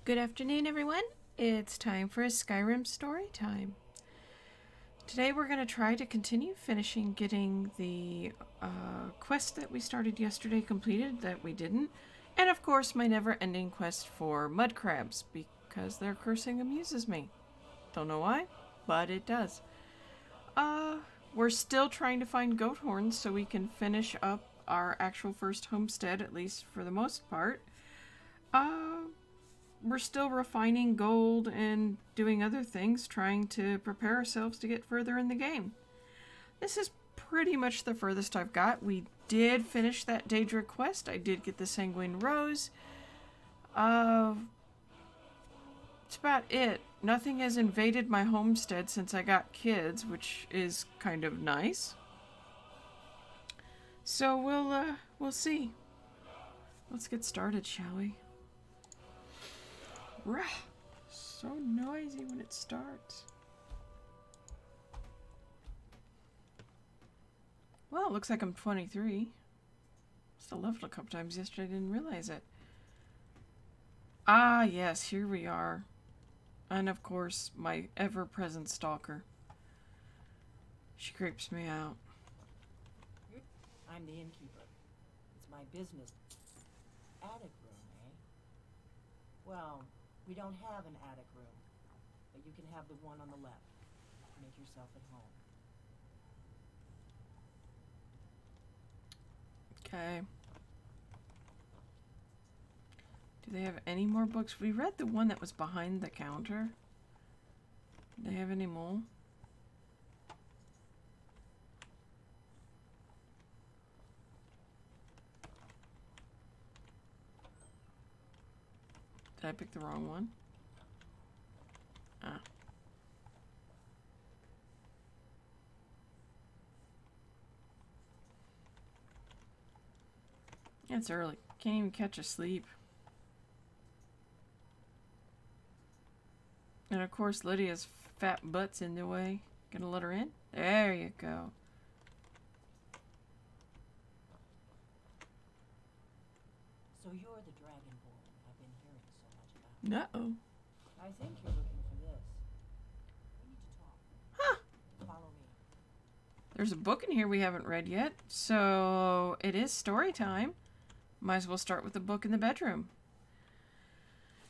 Good afternoon, everyone. It's time for a Skyrim Storytime. Today we're going to try to continue finishing getting the quest that we started yesterday completed that we didn't. And of course, my never-ending quest for mud crabs, because their cursing amuses me. Don't know why, but it does. We're still trying to find goat horns so we can finish up our actual first homestead, at least for the most part. We're still refining gold and doing other things, trying to prepare ourselves to get further in the game. This is pretty much the furthest I've got. We did finish that Daedric quest. I did get the Sanguine Rose. It's about it. Nothing has invaded my homestead since I got kids, which is kind of nice. So we'll see. Let's get started, shall we? Rah! So noisy when it starts. Well, it looks like I'm 23. Still leveled a couple times yesterday, I didn't realize it. Ah, yes, here we are. And of course, my ever-present stalker. She creeps me out. I'm the innkeeper. It's my business. Attic room, eh? Well, we don't have an attic room, but you can have the one on the left. Make yourself at home. Okay. Do they have any more books? We read the one that was behind the counter. Do they have any more? Did I pick the wrong one? Ah. It's early. Can't even catch a sleep. And of course, Lydia's fat butt's in the way. Gonna let her in? There you go. So you're the Dragonborn I've been hearing so much about. Uh-oh. I think you're looking for this. We need to talk. Huh. Follow me. There's a book in here we haven't read yet, so it is story time. Might as well start with the book in the bedroom.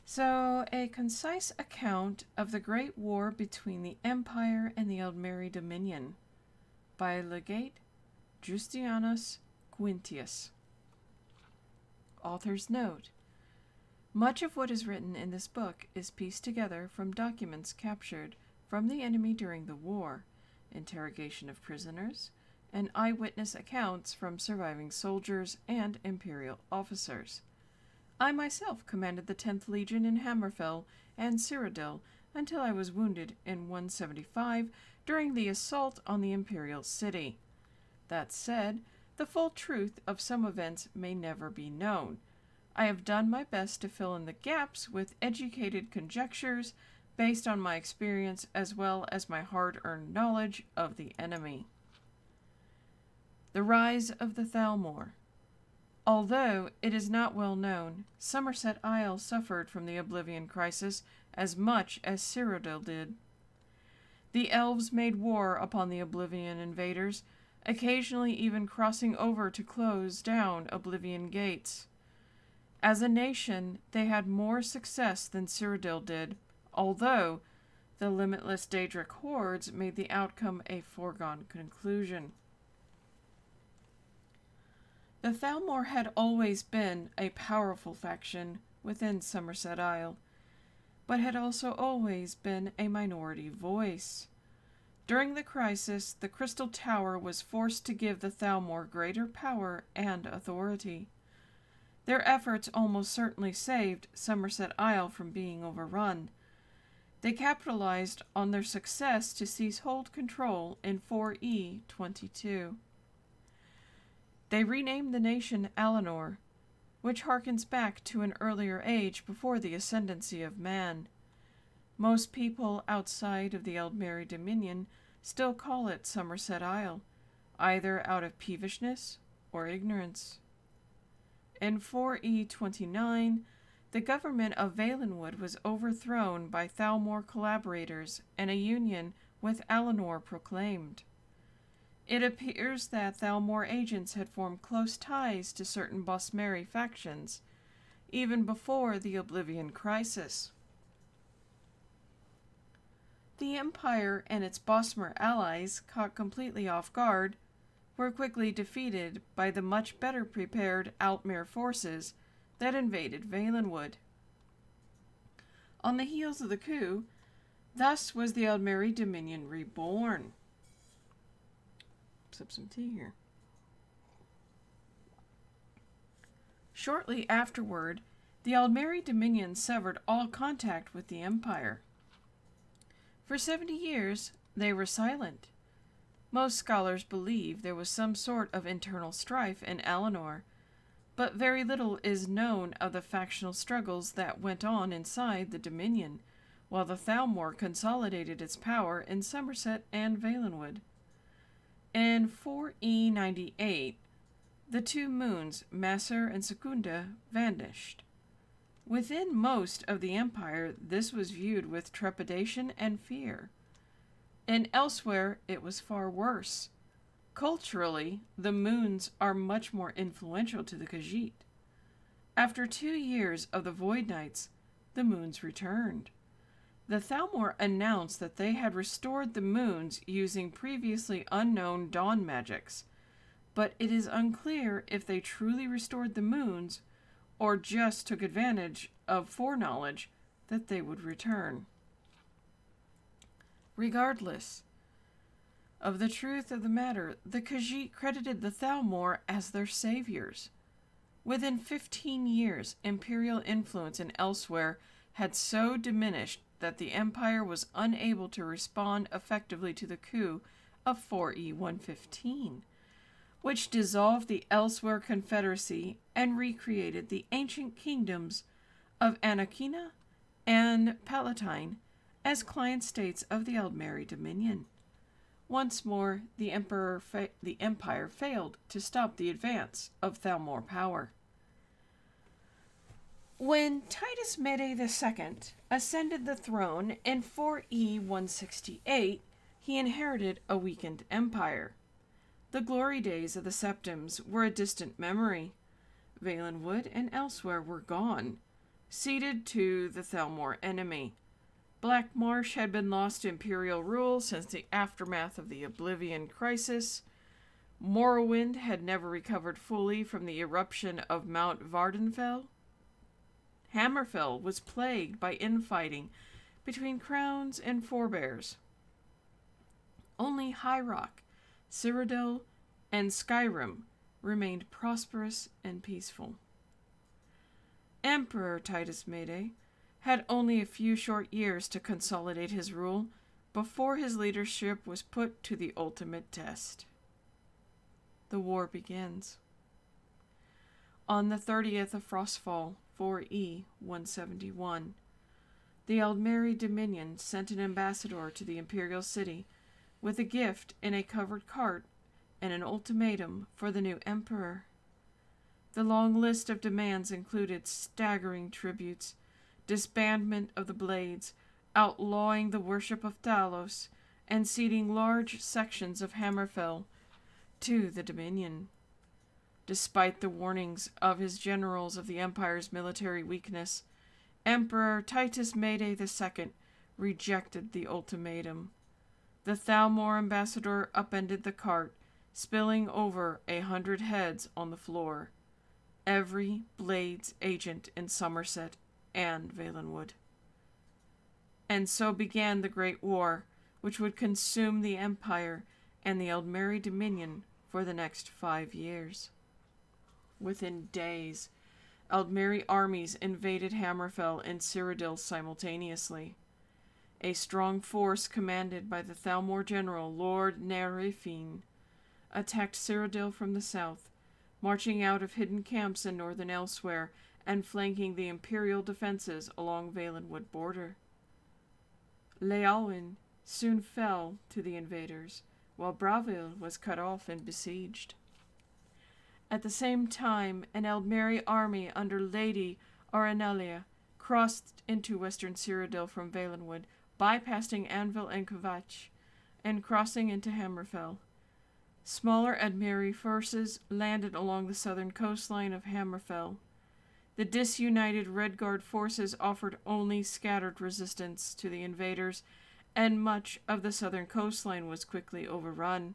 So, a concise account of the Great War between the Empire and the Eldmeri Dominion by Legate Justianus Quintius. Author's note. Much of what is written in this book is pieced together from documents captured from the enemy during the war, interrogation of prisoners, and eyewitness accounts from surviving soldiers and imperial officers. I myself commanded the 10th Legion in Hammerfell and Cyrodiil until I was wounded in 175 during the assault on the imperial city. That said, the full truth of some events may never be known. I have done my best to fill in the gaps with educated conjectures based on my experience as well as my hard-earned knowledge of the enemy. The rise of the Thalmor. Although it is not well known, Somerset Isle suffered from the Oblivion Crisis as much as Cyrodiil did. The elves made war upon the Oblivion invaders, occasionally even crossing over to close down Oblivion gates. As a nation, they had more success than Cyrodiil did, although the limitless Daedric hordes made the outcome a foregone conclusion. The Thalmor had always been a powerful faction within Somerset Isle, but had also always been a minority voice. During the crisis, the Crystal Tower was forced to give the Thalmor greater power and authority. Their efforts almost certainly saved Somerset Isle from being overrun. They capitalized on their success to seize hold control in 4E22. They renamed the nation Alinor, which harkens back to an earlier age before the ascendancy of man. Most people outside of the Eldmeri Dominion still call it Somerset Isle, either out of peevishness or ignorance. In 4E29, the government of Valenwood was overthrown by Thalmor collaborators and a union with Eleanor proclaimed. It appears that Thalmor agents had formed close ties to certain Bosmeri factions, even before the Oblivion Crisis. The Empire and its Bosmer allies, caught completely off guard, were quickly defeated by the much better prepared Altmer forces that invaded Valenwood. On the heels of the coup, thus was the Aldmeri Dominion reborn. Sip some tea here. Shortly afterward, the Aldmeri Dominion severed all contact with the Empire. For 70 years, they were silent. Most scholars believe there was some sort of internal strife in Eleanor, but very little is known of the factional struggles that went on inside the Dominion, while the Thalmor consolidated its power in Somerset and Valenwood. In 4E98, the two moons, Macer and Secunda, vanished. Within most of the Empire, this was viewed with trepidation and fear. And elsewhere, it was far worse. Culturally, the moons are much more influential to the Khajiit. After 2 years of the Void Nights, the moons returned. The Thalmor announced that they had restored the moons using previously unknown dawn magics, but it is unclear if they truly restored the moons or just took advantage of foreknowledge that they would return. Regardless of the truth of the matter, the Khajiit credited the Thalmor as their saviors. Within 15 years, imperial influence in elsewhere had so diminished that the Empire was unable to respond effectively to the coup of 4E115, which dissolved the Elsewhere Confederacy and recreated the ancient kingdoms of Anakina and Palatine as client states of the Aldmeri Dominion. Once more, the Empire failed to stop the advance of Thalmor power. When Titus Mede II ascended the throne in 4E168, he inherited a weakened empire. The glory days of the Septims were a distant memory. Valenwood and elsewhere were gone, ceded to the Thalmor enemy. Black Marsh had been lost to imperial rule since the aftermath of the Oblivion Crisis. Morrowind had never recovered fully from the eruption of Mount Vardenfell. Hammerfell was plagued by infighting between crowns and forebears. Only High Rock, Cyrodiil, and Skyrim remained prosperous and peaceful. Emperor Titus Mede had only a few short years to consolidate his rule before his leadership was put to the ultimate test. The war begins. On the 30th of Frostfall, 4E171, the Aldmeri Dominion sent an ambassador to the imperial city with a gift in a covered cart and an ultimatum for the new emperor. The long list of demands included staggering tributes, disbandment of the Blades, outlawing the worship of Talos, and ceding large sections of Hammerfell to the Dominion. Despite the warnings of his generals of the Empire's military weakness, Emperor Titus Mede II rejected the ultimatum. The Thalmor ambassador upended the cart, spilling over 100 heads on the floor. Every Blades agent in Somerset and Valenwood. And so began the Great War, which would consume the Empire and the Aldmeri Dominion for the next 5 years. Within days, Aldmeri armies invaded Hammerfell and Cyrodiil simultaneously. A strong force commanded by the Thalmor general Lord Nerefin attacked Cyrodiil from the south, marching out of hidden camps in northern Elsewhere and flanking the imperial defenses along Valenwood border. Lealwyn soon fell to the invaders, while Bravil was cut off and besieged. At the same time, an Aldmeri army under Lady Aurelia crossed into western Cyrodiil from Valenwood, bypassing Anvil and Kvatch, and crossing into Hammerfell. Smaller Admeri forces landed along the southern coastline of Hammerfell. The disunited Redguard forces offered only scattered resistance to the invaders, and much of the southern coastline was quickly overrun.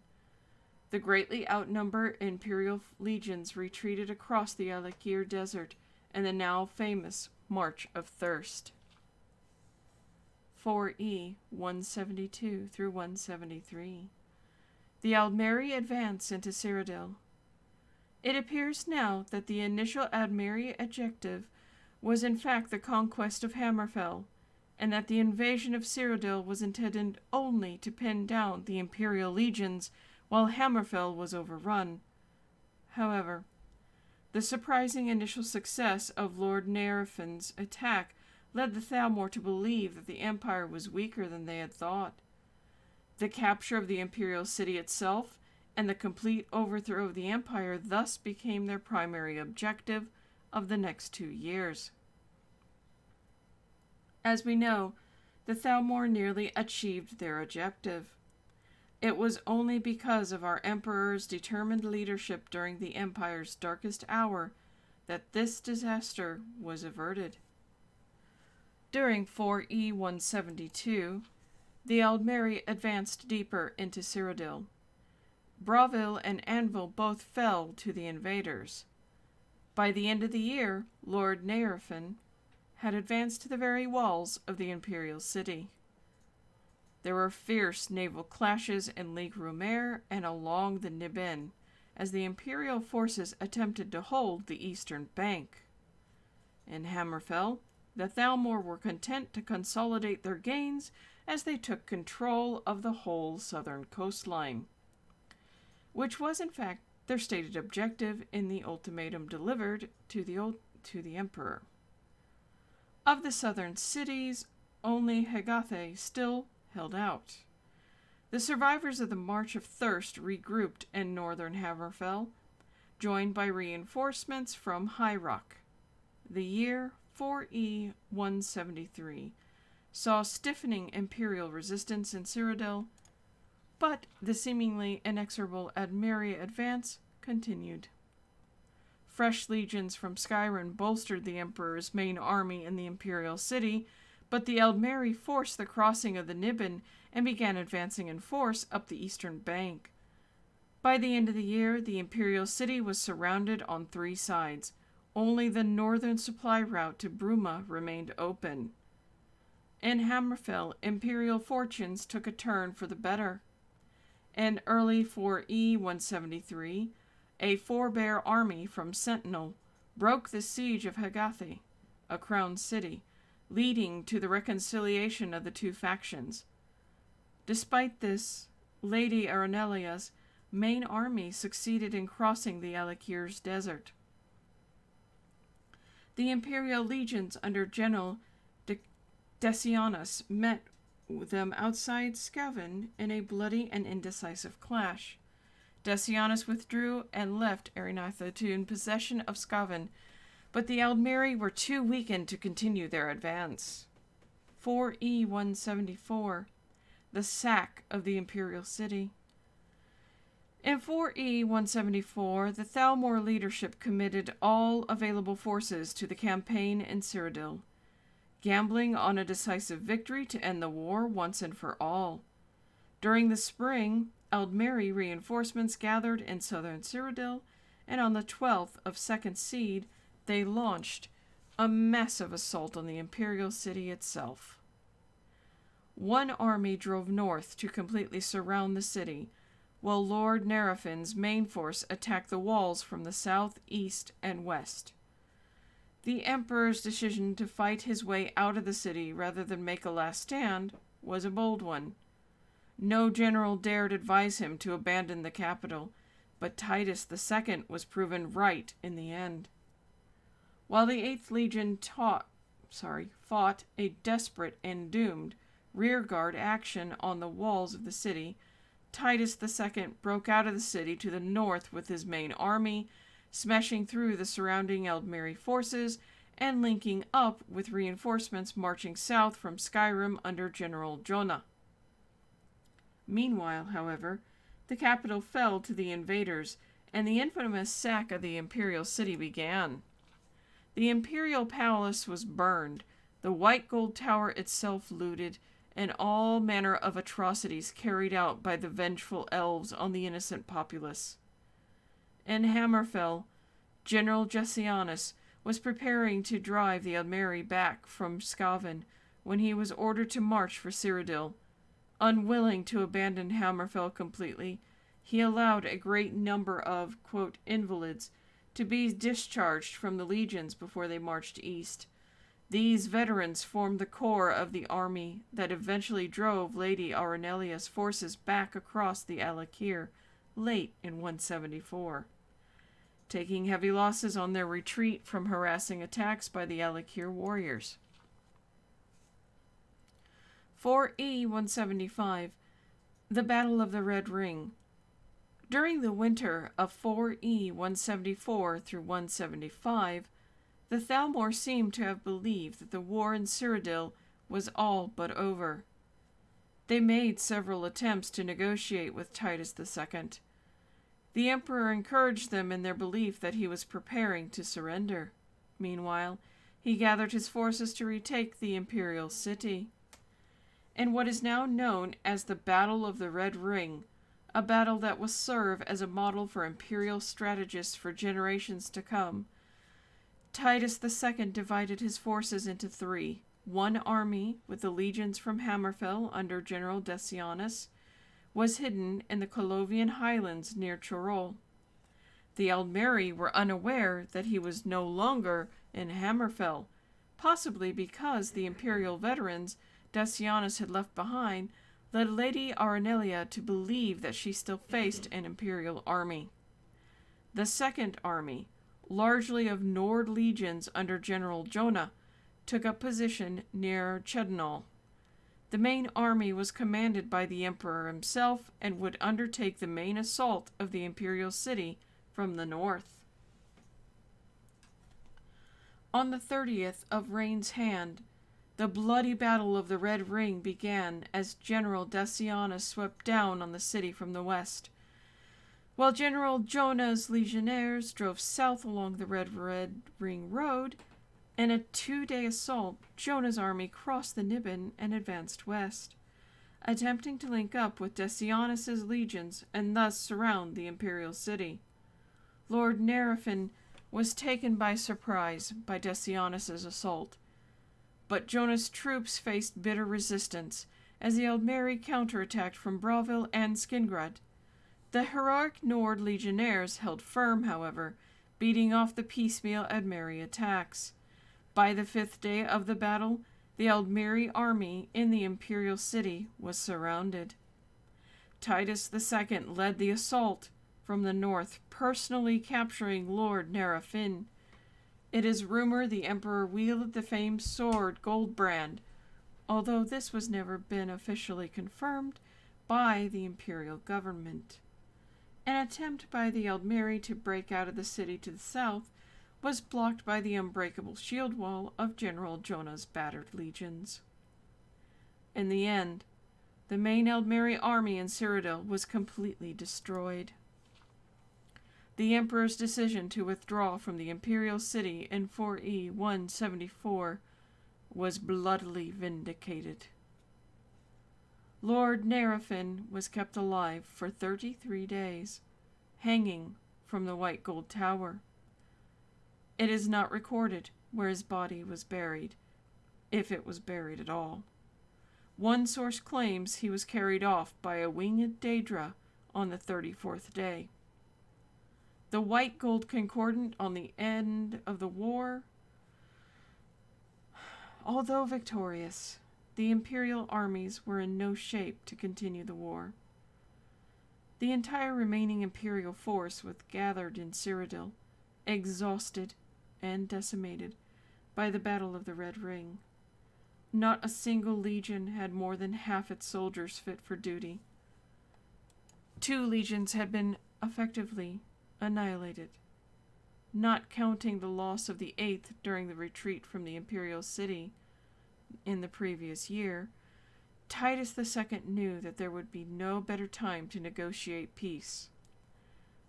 The greatly outnumbered Imperial legions retreated across the Alakir Desert and the now famous March of Thirst. 4E 172 through 173. The Aldmeri advance into Cyrodiil. It appears now that the initial Aldmeri objective was in fact the conquest of Hammerfell, and that the invasion of Cyrodiil was intended only to pin down the Imperial legions while Hammerfell was overrun. However, the surprising initial success of Lord Nerafin's attack led the Thalmor to believe that the Empire was weaker than they had thought. The capture of the Imperial city itself and the complete overthrow of the Empire thus became their primary objective of the next 2 years. As we know, the Thalmor nearly achieved their objective. It was only because of our Emperor's determined leadership during the Empire's darkest hour that this disaster was averted. During 4E 172, the Aldmeri advanced deeper into Cyrodiil. Bravil and Anvil both fell to the invaders. By the end of the year, Lord Nerafin had advanced to the very walls of the Imperial city. There were fierce naval clashes in Lake Rumer and along the Niben, as the Imperial forces attempted to hold the eastern bank. In Hammerfell, the Thalmor were content to consolidate their gains as they took control of the whole southern coastline, which was in fact their stated objective in the ultimatum delivered to the Emperor. Of the southern cities, only Hegathe still held out. The survivors of the March of Thirst regrouped in northern Hammerfell, joined by reinforcements from High Rock. The year 4E 173 saw stiffening Imperial resistance in Cyrodiil, but the seemingly inexorable Aldmeri advance continued. Fresh legions from Skyrim bolstered the Emperor's main army in the Imperial city, but the Aldmeri forced the crossing of the Niben and began advancing in force up the eastern bank. By the end of the year, the Imperial city was surrounded on 3 sides. Only the northern supply route to Bruma remained open. In Hammerfell, Imperial fortunes took a turn for the better. In early 4E 173, a forebear army from Sentinel broke the siege of Hegathe, a crown city, leading to the reconciliation of the 2 factions. Despite this, Lady Arenelia's main army succeeded in crossing the Alakir's desert. The Imperial legions under General Decianus met them outside Scaven in a bloody and indecisive clash. Decianus withdrew and left Arenatha in possession of Scaven, but the Aldmeri were too weakened to continue their advance. 4E 174, the sack of the Imperial city. In 4E 174, the Thalmor leadership committed all available forces to the campaign in Cyrodiil, gambling on a decisive victory to end the war once and for all. During the spring, Aldmeri reinforcements gathered in southern Cyrodiil, and on the 12th of Second Seed, they launched a massive assault on the Imperial city itself. One army drove north to completely surround the city, while Lord Nerafin's main force attacked the walls from the south, east, and west. The Emperor's decision to fight his way out of the city rather than make a last stand was a bold one. No general dared advise him to abandon the capital, but Titus II was proven right in the end. While the 8th Legion fought a desperate and doomed rearguard action on the walls of the city, Titus II broke out of the city to the north with his main army, smashing through the surrounding Aldmeri forces and linking up with reinforcements marching south from Skyrim under General Jonah. Meanwhile, however, the capital fell to the invaders, and the infamous sack of the imperial city began. The imperial palace was burned, the white gold tower itself looted, and all manner of atrocities carried out by the vengeful elves on the innocent populace. In Hammerfell, General Jessianus was preparing to drive the Eldmeri back from Skaven when he was ordered to march for Cyrodiil. Unwilling to abandon Hammerfell completely, he allowed a great number of, quote, invalids to be discharged from the legions before they marched east. These veterans formed the core of the army that eventually drove Lady Arenelia's forces back across the Alakir late in 174. Taking heavy losses on their retreat from harassing attacks by the Alakir warriors. 4E 175, the Battle of the Red Ring. During the winter of 4E 174 through 175, the Thalmor seemed to have believed that the war in Cyrodiil was all but over. They made several attempts to negotiate with Titus II. The emperor encouraged them in their belief that he was preparing to surrender. Meanwhile, he gathered his forces to retake the imperial city. In what is now known as the Battle of the Red Ring, a battle that will serve as a model for imperial strategists for generations to come, Titus II divided his forces into three. One army, with the legions from Hammerfell under General Decianus, was hidden in the Colovian highlands near Chorol. The Eldmeri were unaware that he was no longer in Hammerfell, possibly because the imperial veterans Decianus had left behind led Lady Arenelia to believe that she still faced an imperial army. The second army, largely of Nord legions under General Jonah, took up position near Chednal. The main army was commanded by the emperor himself and would undertake the main assault of the imperial city from the north. On the 30th of Rain's Hand, the bloody Battle of the Red Ring began as General Decianus swept down on the city from the west. While General Jonah's legionnaires drove south along the Red Ring Road, in a 2-day assault, Jonah's army crossed the Niben and advanced west, attempting to link up with Decianus's legions and thus surround the imperial city. Lord Nerefin was taken by surprise by Decianus's assault, but Jonah's troops faced bitter resistance as the Eldmeri counterattacked from Bravil and Skingrad. The heroic Nord legionnaires held firm, however, beating off the piecemeal Eldmeri attacks. By the 5th day of the battle, the Eldmeri army in the imperial city was surrounded. Titus II led the assault from the north, personally capturing Lord Nerefin. It is rumored the emperor wielded the famed sword Goldbrand, although this was never been officially confirmed by the imperial government. An attempt by the Eldmeri to break out of the city to the south was blocked by the unbreakable shield wall of General Jonah's battered legions. In the end, the main Eldmeri army in Cyrodiil was completely destroyed. The emperor's decision to withdraw from the imperial city in 4E 174 was bloodily vindicated. Lord Nerefin was kept alive for 33 days, hanging from the white gold tower. It is not recorded where his body was buried, if it was buried at all. One source claims he was carried off by a winged Daedra on the 34th day. The white gold concordant on the end of the war. Although victorious, the imperial armies were in no shape to continue the war. The entire remaining imperial force was gathered in Cyrodiil, exhausted and decimated by the Battle of the Red Ring. Not a single legion had more than half its soldiers fit for duty. 2 legions had been effectively annihilated. not counting the loss of the 8th during the retreat from the imperial city in the previous year, Titus II knew that there would be no better time to negotiate peace.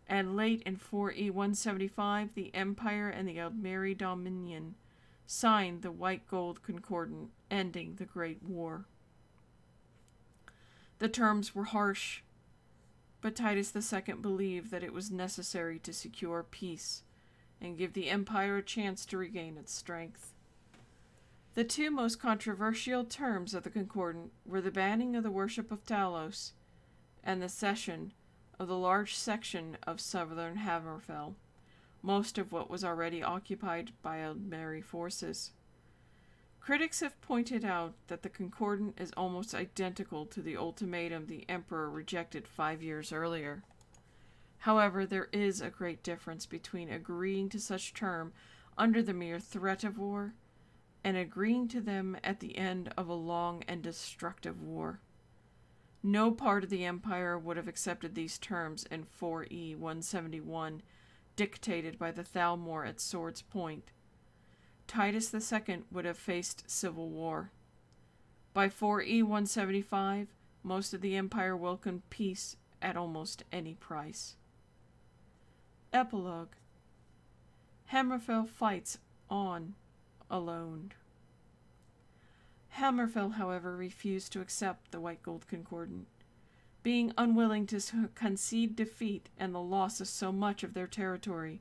And late in 4E 175, the Empire and the Eldmeri Dominion signed the White Gold Concordant, ending the Great War. The terms were harsh, but Titus II believed that it was necessary to secure peace and give the empire a chance to regain its strength. The two most controversial terms of the Concordant were the banning of the worship of Talos and the cession of the large section of southern Hammerfell, most of what was already occupied by Eldmeri forces. Critics have pointed out that the Concordant is almost identical to the ultimatum the Emperor rejected 5 years earlier. However, there is a great difference between agreeing to such term under the mere threat of war and agreeing to them at the end of a long and destructive war. No part of the Empire would have accepted these terms in 4E 171, dictated by the Thalmor at Sword's Point. Titus II would have faced civil war. By 4E 175, most of the Empire welcomed peace at almost any price. Epilogue. Hammerfell fights on alone. Hammerfell, however, refused to accept the White Gold Concordant. Being unwilling to concede defeat and the loss of so much of their territory,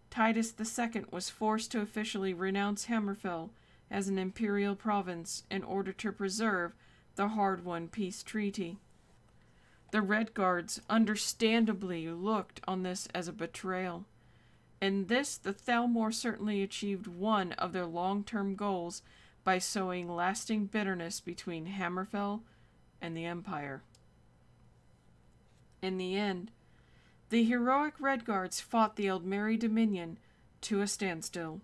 Titus II was forced to officially renounce Hammerfell as an imperial province in order to preserve the hard-won peace treaty. The Red Guards understandably looked on this as a betrayal. In this, the Thalmor certainly achieved one of their long-term goals by sowing lasting bitterness between Hammerfell and the Empire. In the end, the heroic Red Guards fought the Eldmeri Dominion to a standstill,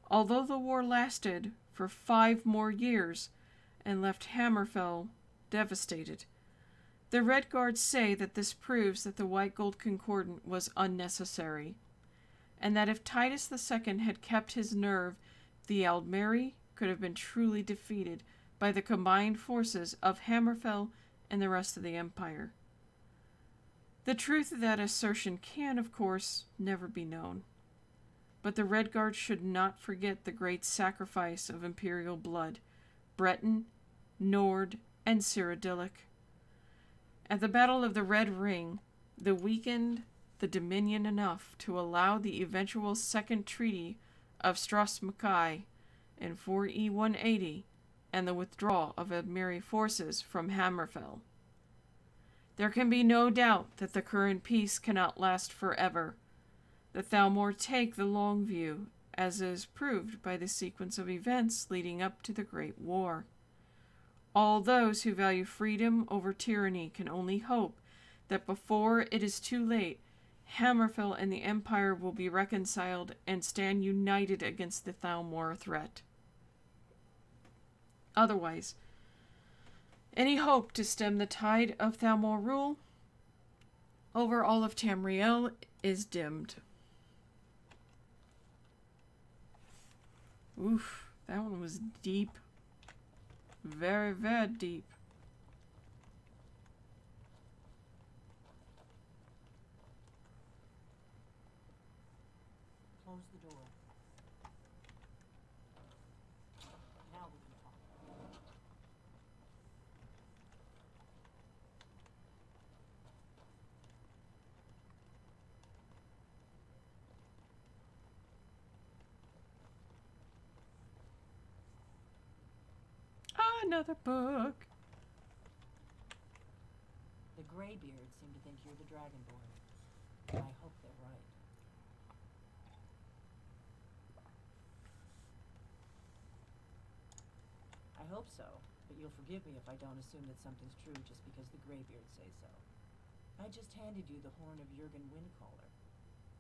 although the war lasted for 5 more years and left Hammerfell devastated. The Red Guards say that this proves that the White Gold Concordant was unnecessary, and that if Titus II had kept his nerve, the Eldmeri could have been truly defeated by the combined forces of Hammerfell and the rest of the Empire. The truth of that assertion can, of course, never be known. But the Red Guards should not forget the great sacrifice of imperial blood, Breton, Nord, and Cyrodiilic. At the Battle of the Red Ring, they weakened the Dominion enough to allow the eventual Second Treaty of Strass-Mackay in 4E 180 and the withdrawal of Eldmeri forces from Hammerfell. There can be no doubt that the current peace cannot last forever. The Thalmor take the long view, as is proved by the sequence of events leading up to the Great War. All those who value freedom over tyranny can only hope that before it is too late, Hammerfell and the Empire will be reconciled and stand united against the Thalmor threat. Otherwise, any hope to stem the tide of Thalmor rule over all of Tamriel is dimmed. Oof, that one was deep. Very, very deep. Close the door. Now we can talk. Another book. The Greybeards seem to think you're the Dragonborn. I hope they're right. I hope so, but you'll forgive me if I don't assume that something's true just because the Greybeards say so. I just handed you the horn of Jurgen Windcaller.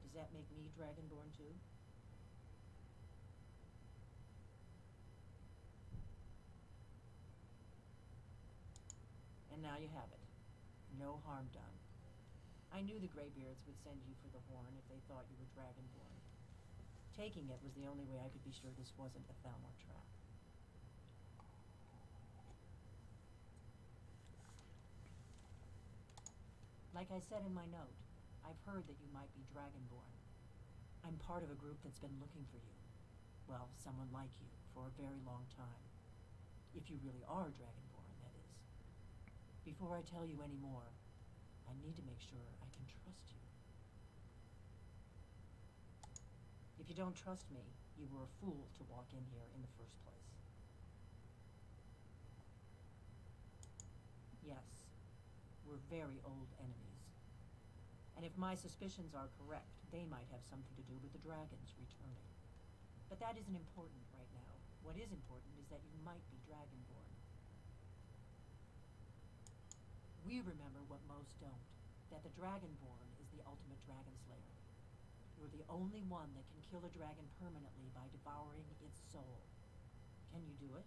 Does that make me Dragonborn too? And now you have it. No harm done. I knew the Greybeards would send you for the horn if they thought you were Dragonborn. Taking it was the only way I could be sure this wasn't a Thalmor trap. Like I said in my note, I've heard that you might be Dragonborn. I'm part of a group that's been looking for you. Well, someone like you, for a very long time. If you really are Dragonborn, that is. Before I tell you any more, I need to make sure I can trust you. If you don't trust me, you were a fool to walk in here in the first place. Yes, we're very old enemies. And if my suspicions are correct, they might have something to do with the dragons returning. But that isn't important right now. What is important is that you might be Dragonborn. We remember what most don't, that the Dragonborn is the ultimate dragon slayer. You're the only one that can kill a dragon permanently by devouring its soul. Can you do it?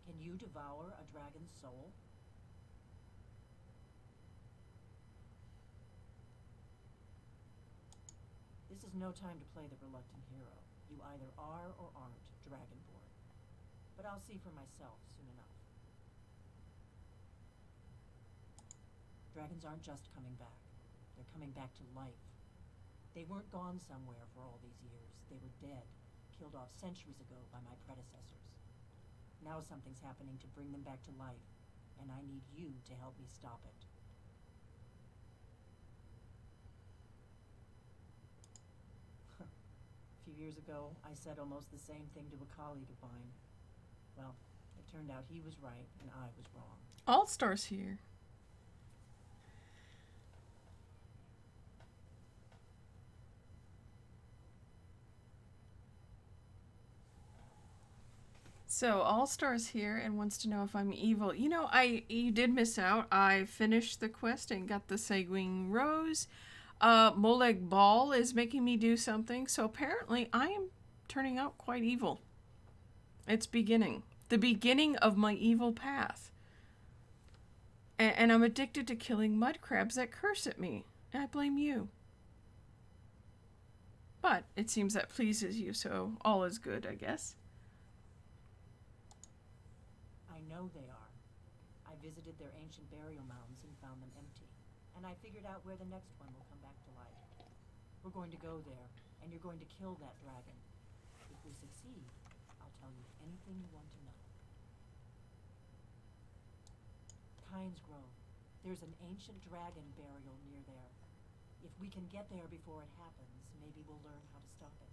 Can you devour a dragon's soul? This is no time to play the reluctant hero. You either are or aren't Dragonborn. But I'll see for myself soon enough. Dragons aren't just coming back. They're coming back to life. They weren't gone somewhere for all these years. They were dead, killed off centuries ago by my predecessors. Now something's happening to bring them back to life, and I need you to help me stop it. A few years ago, I said almost the same thing to a colleague of mine. Well, it turned out he was right and I was wrong. All Stars here. So All Stars here and wants to know if I'm evil. You know, you did miss out. I finished the quest and got the Seguin Rose. Moleg Ball is making me do something, so apparently I am turning out quite evil. It's beginning. The beginning of my evil path. And I'm addicted to killing mud crabs that curse at me. And I blame you. But it seems that pleases you, so all is good, I guess. I know they are. I visited their ancient burial mounds and found them empty. And I figured out where the next one will come back to life. We're going to go there, and you're going to kill that dragon. If we succeed, I'll tell you anything you want to know. Kynes Grove. There's an ancient dragon burial near there. If we can get there before it happens, maybe we'll learn how to stop it.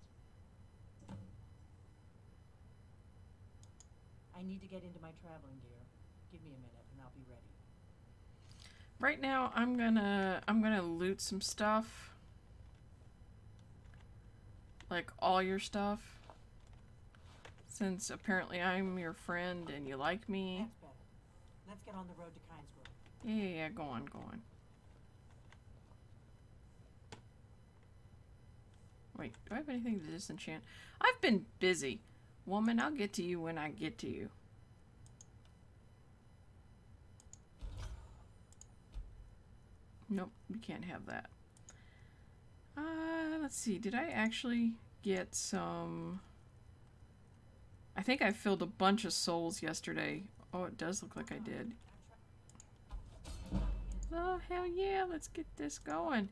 I need to get into my traveling gear. Give me a minute and I'll be ready. Right now I'm gonna loot some stuff. Like all your stuff. Since apparently I'm your friend and you like me. That's better. Let's get on the road to Kynes Grove. Yeah, go on, go on. Wait, do I have anything to disenchant? I've been busy. Woman, I'll get to you when I get to you. Nope, you can't have that. Let's see. Did I actually get some... I think I filled a bunch of souls yesterday. Oh, it does look like I did. Oh, hell yeah. Let's get this going.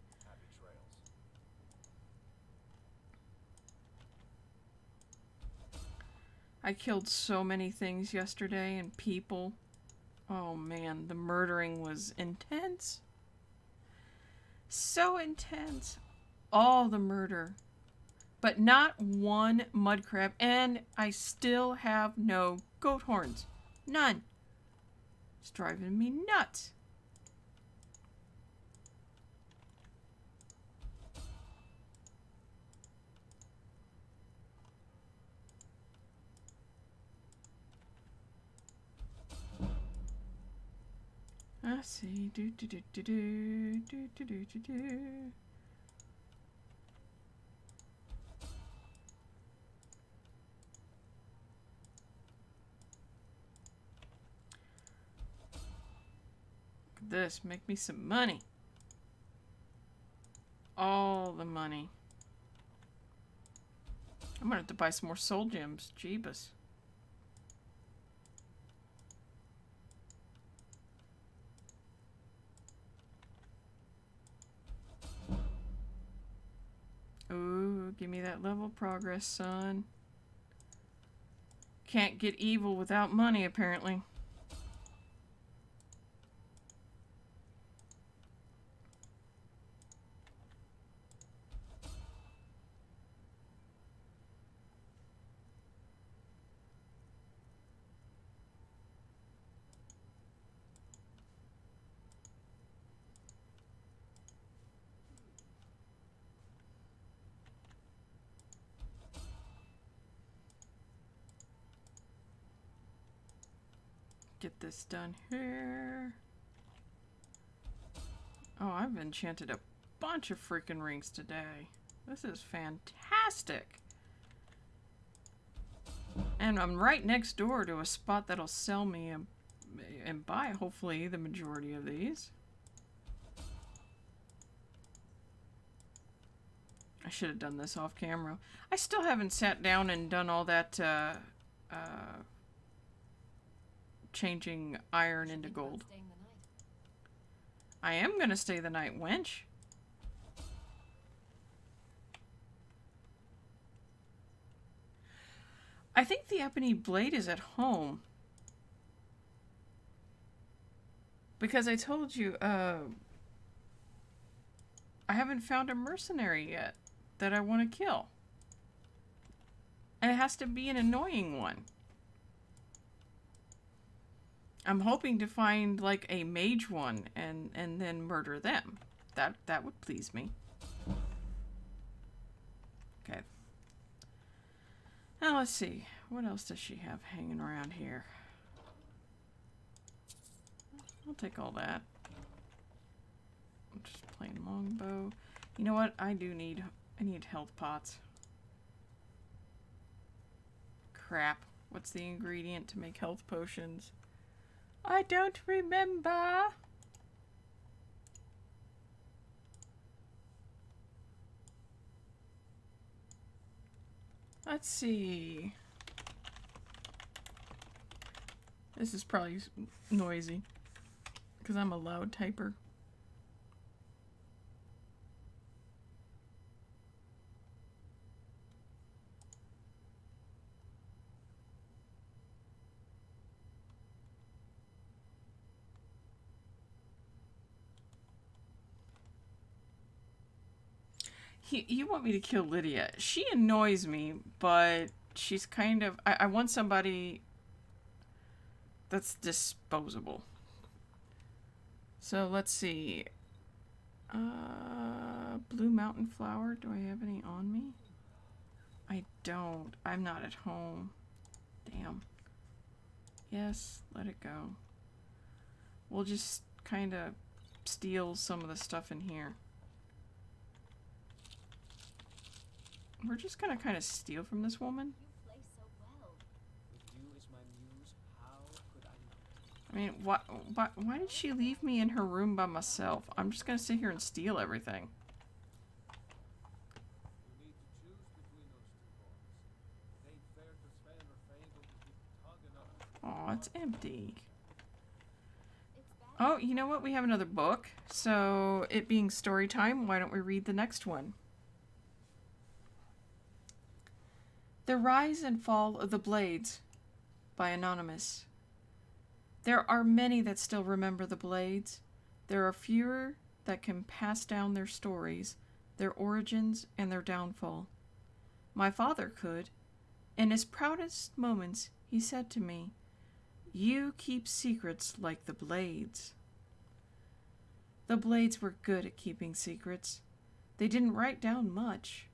I killed so many things yesterday and people. Oh man, the murdering was intense. So intense. All the murder. But not one mud crab. And I still have no goat horns. None. It's driving me nuts. Let's see. Do do do do do do do do do do. Look at this. Make me some money. All the money. I'm gonna have to buy some more soul gems. Jeebus. Ooh, give me that level progress, son. Can't get evil without money, apparently. Get this done here. Oh, I've enchanted a bunch of freaking rings today. This is fantastic. And I'm right next door to a spot that'll sell me and buy, hopefully, the majority of these. I should have done this off camera. I still haven't sat down and done all that changing iron into gold. I am gonna stay the night, wench. I think the ebony blade is at home. Because I told you, I haven't found a mercenary yet that I want to kill. And it has to be an annoying one. I'm hoping to find like a mage one and then murder them. That would please me. Okay. Now let's see. What else does she have hanging around here? I'll take all that. I'm just plain longbow. You know what? I need health pots. Crap. What's the ingredient to make health potions? I don't remember. Let's see. This is probably noisy because I'm a loud typer. You want me to kill Lydia. She annoys me, but she's kind of... I want somebody that's disposable. So let's see. Blue mountain flower. Do I have any on me? I don't. I'm not at home. Damn. Yes, let it go. We'll just kind of steal some of the stuff in here. We're just gonna kind of steal from this woman. You play so well. With you as my muse, how could I not? I mean, why did she leave me in her room by myself? I'm just gonna sit here and steal everything. You need to choose between those two boys. It ain't fair to Sven or Fable to keep tugging on. Aw, it's empty. It's bad. Oh, you know what? We have another book. So, it being story time, why don't we read the next one? The Rise and Fall of the Blades by Anonymous. There are many that still remember the Blades. There are fewer that can pass down their stories, their origins, and their downfall. My father could. In his proudest moments, he said to me, "You keep secrets like the Blades." The Blades were good at keeping secrets. They didn't write down much.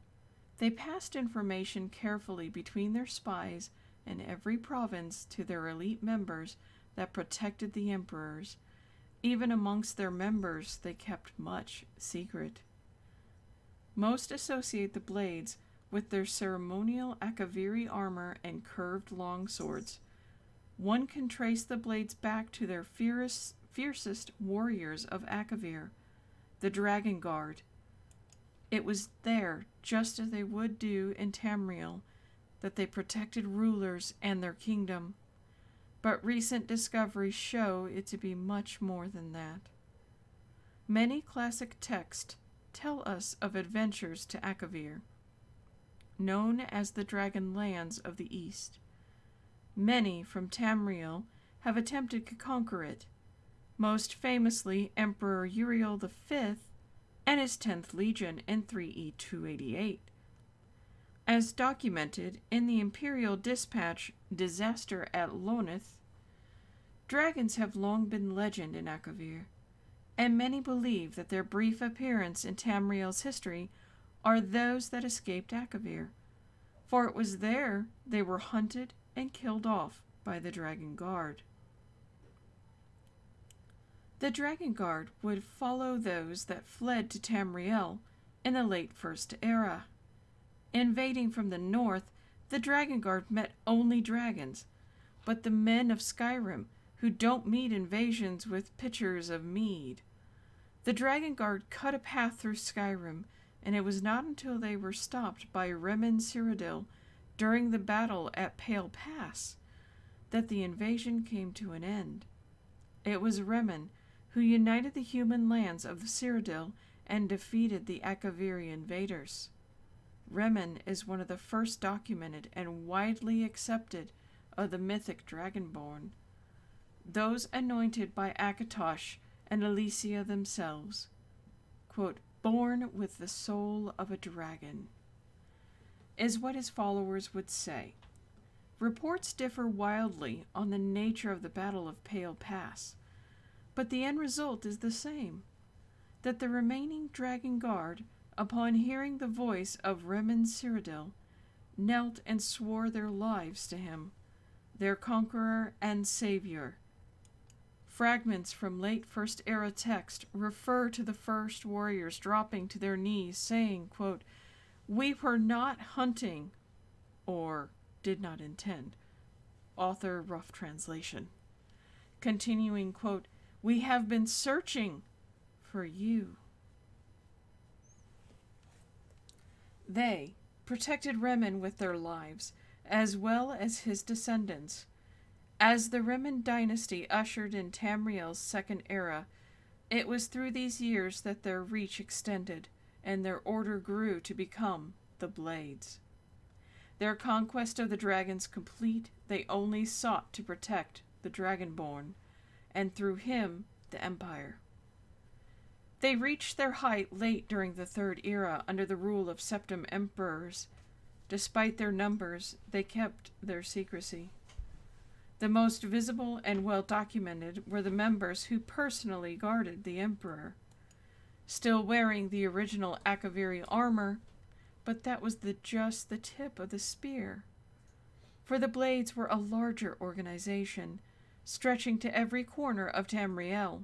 They passed information carefully between their spies in every province to their elite members that protected the emperors. Even amongst their members, they kept much secret. Most associate the Blades with their ceremonial Akaviri armor and curved longswords. One can trace the Blades back to their fiercest warriors of Akavir, the Dragon Guard. It was there, just as they would do in Tamriel, that they protected rulers and their kingdom, but recent discoveries show it to be much more than that. Many classic texts tell us of adventures to Akavir, known as the Dragon Lands of the East. Many from Tamriel have attempted to conquer it, most famously Emperor Uriel V and his 10th Legion in 3E 288. As documented in the Imperial Dispatch Disaster at Lonith, dragons have long been legend in Akavir, and many believe that their brief appearance in Tamriel's history are those that escaped Akavir, for it was there they were hunted and killed off by the Dragon Guard. The Dragon Guard would follow those that fled to Tamriel in the late First Era. Invading from the north, the Dragon Guard met only dragons, but the men of Skyrim, who don't meet invasions with pitchers of mead. The Dragon Guard cut a path through Skyrim, and it was not until they were stopped by Remen Cyrodiil during the battle at Pale Pass that the invasion came to an end. It was Remen who united the human lands of the Cyrodiil and defeated the Akaviri invaders. Remen is one of the first documented and widely accepted of the mythic Dragonborn, those anointed by Akatosh and Alesia themselves, quote, born with the soul of a dragon, is what his followers would say. Reports differ wildly on the nature of the Battle of Pale Pass, but the end result is the same, that the remaining Dragon Guard, upon hearing the voice of Remen Cyrodiil, knelt and swore their lives to him, their conqueror and savior. Fragments from late First Era text refer to the first warriors dropping to their knees, saying, quote, "We were not hunting," or did not intend. Author rough translation. Continuing, quote, "We have been searching for you." They protected Remen with their lives, as well as his descendants. As the Remen dynasty ushered in Tamriel's Second Era, it was through these years that their reach extended, and their order grew to become the Blades. Their conquest of the dragons complete, they only sought to protect the Dragonborn, and through him, the Empire. They reached their height late during the Third Era under the rule of Septim Emperors. Despite their numbers, they kept their secrecy. The most visible and well documented were the members who personally guarded the Emperor, still wearing the original Akaviri armor, but that was just the tip of the spear. For the Blades were a larger organization, stretching to every corner of Tamriel.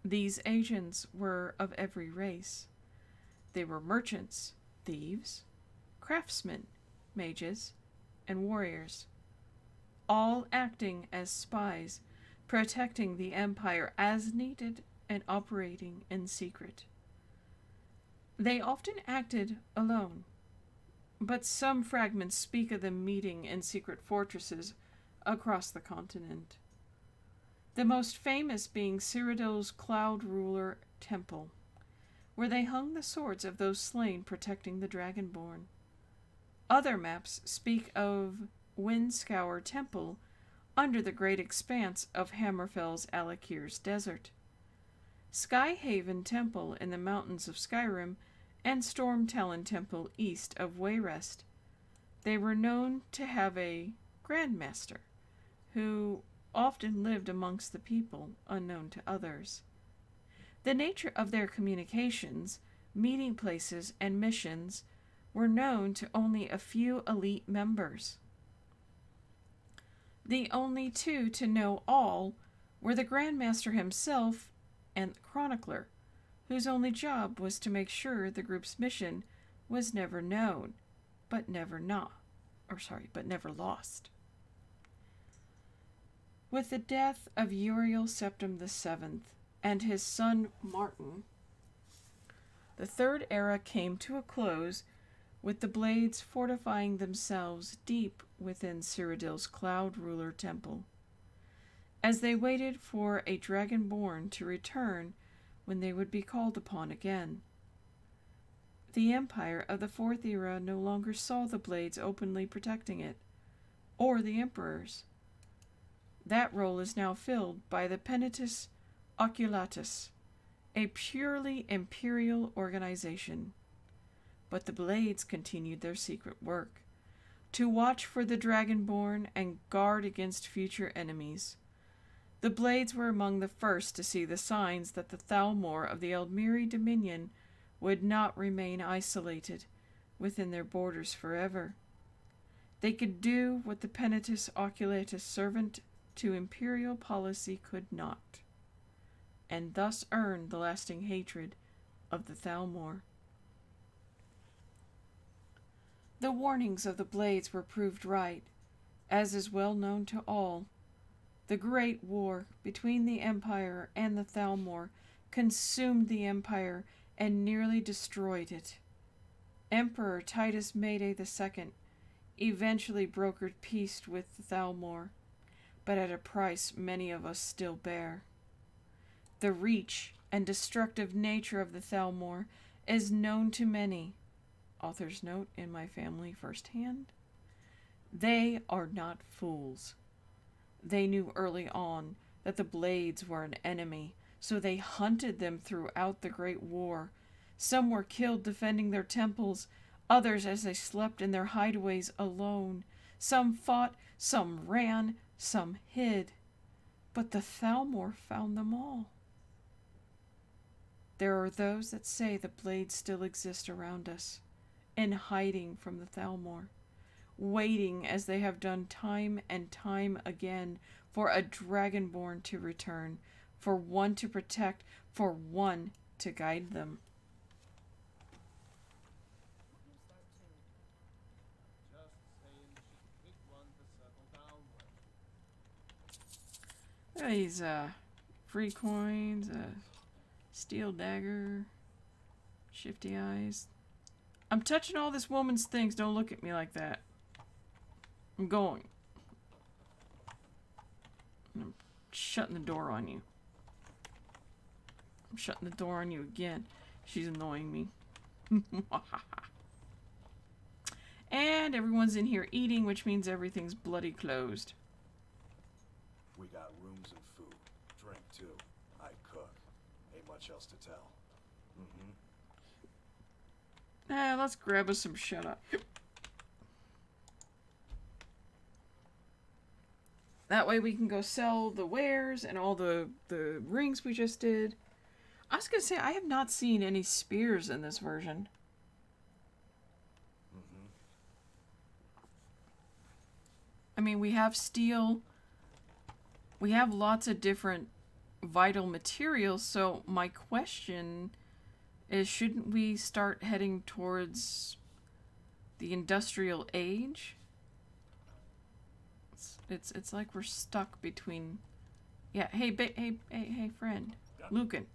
These agents were of every race. They were merchants, thieves, craftsmen, mages, and warriors, all acting as spies, protecting the Empire as needed and operating in secret. They often acted alone, but some fragments speak of them meeting in secret fortresses across the continent. The most famous being Cyrodiil's Cloud Ruler Temple, where they hung the swords of those slain protecting the Dragonborn. Other maps speak of Windscour Temple under the great expanse of Hammerfell's Alakir's desert, Skyhaven Temple in the mountains of Skyrim, and Stormtalon Temple east of Wayrest. They were known to have a Grandmaster, who often lived amongst the people, unknown to others. The nature of their communications, meeting places, and missions were known to only a few elite members. The only two to know all were the Grandmaster himself and the Chronicler, whose only job was to make sure the group's mission was never known, but never lost. With the death of Uriel Septim VII and his son Martin, the Third Era came to a close with the blades fortifying themselves deep within Cyrodiil's Cloud Ruler Temple, as they waited for a Dragonborn to return when they would be called upon again. The Empire of the Fourth Era no longer saw the blades openly protecting it, or the Emperors. That role is now filled by the Penitus Oculatus, a purely imperial organization. But the Blades continued their secret work, to watch for the Dragonborn and guard against future enemies. The Blades were among the first to see the signs that the Thalmor of the Eldmiri Dominion would not remain isolated within their borders forever. They could do what the Penitus Oculatus servant to imperial policy could not, and thus earn the lasting hatred of the Thalmor. The warnings of the Blades were proved right, as is well known to all. The Great War between the Empire and the Thalmor consumed the Empire and nearly destroyed it. Emperor Titus Mede II eventually brokered peace with the Thalmor, but at a price many of us still bear. The reach and destructive nature of the Thalmor is known to many. Author's note in my family firsthand. They are not fools. They knew early on that the Blades were an enemy, so they hunted them throughout the Great War. Some were killed defending their temples, others as they slept in their hideaways alone. Some fought, some ran, some hid. But the Thalmor found them all. There are those that say the Blades still exist around us, in hiding from the Thalmor, waiting as they have done time and time again for a Dragonborn to return, for one to protect, for one to guide them. Just saying you should pick one to settle down with. These free coins, steel dagger, shifty eyes. I'm touching all this woman's things. Don't look at me like that. I'm going. I'm shutting the door on you. I'm shutting the door on you again. She's annoying me. And everyone's in here eating, which means everything's bloody closed. We got rooms and food. Drink, too. I cook. Ain't much else to tell. Let's grab us some shut up. That way we can go sell the wares and all the rings we just did. I was going to say, I have not seen any spears in this version. I mean, we have steel. We have lots of different vital materials, so my question is, shouldn't we start heading towards the industrial age? It's like we're stuck between. Yeah, hey friend, Yeah. Lucan,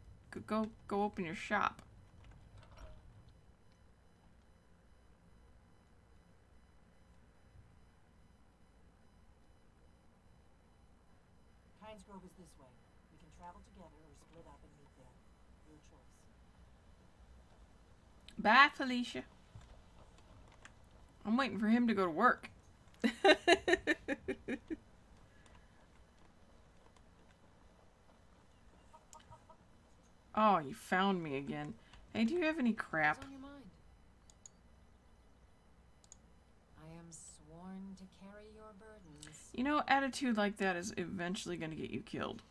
go open your shop. Pines Grove is this way. We can travel together or split up and meet there. Your choice. Bye, Felicia. I'm waiting for him to go to work. Oh, you found me again. Hey, do you have any crap? What's on your mind? I am sworn to carry your burdens. You know, attitude like that is eventually going to get you killed.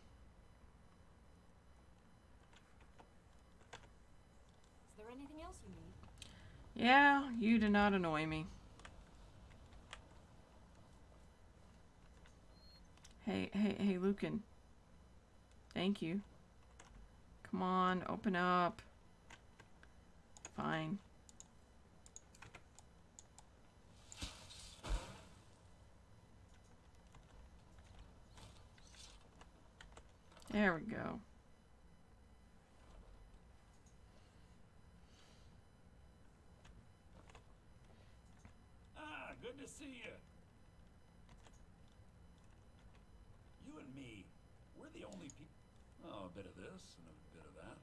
Is there anything else you need? Yeah, you do not annoy me. Hey, Lucan. Thank you. Come on, open up. Fine. There we go. see you. You and me, we're the only people. Oh, a bit of this and a bit of that.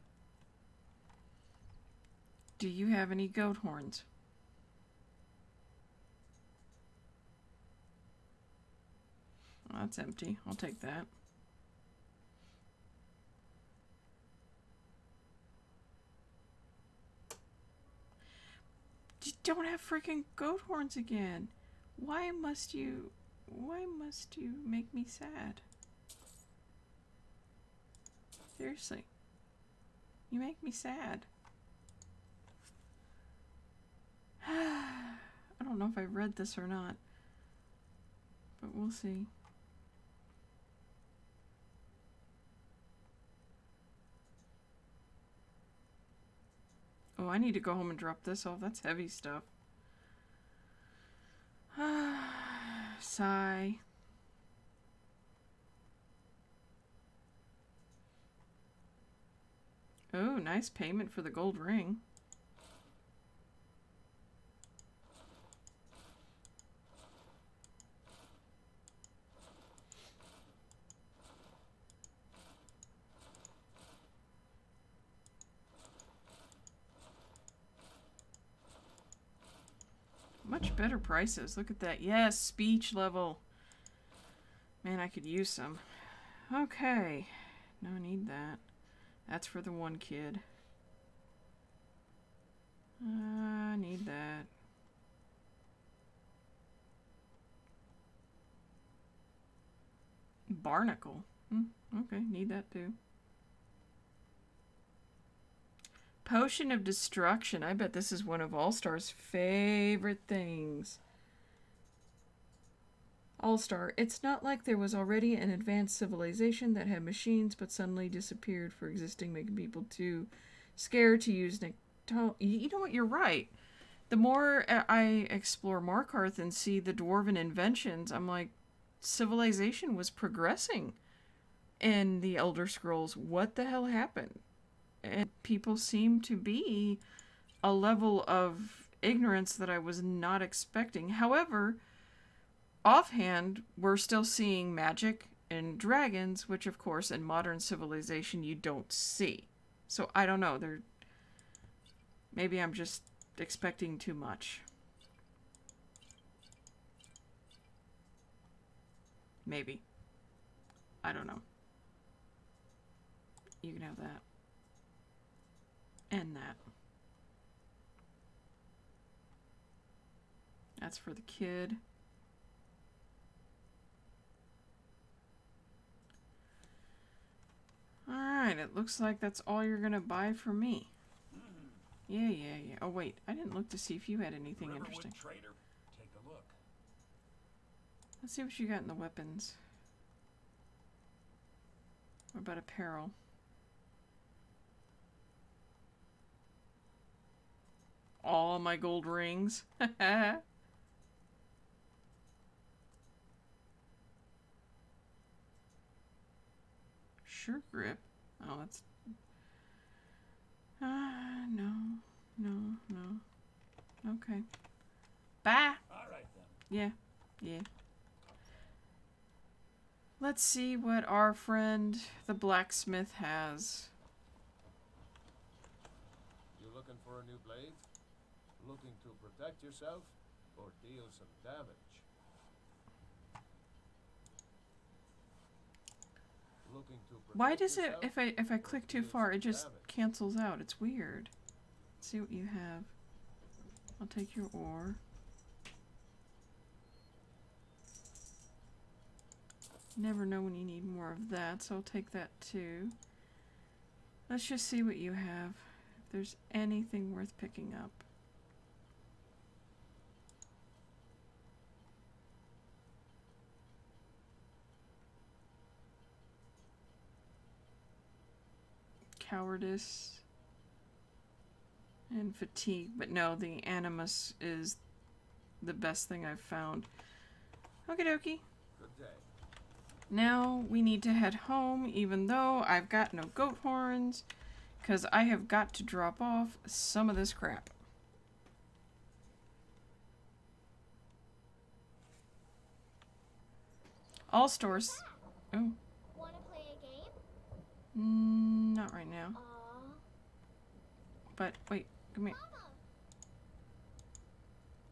Do you have any goat horns? Oh, that's empty. I'll take that. You don't have freaking goat horns again. Why must you make me sad? Seriously. You make me sad. I don't know if I read this or not, but we'll see. Oh, I need to go home and drop this off. That's heavy stuff. Sigh. Oh, nice payment for the gold ring. Much better prices. Look at that. Yes, speech level. Man, I could use some. Okay. No need that. That's for the one kid. I need that. Barnacle. Okay, need that too. Potion of Destruction. I bet this is one of All-Star's favorite things. All-Star. It's not like there was already an advanced civilization that had machines but suddenly disappeared for existing, making people too scared to use You know what? You're right. The more I explore Markarth and see the dwarven inventions, I'm like, civilization was progressing in the Elder Scrolls. What the hell happened? And people seem to be a level of ignorance that I was not expecting. However, offhand, we're still seeing magic and dragons, which of course in modern civilization you don't see. So I don't know. Maybe I'm just expecting too much. Maybe. I don't know. You can have that. And that. That's for the kid. Alright, it looks like that's all you're gonna buy for me. Yeah. Oh wait, I didn't look to see if you had anything interesting. Trader, take a look. Let's see what you got in the weapons. What about apparel? All my gold rings. Sure grip. Oh, that's... No. Okay. Bye! Alright then. Yeah. Let's see what our friend, the blacksmith, has. You looking for a new blade? Looking to protect yourself or deal some damage? Looking to protect Why does it, yourself if I or click too deal far, some it just damage? cancels out? It's weird. Let's see what you have. I'll take your ore. Never know when you need more of that, so I'll take that too. Let's just see what you have. If there's anything worth picking up. Cowardice and fatigue, but no, the animus is the best thing I've found. Okie dokie. Good day. Now we need to head home, even though I've got no goat horns, because I have got to drop off some of this crap. All stores. Oh. Wanna play a game? Not right now. Aw. But wait, come here. Mama!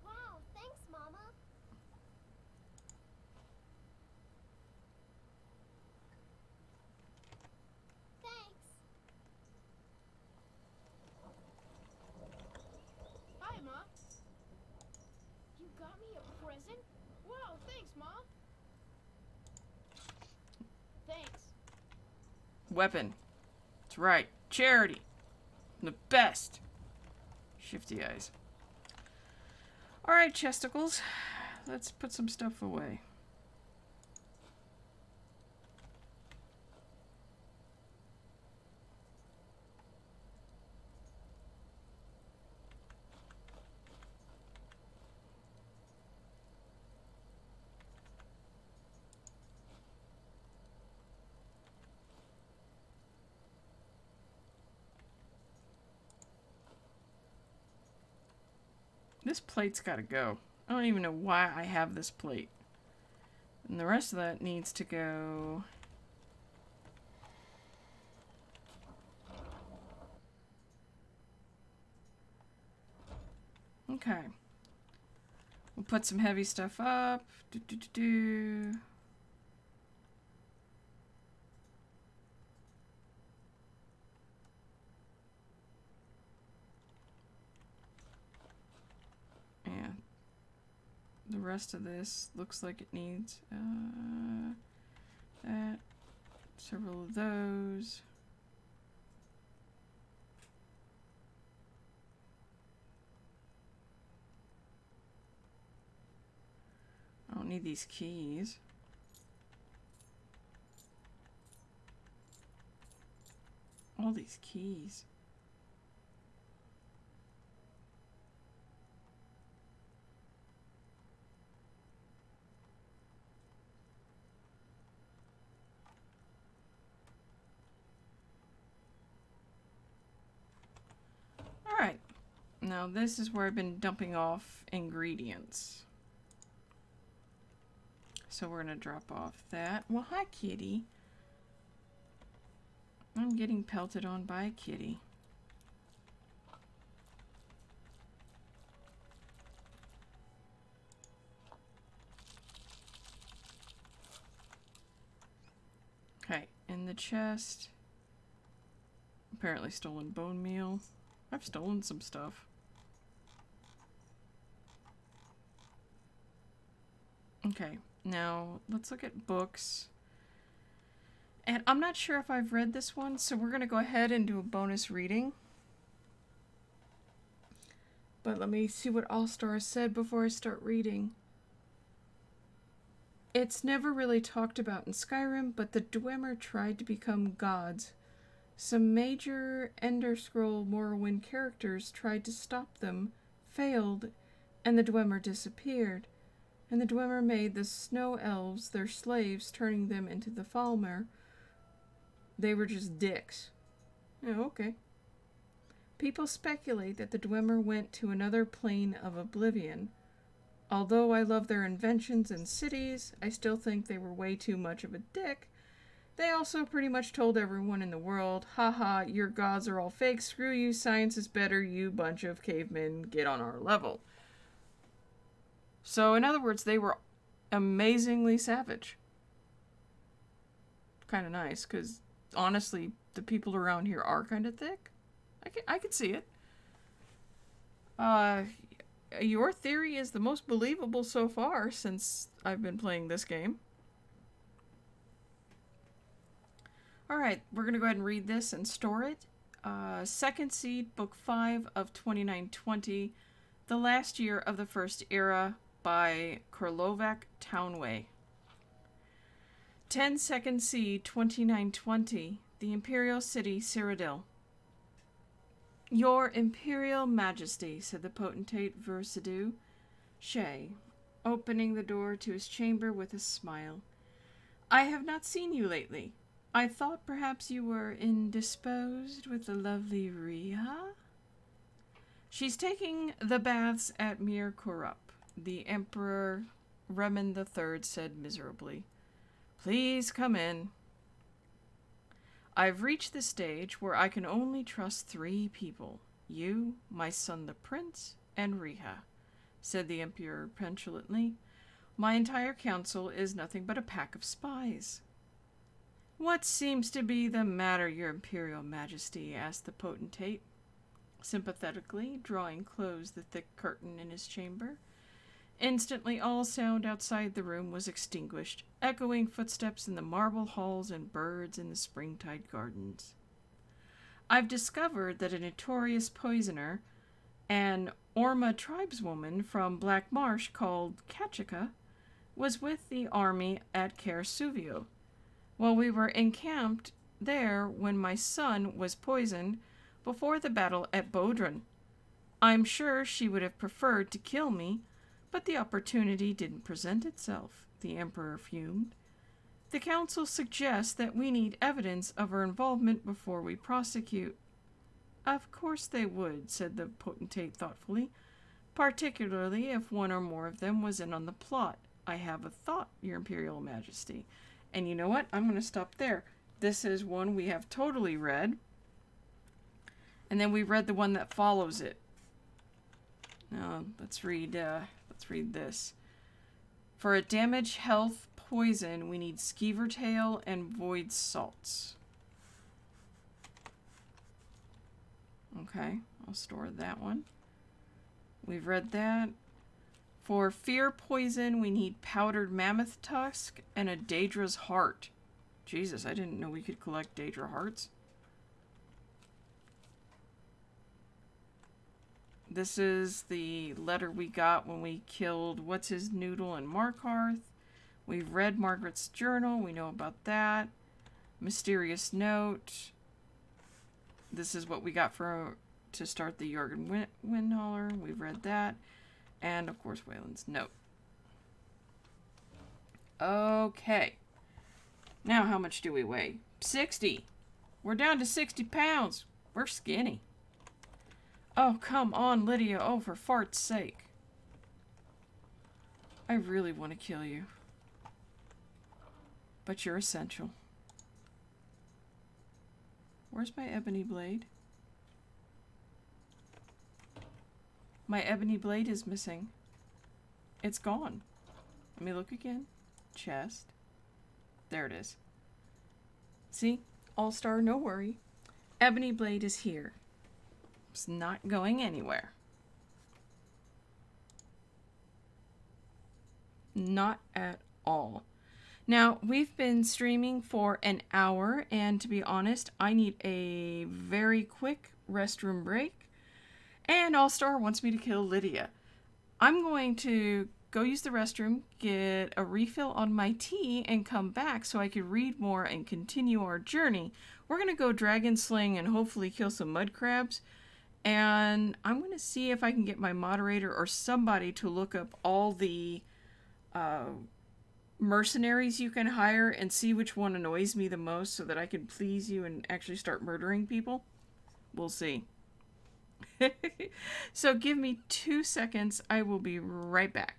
Wow, thanks, Mama. Thanks. Hi, Ma. You got me a present? Wow, thanks, Ma. Thanks. Weapon. That's right. Charity. The best. Shifty eyes. Alright, chesticles. Let's put some stuff away. This plate's gotta go. I don't even know why I have this plate. And the rest of that needs to go... Okay. We'll put some heavy stuff up. Yeah. The rest of this looks like it needs that. Several of those. I don't need these keys. All these keys. Alright. Now this is where I've been dumping off ingredients. So we're going to drop off that. Well, hi, kitty. I'm getting pelted on by a kitty. Okay, in the chest. Apparently stolen bone meal. I've stolen some stuff. Okay, now let's look at books. And I'm not sure if I've read this one, so we're going to go ahead and do a bonus reading. But let me see what All Stars said before I start reading. It's never really talked about in Skyrim, but the Dwemer tried to become gods. Some major Ender Scroll Morrowind characters tried to stop them, failed, and the Dwemer disappeared. And the Dwemer made the Snow Elves their slaves, turning them into the Falmer. They were just dicks. Oh, okay. People speculate that the Dwemer went to another plane of oblivion. Although I love their inventions and cities, I still think they were way too much of a dick. They also pretty much told everyone in the world, haha, your gods are all fake, screw you, science is better, you bunch of cavemen, get on our level. So, in other words, they were amazingly savage. Kind of nice, because honestly, the people around here are kind of thick. I could see it. Your theory is the most believable so far since I've been playing this game. Alright, we're going to go ahead and read this and store it. Second Seed, Book 5 of 2920, The Last Year of the First Era by Korlovac Townway. 10 Second Seed, 2920, The Imperial City, Cyrodiil. Your Imperial Majesty, said the potentate Versidue, Shay, opening the door to his chamber with a smile. I have not seen you lately. I thought perhaps you were indisposed with the lovely Rhea? She's taking the baths at Mir Korup, the Emperor Remen III said miserably. Please come in. I've reached the stage where I can only trust 3 people. You, my son the prince, and Riha, said the emperor petulantly. My entire council is nothing but a pack of spies. What seems to be the matter, your imperial majesty? Asked the potentate, sympathetically, drawing close the thick curtain in his chamber. Instantly all sound outside the room was extinguished, echoing footsteps in the marble halls and birds in the springtide gardens. I've discovered that a notorious poisoner, an Orma tribeswoman from Black Marsh called Kachika, was with the army at Carsuvio. While we were encamped there when my son was poisoned before the battle at Bodron. I'm sure she would have preferred to kill me, but the opportunity didn't present itself, the emperor fumed. The council suggests that we need evidence of her involvement before we prosecute. Of course they would, said the potentate thoughtfully, particularly if one or more of them was in on the plot. I have a thought, your imperial majesty. And you know what? I'm going to stop there. This is one we have totally read. And then we read the one that follows it. Now, let's read this. For a damage health poison, we need skeever tail and void salts. Okay, I'll store that one. We've read that. For fear poison, we need powdered mammoth tusk and a Daedra's heart. Jesus, I didn't know we could collect Daedra hearts. This is the letter we got when we killed What's-His-Noodle and Markarth. We've read Margaret's journal. We know about that. Mysterious note. This is what we got to start the Jorgen Windholler. We've read that. And, of course, Waylon's note. Okay. Now, how much do we weigh? 60. We're down to 60 pounds. We're skinny. Oh, come on, Lydia. Oh, for fart's sake. I really want to kill you. But you're essential. Where's my ebony blade? My ebony blade is missing. It's gone. Let me look again. Chest. There it is. See? All-star, no worry. Ebony blade is here. It's not going anywhere. Not at all. Now, we've been streaming for an hour, and to be honest, I need a very quick restroom break. And All-Star wants me to kill Lydia. I'm going to go use the restroom, get a refill on my tea, and come back so I can read more and continue our journey. We're going to go dragon sling and hopefully kill some mud crabs. And I'm going to see if I can get my moderator or somebody to look up all the mercenaries you can hire and see which one annoys me the most so that I can please you and actually start murdering people. We'll see. So give me 2 seconds. I will be right back.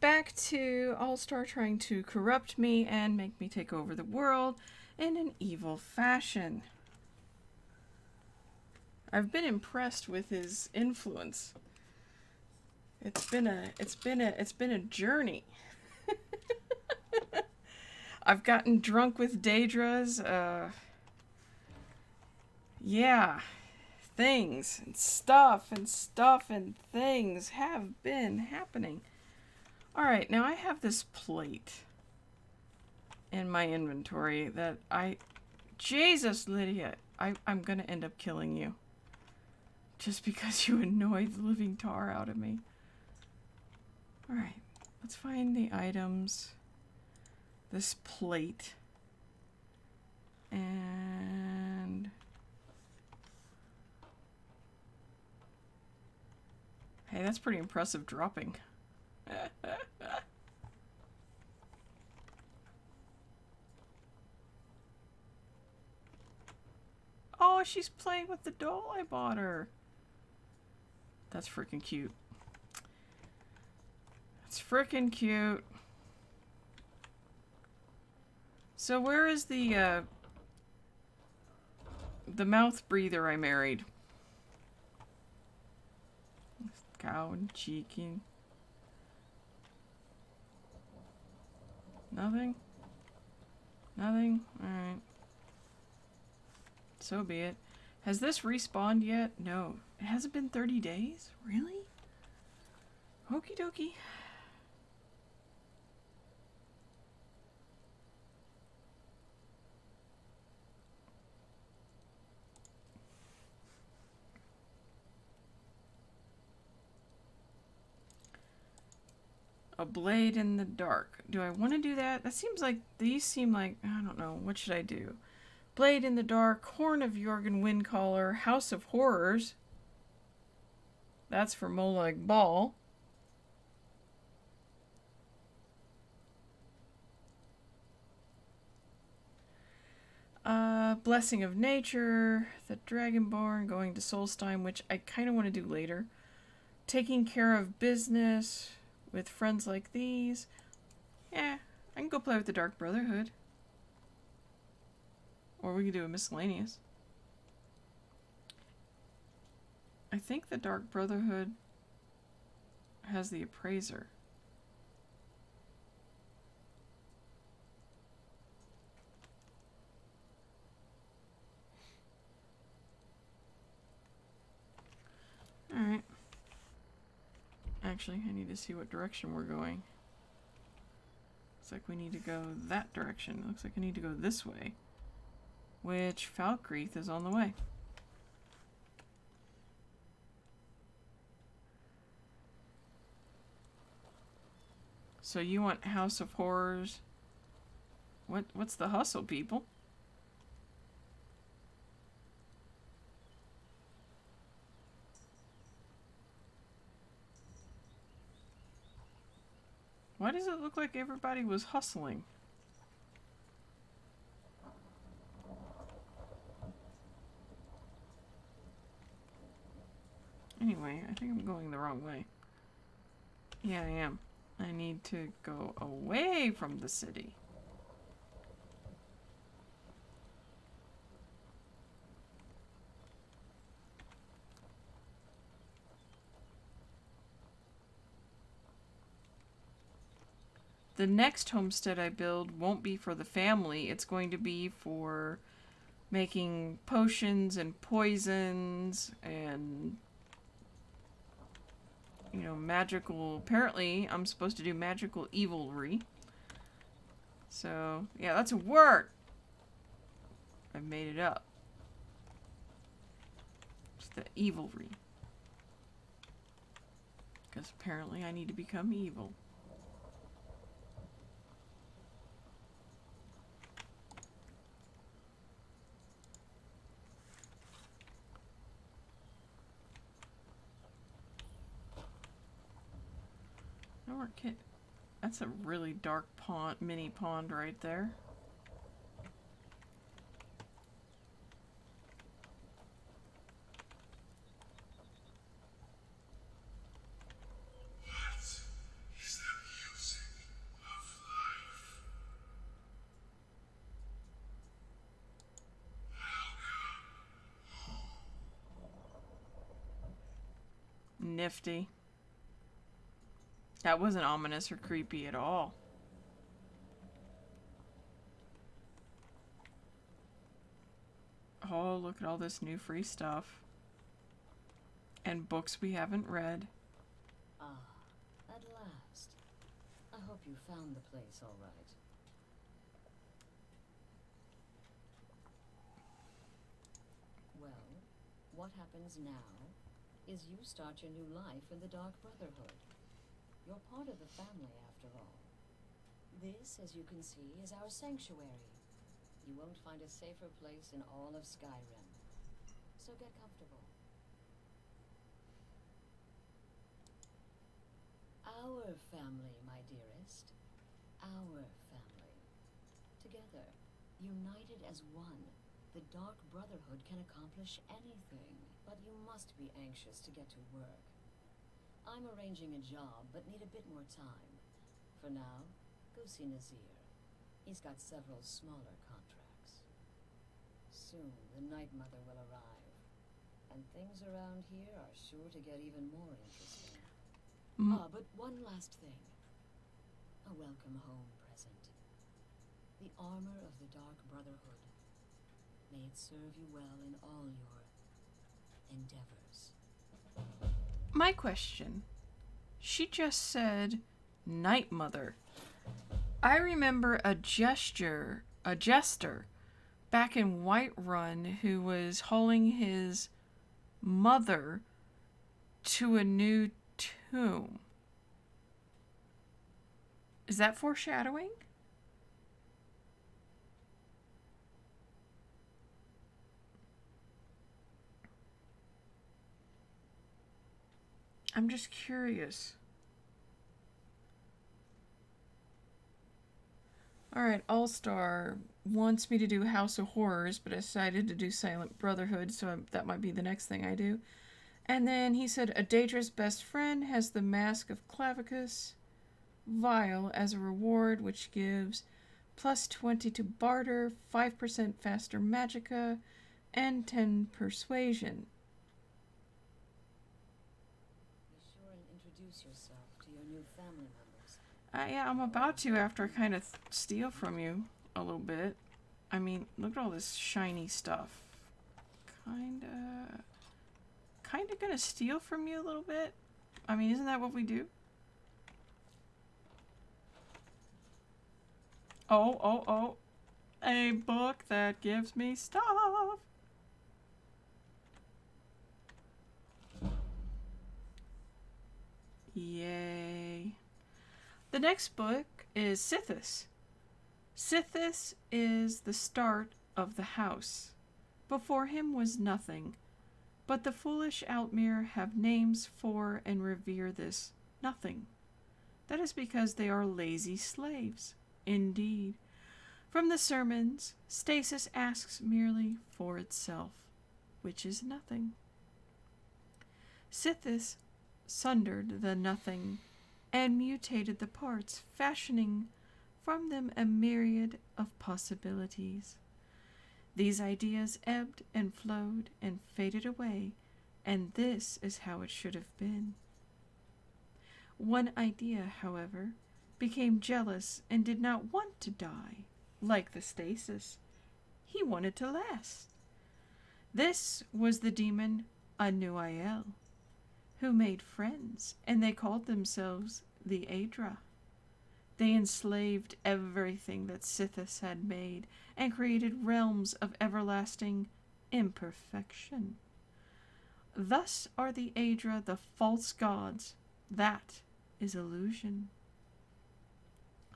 back to All-Star trying to corrupt me and make me take over the world in an evil fashion. I've been impressed with his influence. It's been a journey. I've gotten drunk with Daedras. Yeah, things and stuff and things have been happening. All right, now I have this plate in my inventory that Jesus, Lydia, I'm gonna end up killing you. Just because you annoyed the living tar out of me. Alright, let's find the items. This plate. And... hey, that's pretty impressive dropping. Oh, she's playing with the doll I bought her. That's freaking cute. That's freaking cute. So where is the mouth breather I married? Cow and chicken. Nothing? Nothing? Alright. So be it. Has this respawned yet? No. It hasn't been 30 days? Really? Okie dokie. A blade in the dark. Do I want to do that? That seems like, these seem like, I don't know, what should I do? Blade in the dark, Horn of Jorgen Windcaller, House of Horrors. That's for Molag Bal. Blessing of Nature, the Dragonborn, going to Solstheim, which I kind of want to do later. Taking care of business with friends like these. Yeah, I can go play with the Dark Brotherhood. Or we could do a miscellaneous. I think the Dark Brotherhood has the Appraiser. Alright. Actually, I need to see what direction we're going. Looks like we need to go that direction. Looks like I need to go this way. Which Falkreath is on the way. So you want House of Horrors? What's the hustle, people? Why does it look like everybody was hustling? Anyway, I think I'm going the wrong way. Yeah, I am. I need to go away from the city. The next homestead I build won't be for the family. It's going to be for making potions and poisons and, you know, magical. Apparently, I'm supposed to do magical evilry. So, yeah, that's a word. I made it up. It's the evilry. Because apparently I need to become evil. That's a really dark pond, mini pond right there. What is that nifty. That wasn't ominous or creepy at all. Oh, look at all this new free stuff. And books we haven't read. Ah, at last. I hope you found the place all right. Well, what happens now is you start your new life in the Dark Brotherhood. You're part of the family, after all. This, as you can see, is our sanctuary. You won't find a safer place in all of Skyrim. So get comfortable. Our family, my dearest. Our family. Together, united as one, the Dark Brotherhood can accomplish anything. But you must be anxious to get to work. I'm arranging a job, but need a bit more time. For now, go see Nazir. He's got several smaller contracts. Soon, the Night Mother will arrive. And things around here are sure to get even more interesting. But one last thing. A welcome home present. The armor of the Dark Brotherhood. May it serve you well in all your endeavors. My question. She just said Night Mother. I remember a jester back in Whiterun who was hauling his mother to a new tomb. Is that foreshadowing? I'm just curious. Alright, All-Star wants me to do House of Horrors, but I decided to do Silent Brotherhood, so that might be the next thing I do. And then he said, a Daedra's best friend has the Mask of Clavicus vial as a reward, which gives plus 20 to barter, 5% faster magicka, and 10 persuasion. Be sure and introduce yourself to your new family members. Yeah, I'm about to after I kind of steal from you a little bit. I mean, look at all this shiny stuff. Kinda gonna steal from you a little bit. I mean, isn't that what we do? Oh. A book that gives me stuff. Yay. The next book is Sithis. Sithis is the start of the house. Before him was nothing, but the foolish Outmere have names for and revere this nothing. That is because they are lazy slaves, indeed. From the sermons, stasis asks merely for itself, which is nothing. Sithis sundered the nothing and mutated the parts, fashioning from them a myriad of possibilities. These ideas ebbed and flowed and faded away, and this is how it should have been. One idea, however, became jealous and did not want to die, like the stasis. He wanted to last. This was the demon Anuael, who made friends, and they called themselves the Aedra. They enslaved everything that Sithis had made and created realms of everlasting imperfection. Thus are the Aedra the false gods. That is illusion.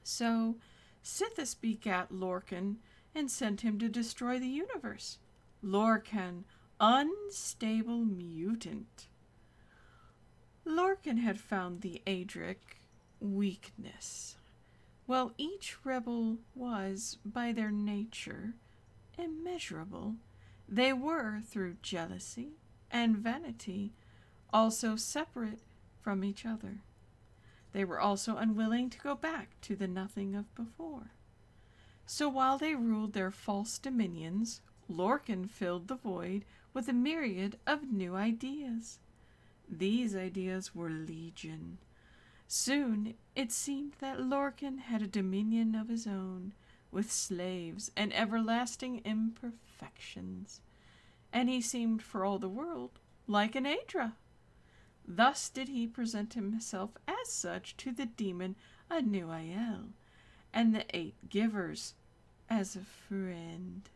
So Sithis begat Lorcan and sent him to destroy the universe. Lorcan, unstable mutant. Lorcan had found the Aedric weakness. While each rebel was, by their nature, immeasurable, they were, through jealousy and vanity, also separate from each other. They were also unwilling to go back to the nothing of before. So while they ruled their false dominions, Lorcan filled the void with a myriad of new ideas. These ideas were legion. Soon it seemed that Lorcan had a dominion of his own, with slaves and everlasting imperfections, and he seemed for all the world like an Aedra. Thus did he present himself as such to the demon Anuael, and the 8 givers as a friend.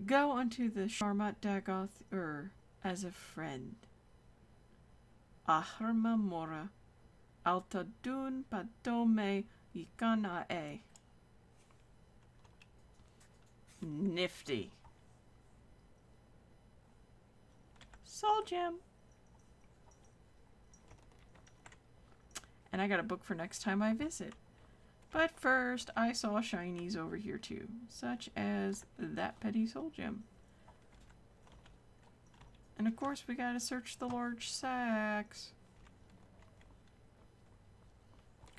Go unto the Sharmat Dagoth as a friend. Ahrma mora, altadun padome ikanae. Nifty. Soul Gem. And I got a book for next time I visit. But first, I saw shinies over here too, such as that petty soul gem. And of course, we gotta search the large sacks.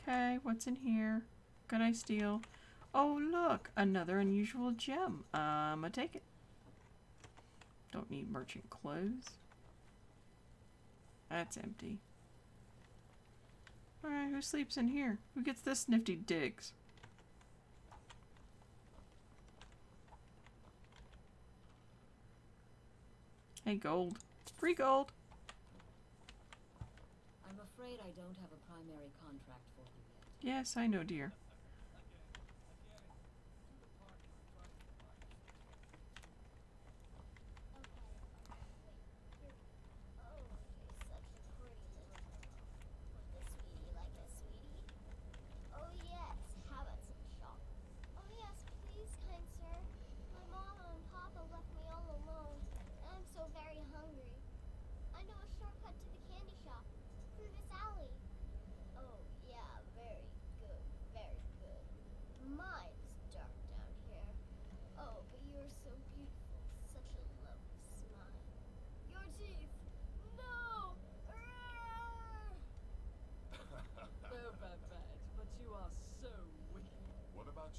Okay, what's in here? Can I steal? Oh, look, another unusual gem. I'ma take it. Don't need merchant clothes. That's empty. Alright, who sleeps in here? Who gets this nifty digs? Hey, gold. Free gold! I'm afraid I don't have a primary contract for you yet. Yes, I know, dear.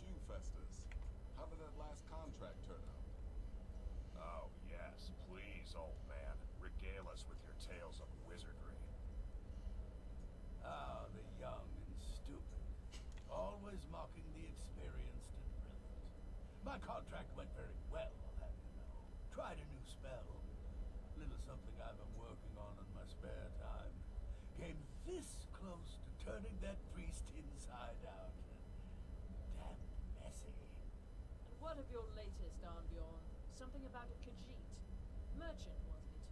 You, Festus? How did that last contract turn out? Oh, yes, please, old man. Regale us with your tales of wizardry. Ah, the young and stupid. Always mocking the experienced and brilliant. My contract went very well, I'll have you know. Tried a new spell. Little something I've been working on in my spare time. Came this close to turning that priest inside out. Damn messy. And what of your latest, Arnbjorn? Something about a Khajiit. Merchant, wasn't it?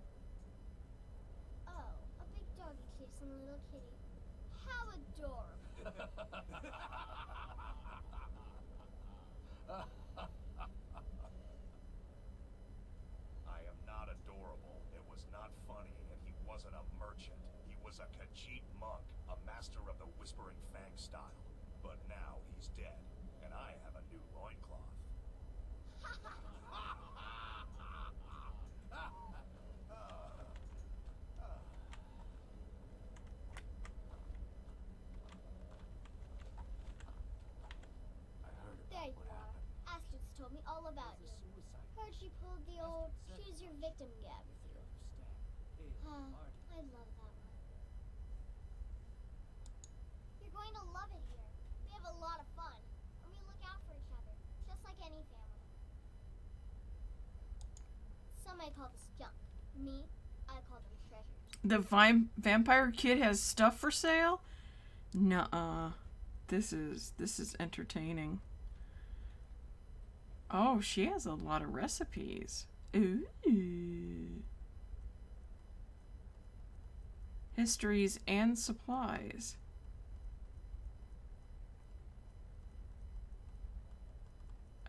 Oh, a big doggy chasing a little kitty. How adorable. I am not adorable. It was not funny, and he wasn't a merchant. He was a Khajiit monk, a master of the Whispering Fang style. But now he's dead, and I have a new loincloth. I heard There about you what are. happened. Astrid's told me all about you. Heard she pulled the old choose your victim gag with you. I love that one. You're going to love it here. We have a lot of fun, and we look out for each other, just like any family. Some might call this junk. Me, I call them treasures. The vampire kid has stuff for sale? Nuh-uh. This is entertaining. Oh, she has a lot of recipes. Ooh. Histories and supplies.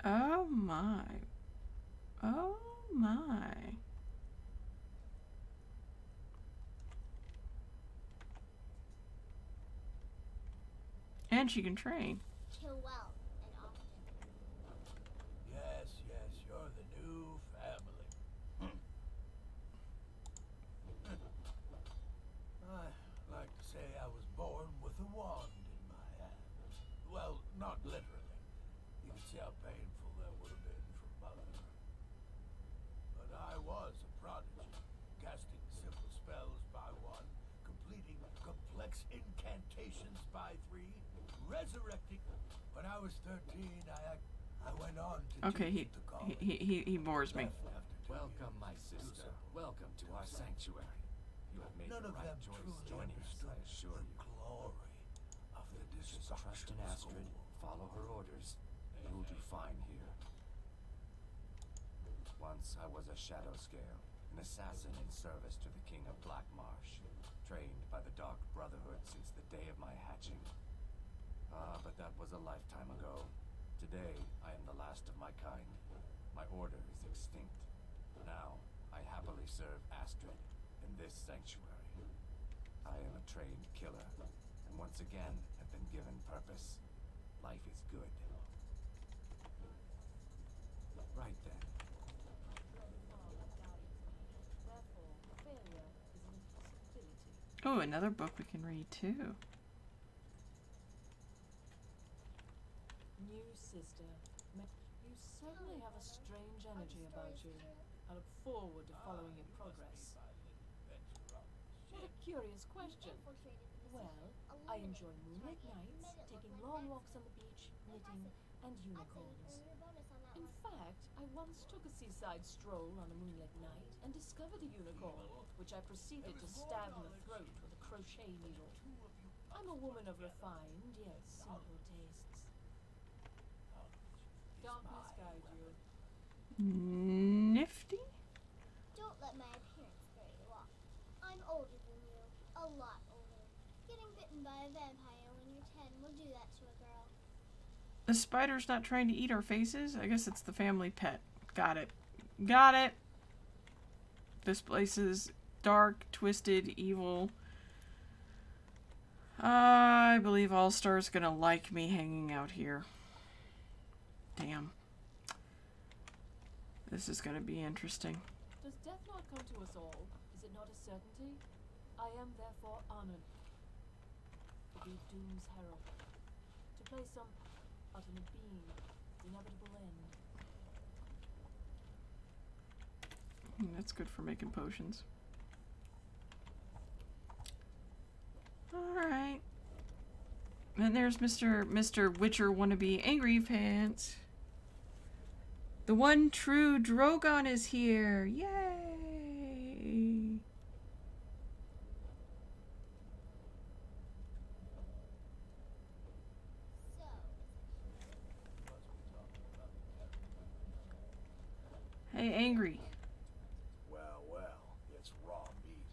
Oh my. Oh my. And she can train. Kill well and often. Yes, you're the new family. I like to say I was born with a wand in my hand. Well, not literally. You can see how painful that would have been for Mother. But I was a prodigy, casting simple spells I3, resurrecting. When I was 13, I went on to Okay, teach at the college. he bores me. Left after 2 Welcome, years my to do sister. something Welcome to our sanctuary. You have made None the of right them choice truly joining us, I understood assure the you. glory of the Just trust destruction in Astrid, school. follow her orders, and you'll do fine here. Once I was a shadow scale, an assassin in service to the King of Black Marsh, trained by the Dark Brotherhood since the day of my hatching. But that was a lifetime ago. Today, I am the last of my kind. My order is extinct. Now, I happily serve Astrid in this sanctuary. I am a trained killer, and once again have been given purpose. Life is good. Right then. Therefore, failure is an impossibility. Oh, another book we can read too. New sister, you certainly have a strange energy about you. I look forward to following your progress. What a curious question. Well, I enjoy moonlit nights, taking long walks on the beach, knitting, and unicorns. In fact, I once took a seaside stroll on a moonlit night and discovered a unicorn, which I proceeded to stab in the throat with a crochet needle. I'm a woman of refined yet simple tastes. Darkness guide you. Nifty? Don't let my appearance throw you off. I'm older than you. A lot older. Getting bitten by a vampire when you're 10 will do that to a girl. The spider's not trying to eat our faces? I guess it's the family pet. Got it. Got it. This place is dark, twisted, evil. I believe All-Star's gonna like me hanging out here. Damn. This is gonna be interesting. Does death not come to us all? Is it not a certainty? I am therefore honored to be Doom's herald, to play some ultimate being, inevitable end. That's good for making potions. Alright. And there's Mr. Witcher wannabe Angry Pants. The one true Drogon is here. Yay! Hey, Angry. Well, it's raw meat.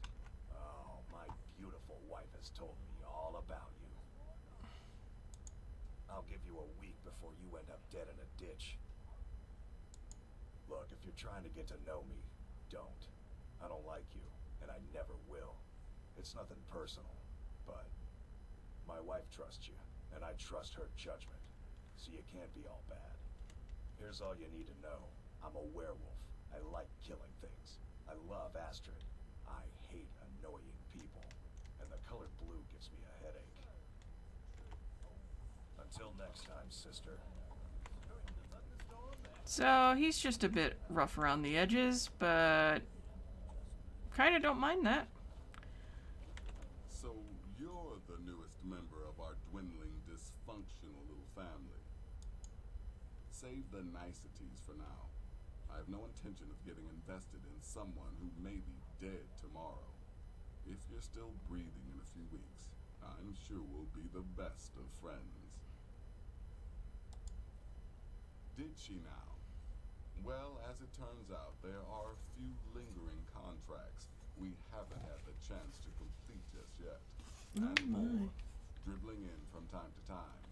Oh, my beautiful wife has told me all about you. I'll give you a week before you end up dead in a ditch. Look, if you're trying to get to know me, don't. I don't like you, and I never will. It's nothing personal, but my wife trusts you, and I trust her judgment, so you can't be all bad. Here's all you need to know. I'm a werewolf. I like killing things. I love Astrid. I hate annoying people, and the color blue gives me a headache. Until next time, sister. So, he's just a bit rough around the edges, but kinda don't mind that. So, you're the newest member of our dwindling, dysfunctional little family. Save the niceties for now. I have no intention of getting invested in someone who may be dead tomorrow. If you're still breathing in a few weeks, I'm sure we'll be the best of friends. Did she now? Well, as it turns out, there are a few lingering contracts we haven't had the chance to complete just yet. And more, dribbling in from time to time.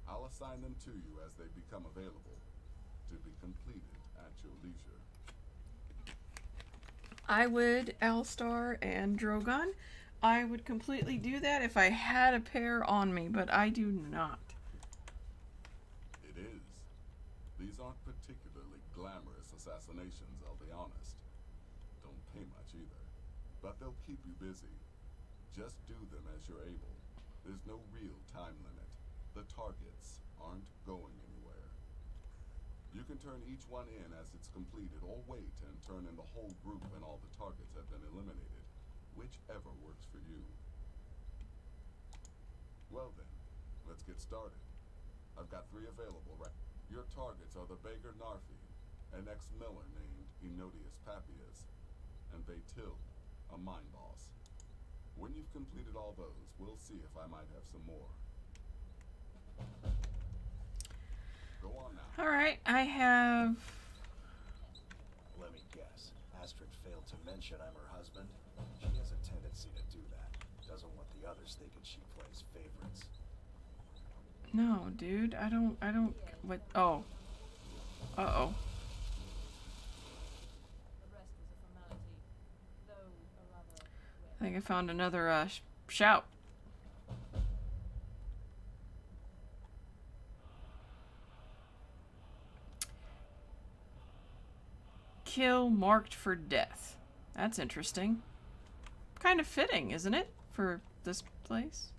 I'll assign them to you as they become available, to be completed at your leisure. I would, Alstar and Drogon. I would completely do that if I had a pair on me, but I do not. It is. These aren't particularly glamorous assassinations, I'll be honest. Don't pay much either. But they'll keep you busy. Just do them as you're able. There's no real time limit. The targets aren't going anywhere. You can turn each one in as it's completed, or wait and turn in the whole group when all the targets have been eliminated. Whichever works for you. Well then, get started. I've got 3 available right. Your targets are the Beggar Narfi, an ex-miller named Enodius Papias, and Baytil, a mine boss. When you've completed all those, we'll see if I might have some more. Go on now. Alright, I have... Let me guess. Astrid failed to mention I'm her husband. She has a tendency to do that. Doesn't want the others thinking she plays favorites. No, dude, I don't, what, oh. Uh-oh. The rest was a formality, though a rather I think I found another, shout. Kill marked for death. That's interesting. Kind of fitting, isn't it? For this place.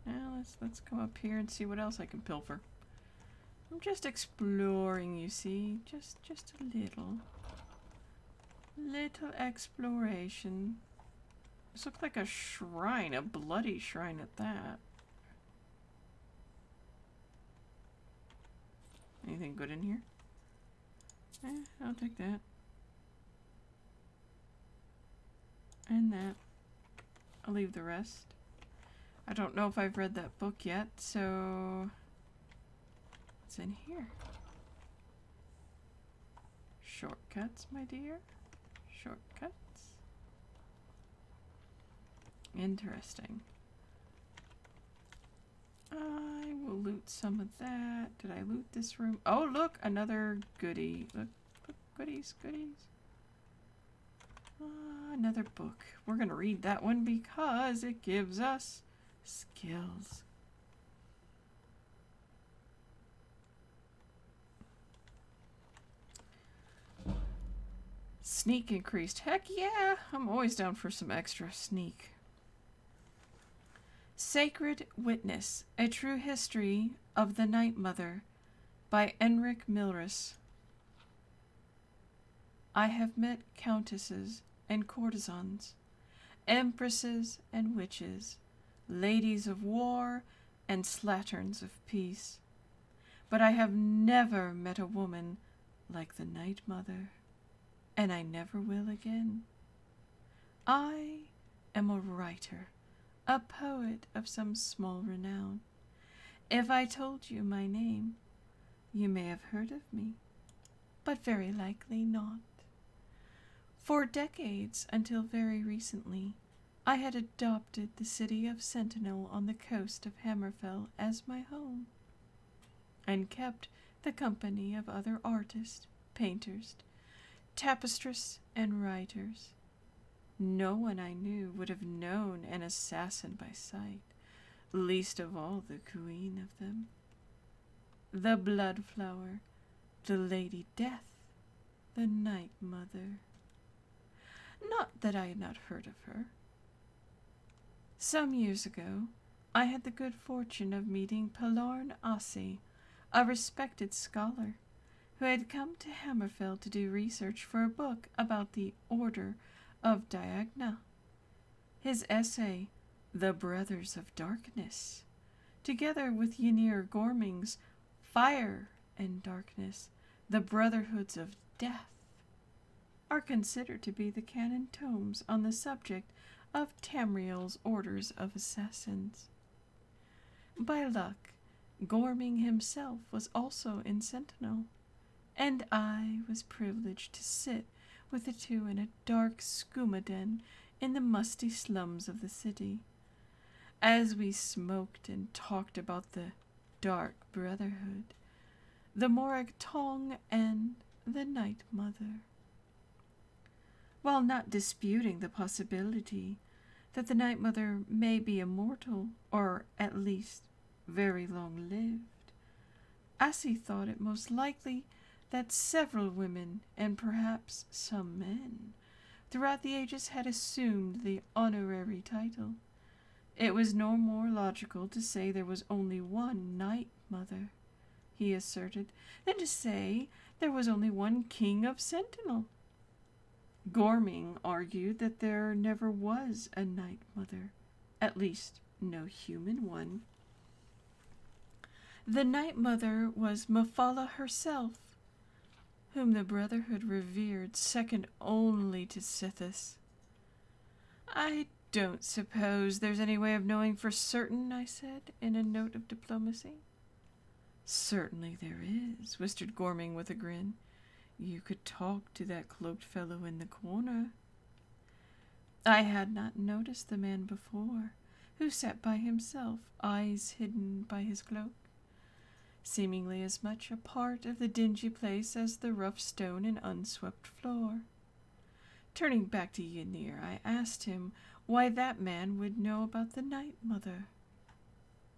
Now let's come up here and see what else I can pilfer. I'm just exploring, you see. Just a little. Little exploration. This looks like a shrine, a bloody shrine at that. Anything good in here? I'll take that. And that. I'll leave the rest. I don't know if I've read that book yet, so... What's in here? Shortcuts, my dear. Shortcuts. Interesting. I will loot some of that. Did I loot this room? Oh, look! Another goodie. Look, goodies, goodies. Another book. We're gonna read that one because it gives us skills. Sneak increased. Heck yeah! I'm always down for some extra sneak. Sacred Witness, A True History of the Night Mother by Enric Milris. I have met countesses and courtesans, empresses and witches, ladies of war and slatterns of peace, but I have never met a woman like the Night Mother, and I never will again. I am a writer, a poet of some small renown. If I told you my name, you may have heard of me, but very likely not. For decades, until very recently, I had adopted the city of Sentinel on the coast of Hammerfell as my home, and kept the company of other artists, painters, tapestrists, and writers. No one I knew would have known an assassin by sight, least of all the queen of them. The Bloodflower, the Lady Death, the Night Mother. Not that I had not heard of her. Some years ago, I had the good fortune of meeting Palarn Ossi, a respected scholar, who had come to Hammerfell to do research for a book about the Order of Diagna. His essay, The Brothers of Darkness, together with Ynir Gorming's Fire and Darkness, the Brotherhoods of Death, are considered to be the canon tomes on the subject of Tamriel's orders of assassins. By luck, Gorming himself was also in Sentinel, and I was privileged to sit with the two in a dark skooma den in the musty slums of the city, as we smoked and talked about the Dark Brotherhood, the Morag Tong, and the Night Mother. While not disputing the possibility that the Night Mother may be immortal, or at least very long-lived, Assi thought it most likely that several women, and perhaps some men, throughout the ages had assumed the honorary title. It was no more logical to say there was only one Night Mother, he asserted, than to say there was only one King of Sentinel. Gorming argued that there never was a Night Mother, at least no human one. The Night Mother was Mephala herself, whom the Brotherhood revered second only to Sithis. I don't suppose there's any way of knowing for certain, I said, in a note of diplomacy. Certainly there is, whispered Gorming with a grin. You could talk to that cloaked fellow in the corner. I had not noticed the man before, who sat by himself, eyes hidden by his cloak, seemingly as much a part of the dingy place as the rough stone and unswept floor. Turning back to Ynir, I asked him why that man would know about the Night Mother.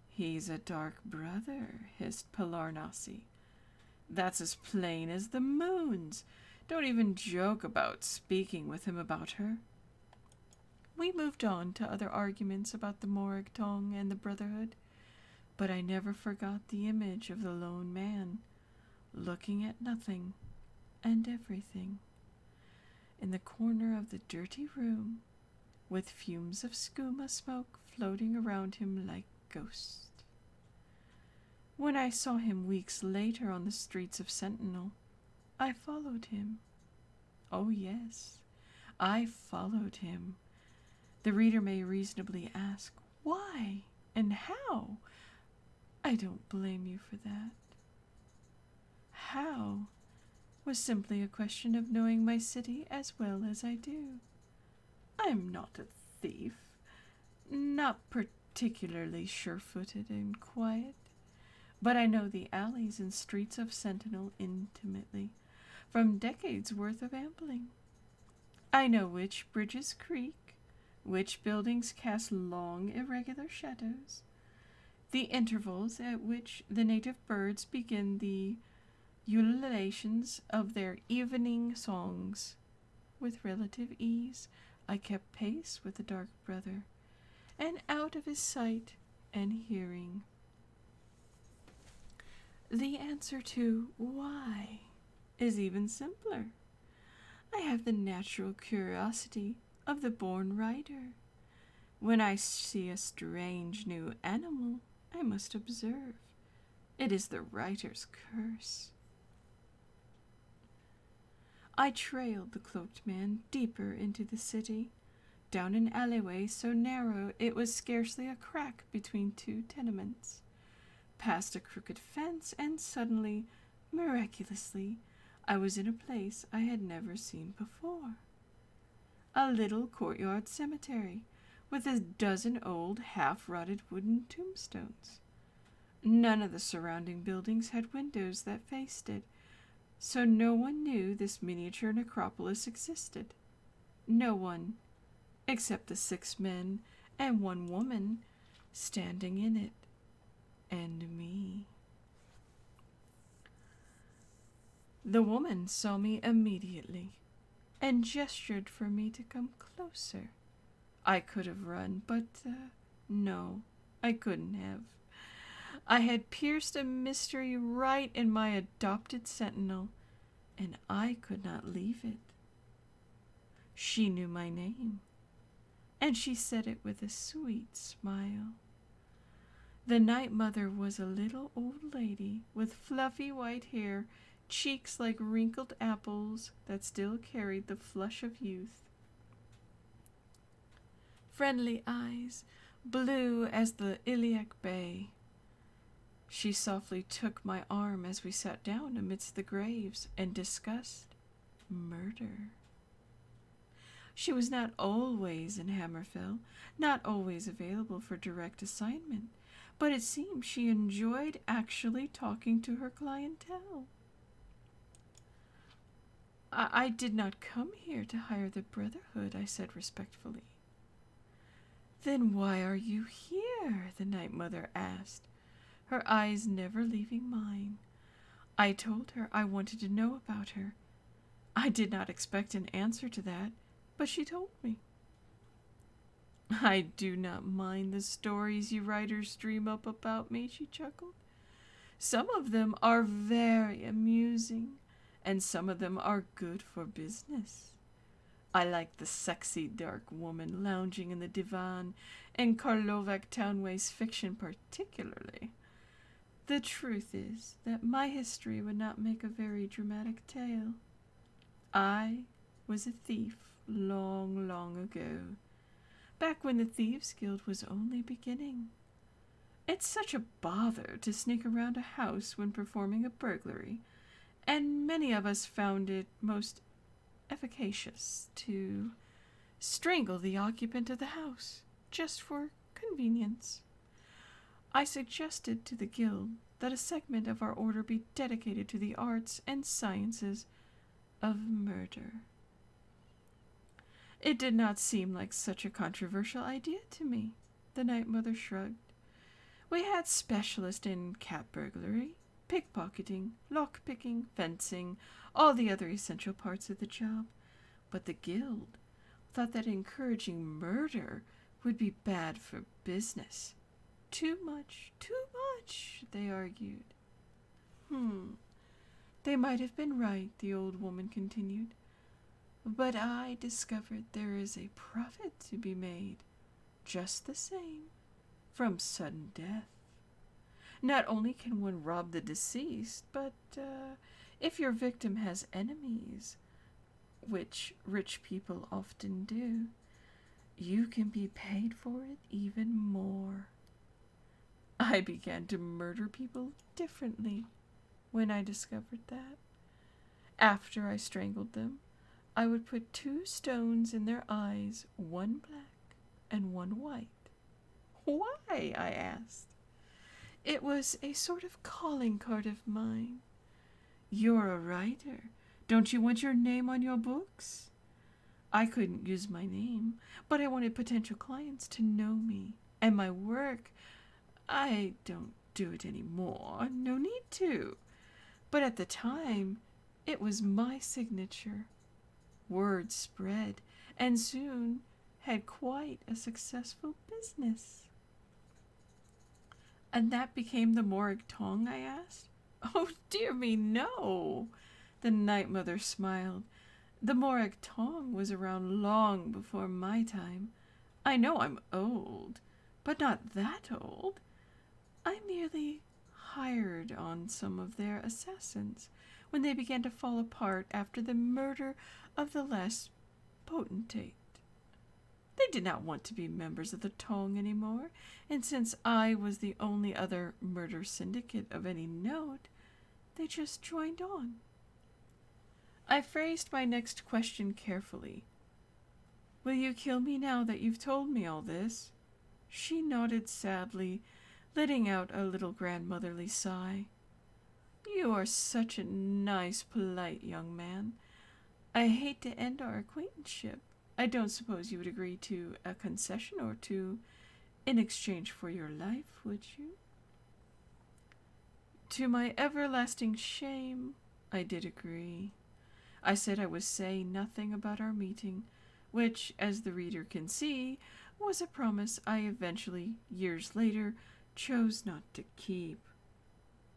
He's a dark brother, hissed Pilarnasi. That's as plain as the moons. Don't even joke about speaking with him about her. We moved on to other arguments about the Morag Tong and the Brotherhood, but I never forgot the image of the lone man, looking at nothing and everything, in the corner of the dirty room, with fumes of skooma smoke floating around him like ghosts. When I saw him weeks later on the streets of Sentinel, I followed him. Oh yes, I followed him. The reader may reasonably ask, why and how? I don't blame you for that. How was simply a question of knowing my city as well as I do. I'm not a thief, not particularly sure-footed and quiet, but I know the alleys and streets of Sentinel intimately, from decades' worth of ambling. I know which bridges creak, which buildings cast long, irregular shadows, the intervals at which the native birds begin the ululations of their evening songs. With relative ease, I kept pace with the Dark Brother, and out of his sight and hearing. The answer to why is even simpler. I have the natural curiosity of the born rider. When I see a strange new animal, I must observe. It is the writer's curse. I trailed the cloaked man deeper into the city, down an alleyway so narrow it was scarcely a crack between two tenements, past a crooked fence, and suddenly, miraculously, I was in a place I had never seen before. A little courtyard cemetery, with a dozen old, half-rotted wooden tombstones. None of the surrounding buildings had windows that faced it, so no one knew this miniature necropolis existed. No one, except the 6 men and 1 woman standing in it, and me. The woman saw me immediately and gestured for me to come closer. I could have run, but no, I couldn't have. I had pierced a mystery right in my adopted sentinel, and I could not leave it. She knew my name, and she said it with a sweet smile. The Night Mother was a little old lady with fluffy white hair, cheeks like wrinkled apples that still carried the flush of youth, friendly eyes, blue as the Iliac Bay. She softly took my arm as we sat down amidst the graves and discussed murder. She was not always in Hammerfell, not always available for direct assignment, but it seemed she enjoyed actually talking to her clientele. I did not come here to hire the Brotherhood, I said respectfully. Then why are you here? The Night Mother asked, her eyes never leaving mine. I told her I wanted to know about her. I did not expect an answer to that, but she told me. I do not mind the stories you writers dream up about me, she chuckled. Some of them are very amusing, and some of them are good for business. I like the sexy dark woman lounging in the divan in Karlovac Townway's fiction particularly. The truth is that my history would not make a very dramatic tale. I was a thief long, long ago, back when the Thieves' Guild was only beginning. It's such a bother to sneak around a house when performing a burglary, and many of us found it most efficacious to strangle the occupant of the house, just for convenience. I suggested to the guild that a segment of our order be dedicated to the arts and sciences of murder. It did not seem like such a controversial idea to me. The Night Mother shrugged. We had specialists in cat burglary, pickpocketing, lockpicking, fencing, all the other essential parts of the job. But the guild thought that encouraging murder would be bad for business. Too much, they argued. They might have been right, the old woman continued. But I discovered there is a profit to be made, just the same, from sudden death. Not only can one rob the deceased, but if your victim has enemies, which rich people often do, you can be paid for it even more. I began to murder people differently when I discovered that. After I strangled them, I would put 2 stones in their eyes, one black and one white. Why? I asked. It was a sort of calling card of mine. You're a writer. Don't you want your name on your books? I couldn't use my name, but I wanted potential clients to know me and my work. I don't do it anymore. No need to. But at the time, it was my signature. Word spread, and soon had quite a successful business. And that became the Morag Tong, I asked. Oh, dear me, no. The Night Mother smiled. The Morag Tong was around long before my time. I know I'm old, but not that old. I merely hired on some of their assassins when they began to fall apart after the murder of the last potentate. They did not want to be members of the Tong anymore, and since I was the only other murder syndicate of any note, they just joined on. I phrased my next question carefully. Will you kill me now that you've told me all this? She nodded sadly, letting out a little grandmotherly sigh. You are such a nice, polite young man. I hate to end our acquaintanceship. I don't suppose you would agree to a concession or two in exchange for your life, would you? To my everlasting shame, I did agree. I said I would say nothing about our meeting, which, as the reader can see, was a promise I eventually, years later, chose not to keep.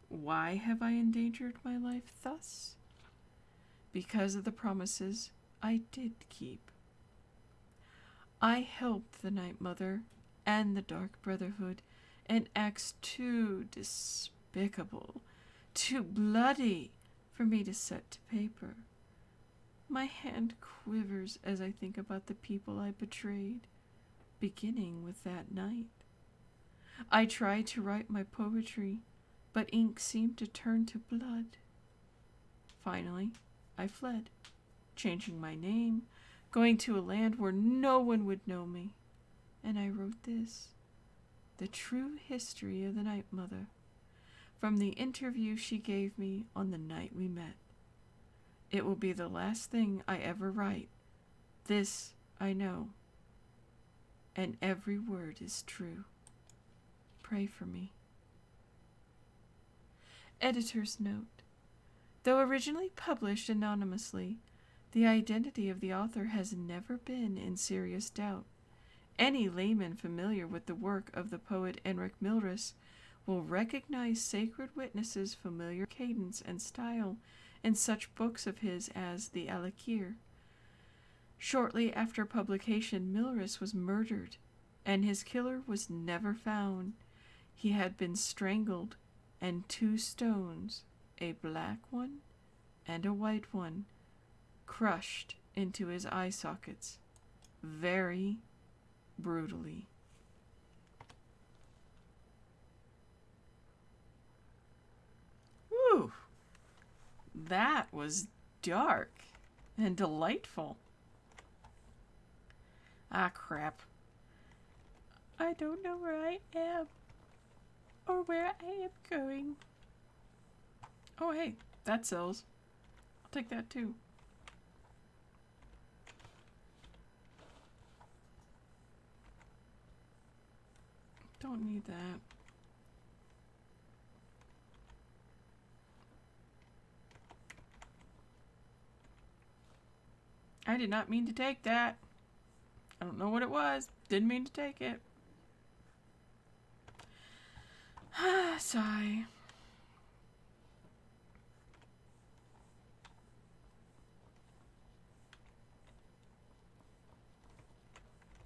Why have I endangered my life thus? Because of the promises I did keep. I helped the Night Mother and the Dark Brotherhood in acts too despicable, too bloody for me to set to paper. My hand quivers as I think about the people I betrayed, beginning with that night. I tried to write my poetry, but ink seemed to turn to blood. Finally, I fled, changing my name, going to a land where no one would know me, and I wrote this, the true history of the Night Mother, from the interview she gave me on the night we met. It will be the last thing I ever write. This I know, and every word is true. Pray for me. Editor's note. Though originally published anonymously, the identity of the author has never been in serious doubt. Any layman familiar with the work of the poet Enric Milres will recognize Sacred Witness's familiar cadence and style in such books of his as The Alakir. Shortly after publication, Milres was murdered, and his killer was never found. He had been strangled and 2 stones, a black one and a white one, crushed into his eye sockets, very brutally. Whew! That was dark and delightful. Ah, crap. I don't know where I am or where I am going. Oh, hey, that sells. I'll take that too. Don't need that. I did not mean to take that. I don't know what it was. Didn't mean to take it. Sigh.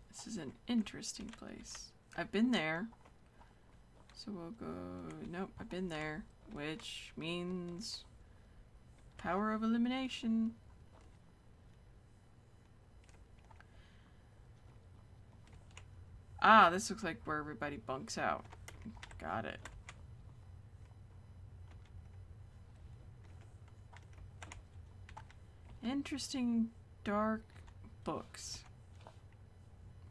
This is an interesting place. I've been there. So we'll go... Nope, I've been there. Which means... power of elimination. Ah, this looks like where everybody bunks out. Got it. Interesting dark books.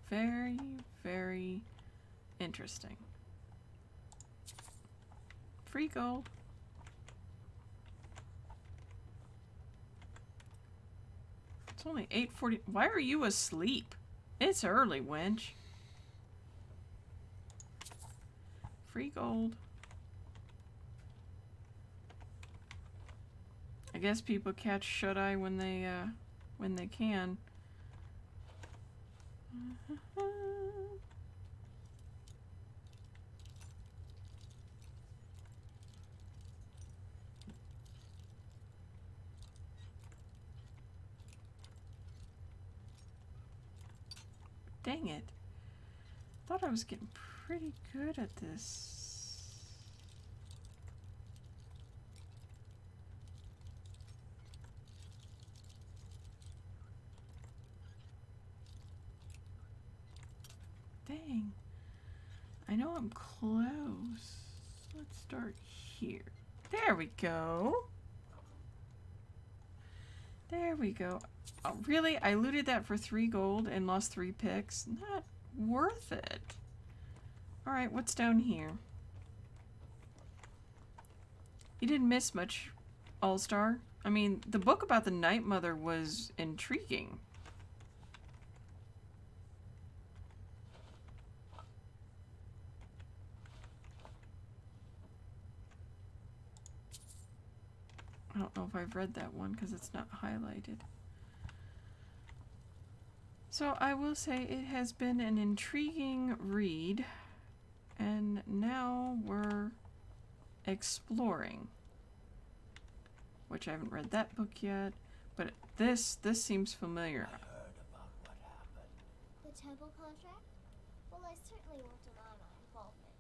Very, very interesting. Free gold. It's only 8:40. Why are you asleep? It's early, wench. Free gold. I guess people catch shut-eye when they can. Dang it. Thought I was getting pretty good at this. Dang. I know I'm close. Let's start here. There we go. There we go. Oh, really? I looted that for 3 gold and lost 3 picks? Not worth it. Alright, what's down here? You didn't miss much, All-Star. I mean, the book about the Night Mother was intriguing. I don't know if I've read that one because it's not highlighted. So I will say it has been an intriguing read, and now we're exploring, which I haven't read that book yet, but this seems familiar. I heard about what happened. The temple contract? Well, I certainly won't deny my involvement.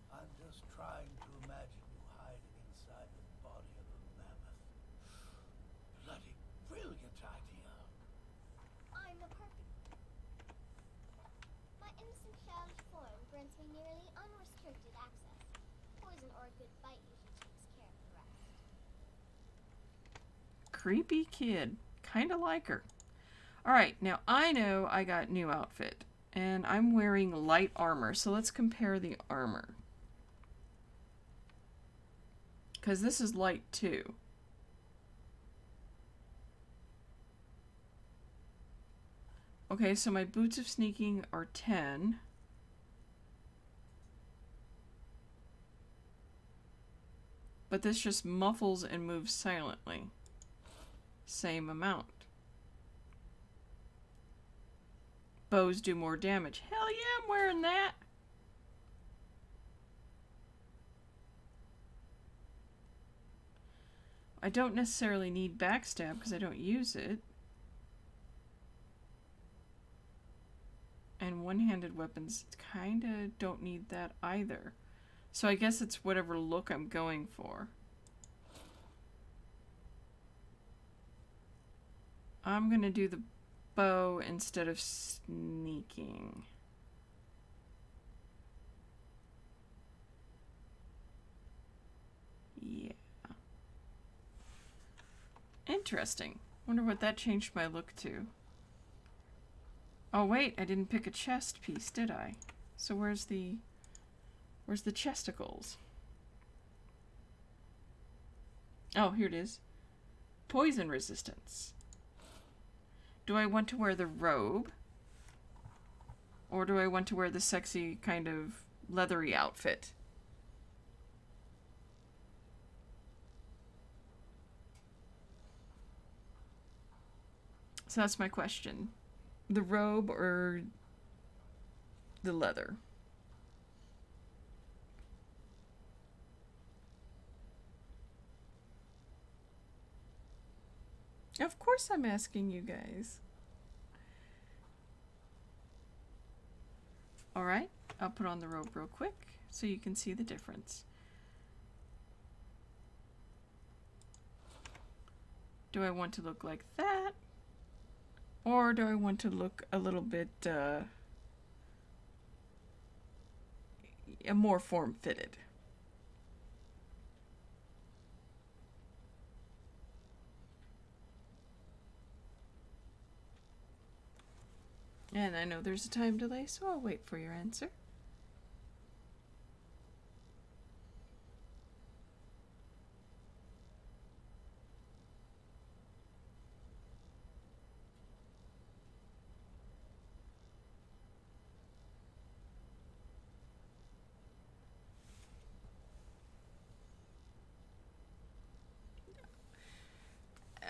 I'm just trying to imagine you hiding inside the body of a mammoth. Bloody brilliant idea. I'm the perfect. My innocent childish form grants me nearly unrestricted access. Poison or a good bite usually takes care of the rest. Creepy kid. Kinda like her. Alright, now I know I got new outfit, and I'm wearing light armor, so let's compare the armor. Because this is light too. Okay, so my boots of sneaking are 10. But this just muffles and moves silently. Same amount. Bows do more damage. Hell yeah, I'm wearing that! I don't necessarily need backstab because I don't use it. And one-handed weapons kinda don't need that either. So I guess it's whatever look I'm going for. I'm gonna do the bow instead of sneaking. Yeah. Interesting. Wonder what that changed my look to. Oh wait, I didn't pick a chest piece, did I? So where's the chesticles? Oh, here it is. Poison resistance. Do I want to wear the robe? Or do I want to wear the sexy kind of leathery outfit? So that's my question. The robe or the leather? Of course I'm asking you guys. Alright, I'll put on the robe real quick so you can see the difference. Do I want to look like that? Or do I want to look a little bit more form-fitted? And I know there's a time delay, so I'll wait for your answer.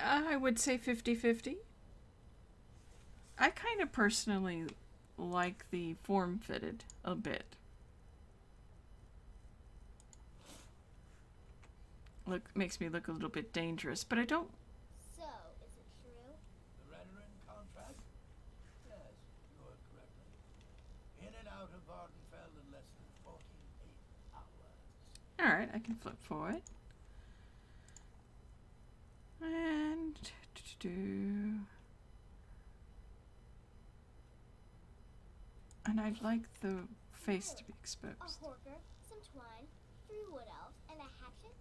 I would say 50-50. I kind of personally like the form-fitted a bit. Makes me look a little bit dangerous, but I don't. So, is it true? The Renarin contract? Yes, you heard correctly. In and out of Vardenfell in less than 48 hours. Alright, I can flip for it. And I'd like the face to be exposed. A horker, some twine, 3 wood elves, and a hatchet?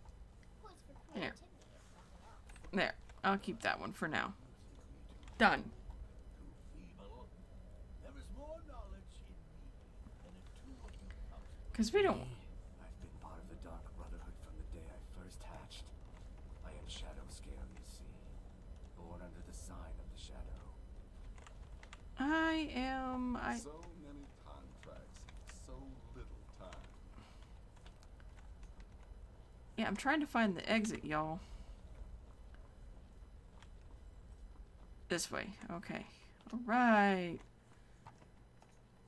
Points for There. creativity, if nothing else. There, I'll keep that one for now. Done. Too feeble. There is more knowledge in me than the two of you possibly. Because we don't. I've been part of the Dark Brotherhood from the day I first hatched. I am Shadowscale, you see. Born under the sign of the Shadow. I am. So many contracts, so little time. Yeah, I'm trying to find the exit, y'all. This way. Okay. Alright.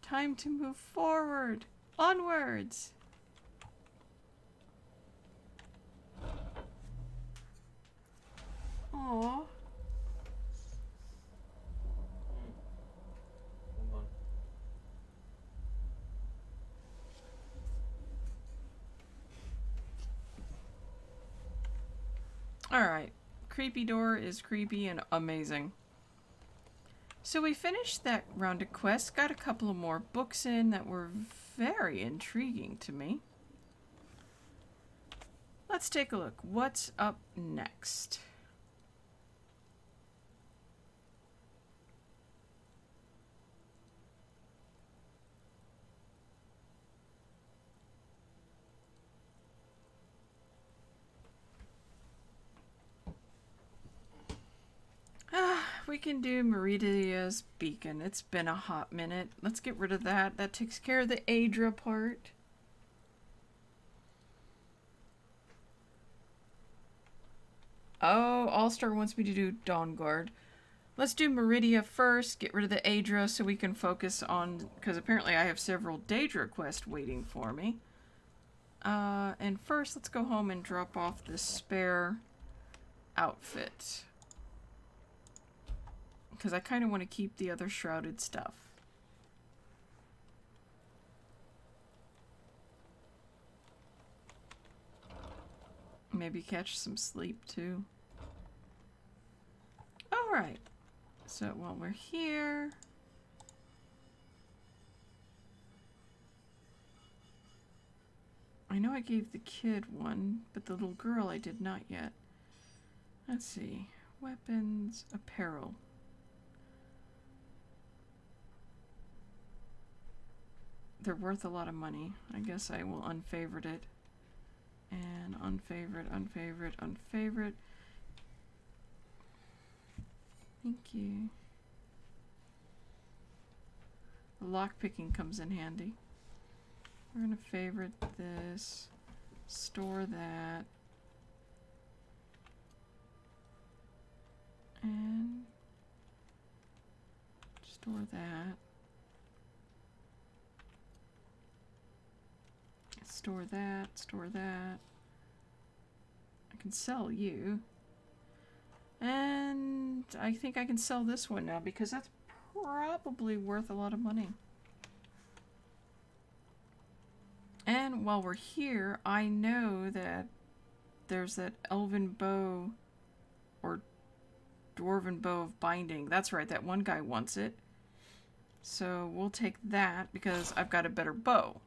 Time to move forward. Onwards. Aww. Alright. Creepy door is creepy and amazing. So we finished that round of quests, got a couple of more books in that were very intriguing to me. Let's take a look. What's up next? We can do Meridia's Beacon. It's been a hot minute. Let's get rid of that. That takes care of the Adra part. Oh, All-Star wants me to do Dawn Guard. Let's do Meridia first. Get rid of the Adra so we can focus on... Because apparently I have several Daedra quests waiting for me. And first, let's go home and drop off the spare outfit. Because I kind of want to keep the other shrouded stuff. Maybe catch some sleep too. Alright. So while we're here... I know I gave the kid one, but the little girl I did not yet. Let's see. Weapons, apparel. They're worth a lot of money. I guess I will unfavorite it. And unfavorite, unfavorite, unfavorite. Thank you. The lockpicking comes in handy. We're gonna favorite this. Store that. And store that. Store that, store that. I can sell you. And I think I can sell this one now because that's probably worth a lot of money. And while we're here, I know that there's that elven bow or dwarven bow of binding. That's right, that one guy wants it. So we'll take that because I've got a better bow.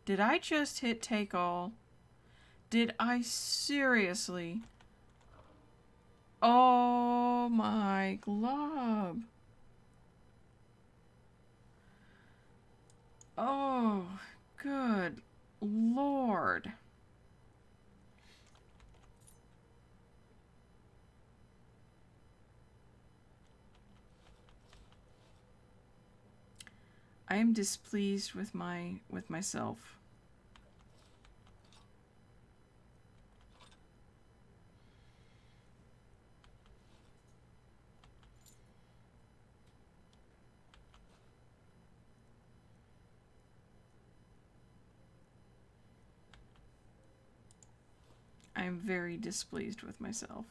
Did I just hit take all? Did I seriously? Oh my glob. Oh, good Lord. I am displeased with myself. I am very displeased with myself.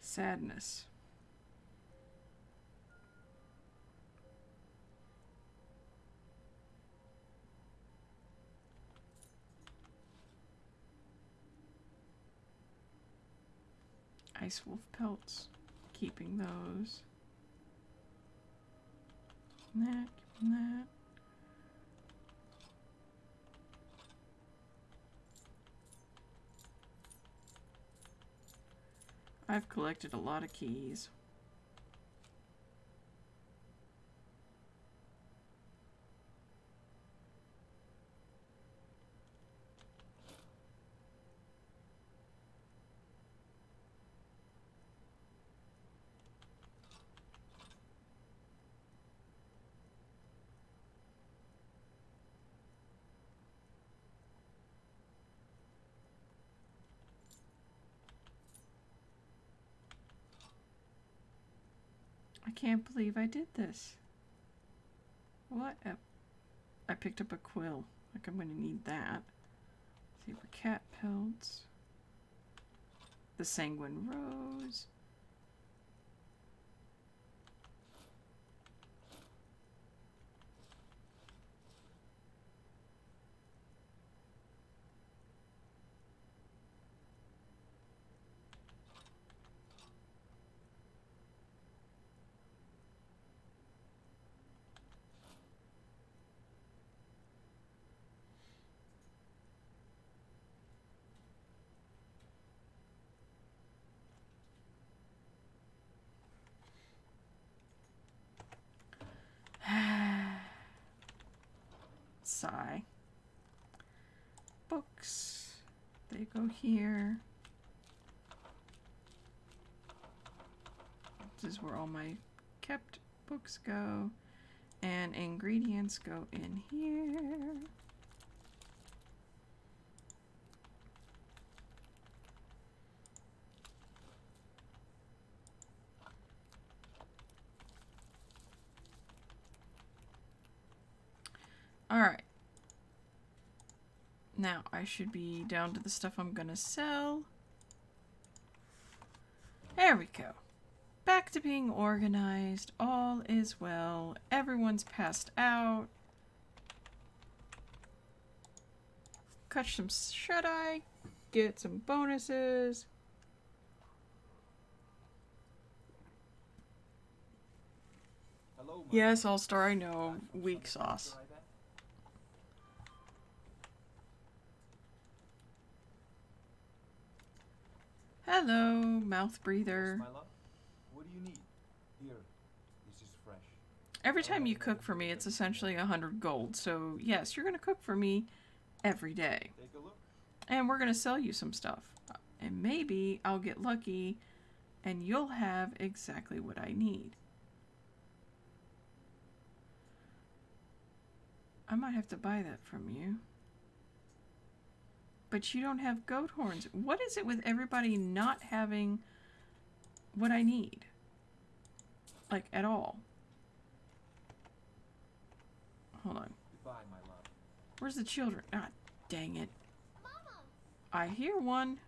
Sadness. Ice wolf pelts. Keeping those. Keeping that, keeping that. I've collected a lot of keys. I can't believe I did this. What? I picked up a quill. Like I'm going to need that. See for cat pelts. The sanguine rose. Sigh. Books. They go here. This is where all my kept books go. And ingredients go in here. Alright. Now, I should be down to the stuff I'm gonna sell. There we go. Back to being organized. All is well. Everyone's passed out. Catch some shut-eye. Get some bonuses. Hello, my Yes, All-Star, I know. Weak sauce. Hello, mouth breather. my love. What do you need? Here, this is fresh. Every time you cook for me, it's essentially 100 gold. So, yes, you're going to cook for me every day. Take a look. And we're going to sell you some stuff. And maybe I'll get lucky and you'll have exactly what I need. I might have to buy that from you. But you don't have goat horns. What is it with everybody not having what I need? Like, at all. Hold on. Goodbye, my love. Where's the children? Ah, dang it. Mama! I hear one.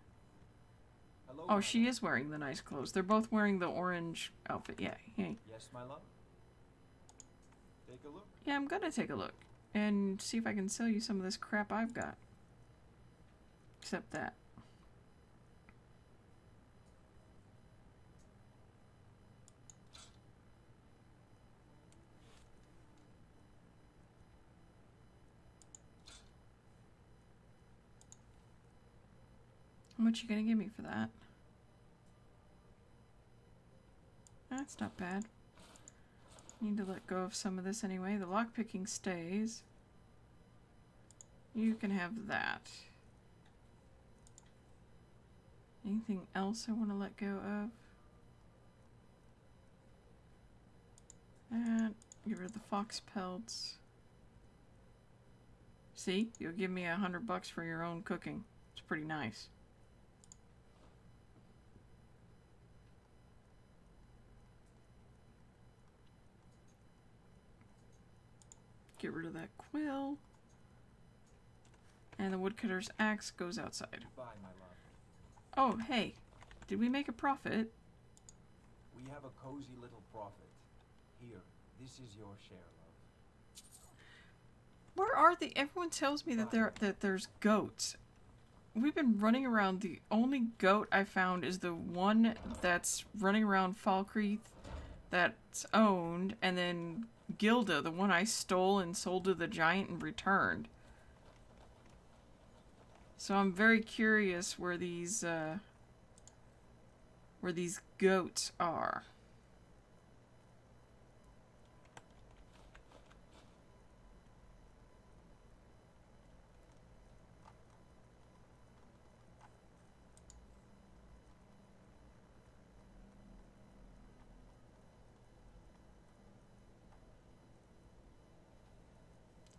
Hello, Oh, my she love. is wearing the nice clothes. They're both wearing the orange outfit. Yeah, hey. Yes, my love. Take a look. Yeah, I'm gonna take a look. And see if I can sell you some of this crap I've got. Except that. How much you gonna give me for that? That's not bad. Need to let go of some of this anyway. The lockpicking stays. You can have that. Anything else I want to let go of? And get rid of the fox pelts. See? You'll give me $100 for your own cooking. It's pretty nice. Get rid of that quill. And the woodcutter's axe goes outside. Goodbye, my love. Oh, hey. Did we make a profit? We have a cozy little profit. Here, this is your share, love. Where are they? Everyone tells me that there's goats. We've been running around. The only goat I found is the one that's running around Falkreath that's owned, and then Gilda, the one I stole and sold to the giant and returned. So I'm very curious where these goats are.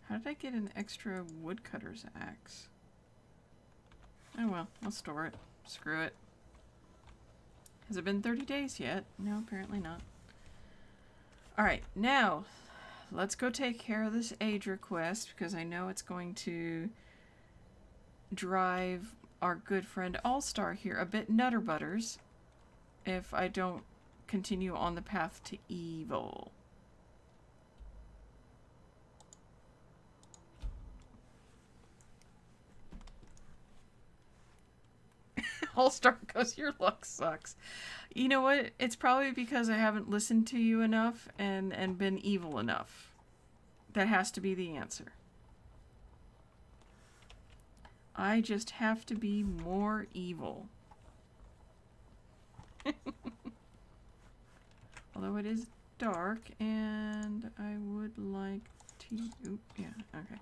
How did I get an extra woodcutter's axe? Oh well, I'll store it. Screw it. Has it been 30 days yet? No, apparently not. Alright, now, let's go take care of this age request, because I know it's going to drive our good friend All-Star here a bit nutter butters if I don't continue on the path to evil. All-Star goes, your luck sucks. You know what? It's probably because I haven't listened to you enough and been evil enough. That has to be the answer. I just have to be more evil. Although it is dark and I would like to... Oop, yeah, okay.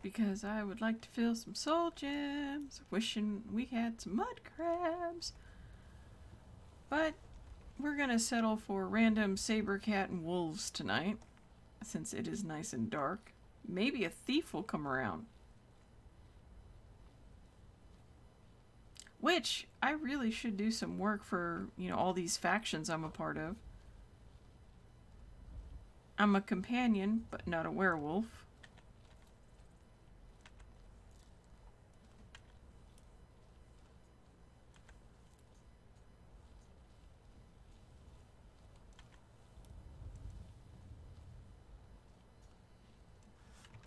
because I would like to fill some soul gems, wishing we had some mud crabs. But we're gonna settle for random saber cat and wolves tonight, since it is nice and dark. Maybe a thief will come around. Which, I really should do some work for, all these factions I'm a part of. I'm a companion, but not a werewolf.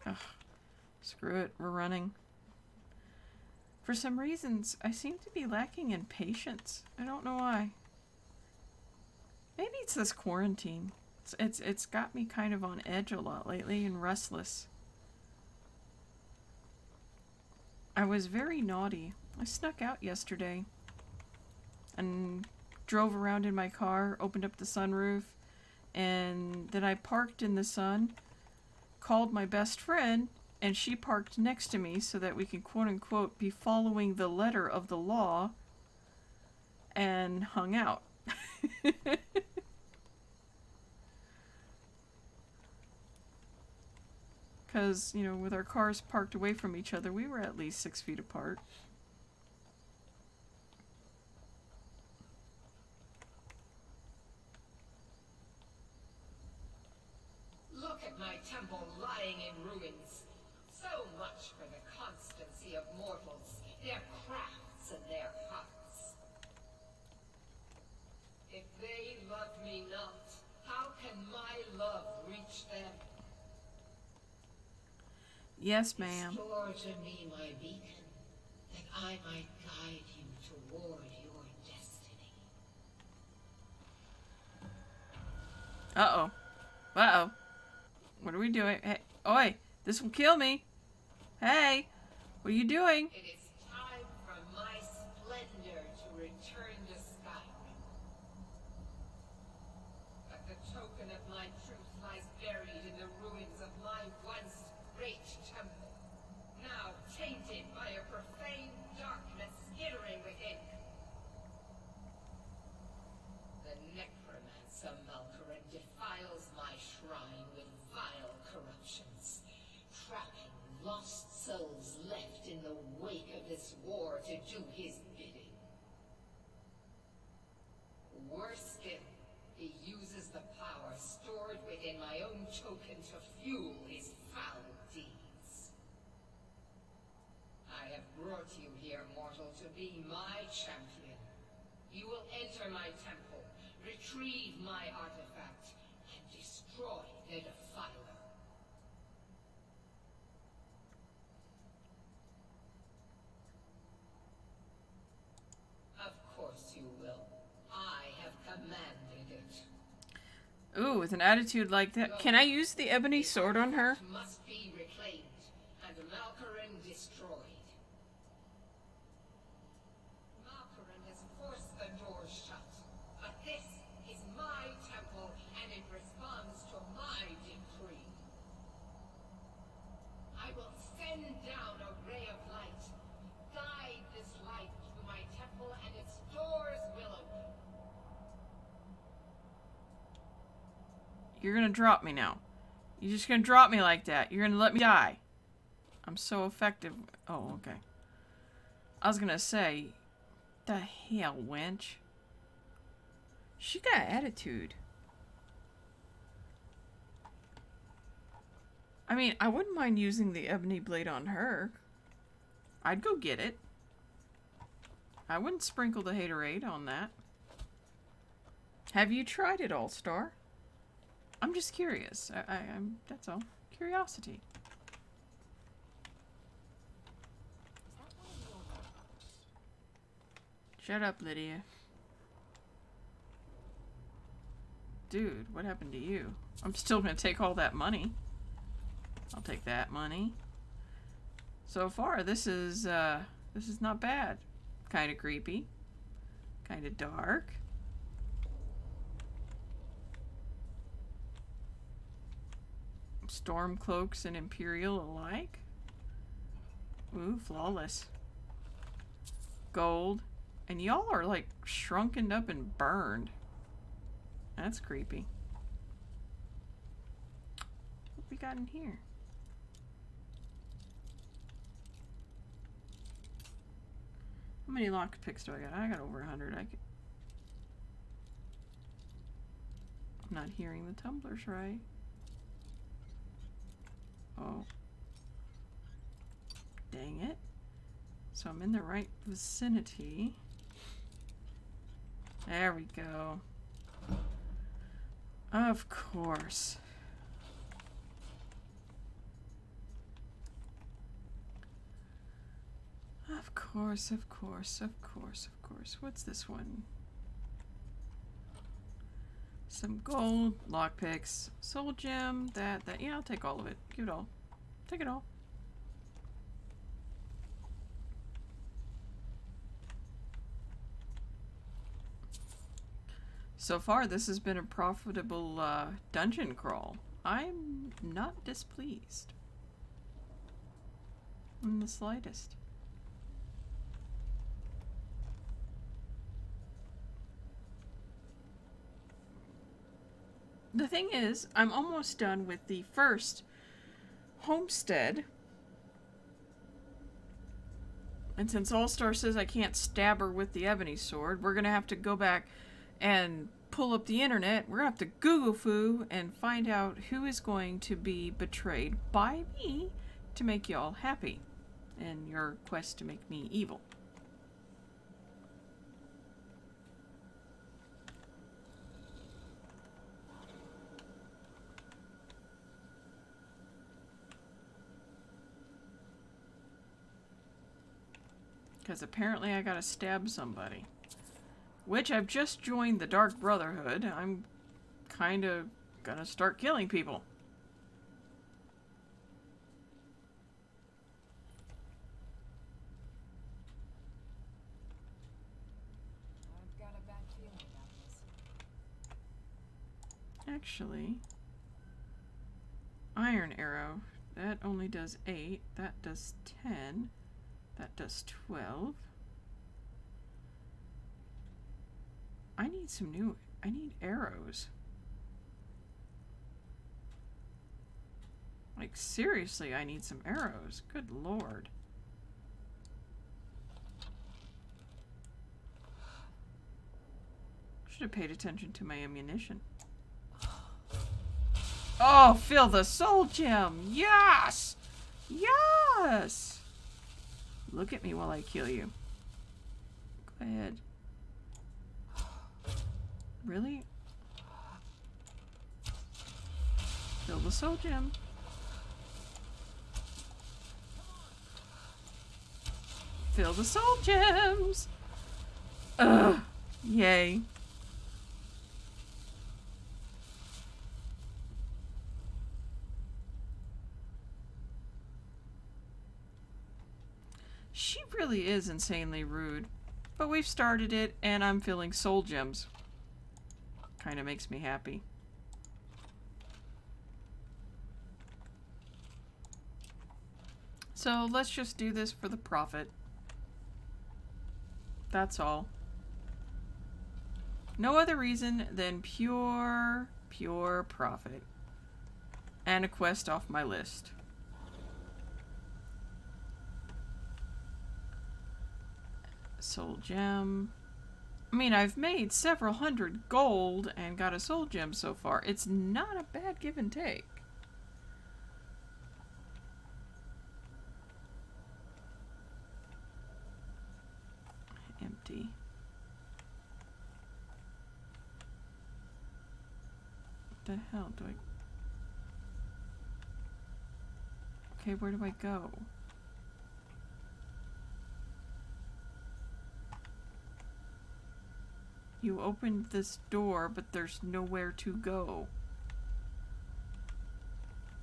Ugh, screw it, we're running. For some reasons, I seem to be lacking in patience. I don't know why. Maybe it's this quarantine. It's got me kind of on edge a lot lately and restless. I was very naughty. I snuck out yesterday and drove around in my car, opened up the sunroof, and then I parked in the sun, called my best friend, and she parked next to me so that we can quote-unquote be following the letter of the law, and hung out. Because, with our cars parked away from each other, we were at least 6 feet apart. Look at my temple lying in ruins. So much for the constancy of mortals, their crafts and their hearts. If they love me not, how can my love reach them? Yes, ma'am. Restore to me my beacon, that I might guide you toward your destiny. Uh-oh. Uh-oh. What are we doing? Hey, oi! This will kill me! Hey! What are you doing? It is time for my splendor to return to Skyrim. But the token of my truth lies buried in the ruins of my once great temple, now tainted by a profane darkness skittering within. The necromancer Malkaran defiles my shrine with vile corruptions, trapping lost souls left in the wake of this war to do his bidding. Worse still, he uses the power stored within my own token to fuel his foul deeds. I have brought you here, mortal, to be my champion. You will enter my temple, retrieve my artifact, and destroy the defiler. Of course you will. I have commanded it. Ooh, with an attitude like that. Can I use the ebony sword on her? Must be reclaimed and Malkaran destroyed. Malkaran has forced the doors shut, but this is my temple and it responds to my decree. I will send down a ray of light, guide this light to my temple and its doors will open. You're gonna drop me now. You're just gonna drop me like that. You're gonna let me die. I'm so effective. Oh, okay. I was gonna say, the hell, wench? She got attitude. I mean, I wouldn't mind using the ebony blade on her. I'd go get it. I wouldn't sprinkle the haterade on that. Have you tried it, All-Star? I'm just curious. I'm that's all. Curiosity. Shut up, Lydia. Dude, what happened to you? I'm still gonna take all that money. I'll take that money. So far, this is not bad. Kind of creepy. Kind of dark. Storm cloaks and Imperial alike. Ooh, flawless. Gold. And y'all are like shrunken up and burned. That's creepy. What we got in here? How many lockpicks do I got? I got over 100. I'm not hearing the tumblers right. Oh. Dang it. So I'm in the right vicinity. There we go. Of course. Of course, of course, of course, of course. What's this one? Some gold, lockpicks, soul gem, that. Yeah, I'll take all of it. Give it all. Take it all. So far, this has been a profitable dungeon crawl. I'm not displeased. In the slightest. The thing is, I'm almost done with the first homestead. And since All-Star says I can't stab her with the ebony sword, we're going to have to go back and pull up the internet. We're going to have to Google foo and find out who is going to be betrayed by me to make y'all happy in your quest to make me evil. Because apparently I gotta stab somebody. Which I've just joined the Dark Brotherhood. I'm kind of gonna start killing people. I've got a bad feeling about this. Actually, iron arrow. That only does 8. That does 10. That does 12. I need arrows. Like, seriously, I need some arrows. Good lord. Should have paid attention to my ammunition. Oh, fill the soul gem! Yes! Yes! Look at me while I kill you. Go ahead. Really? Fill the soul gem. Fill the soul gems! Ugh! Yay. She really is insanely rude. But we've started it, and I'm filling soul gems. Kind of makes me happy. So let's just do this for the profit. That's all. No other reason than pure profit. And a quest off my list. Soul gem. I mean, I've made several hundred gold and got a soul gem so far. It's not a bad give and take. Empty. What the hell do I... Okay, where do I go? You opened this door, but there's nowhere to go.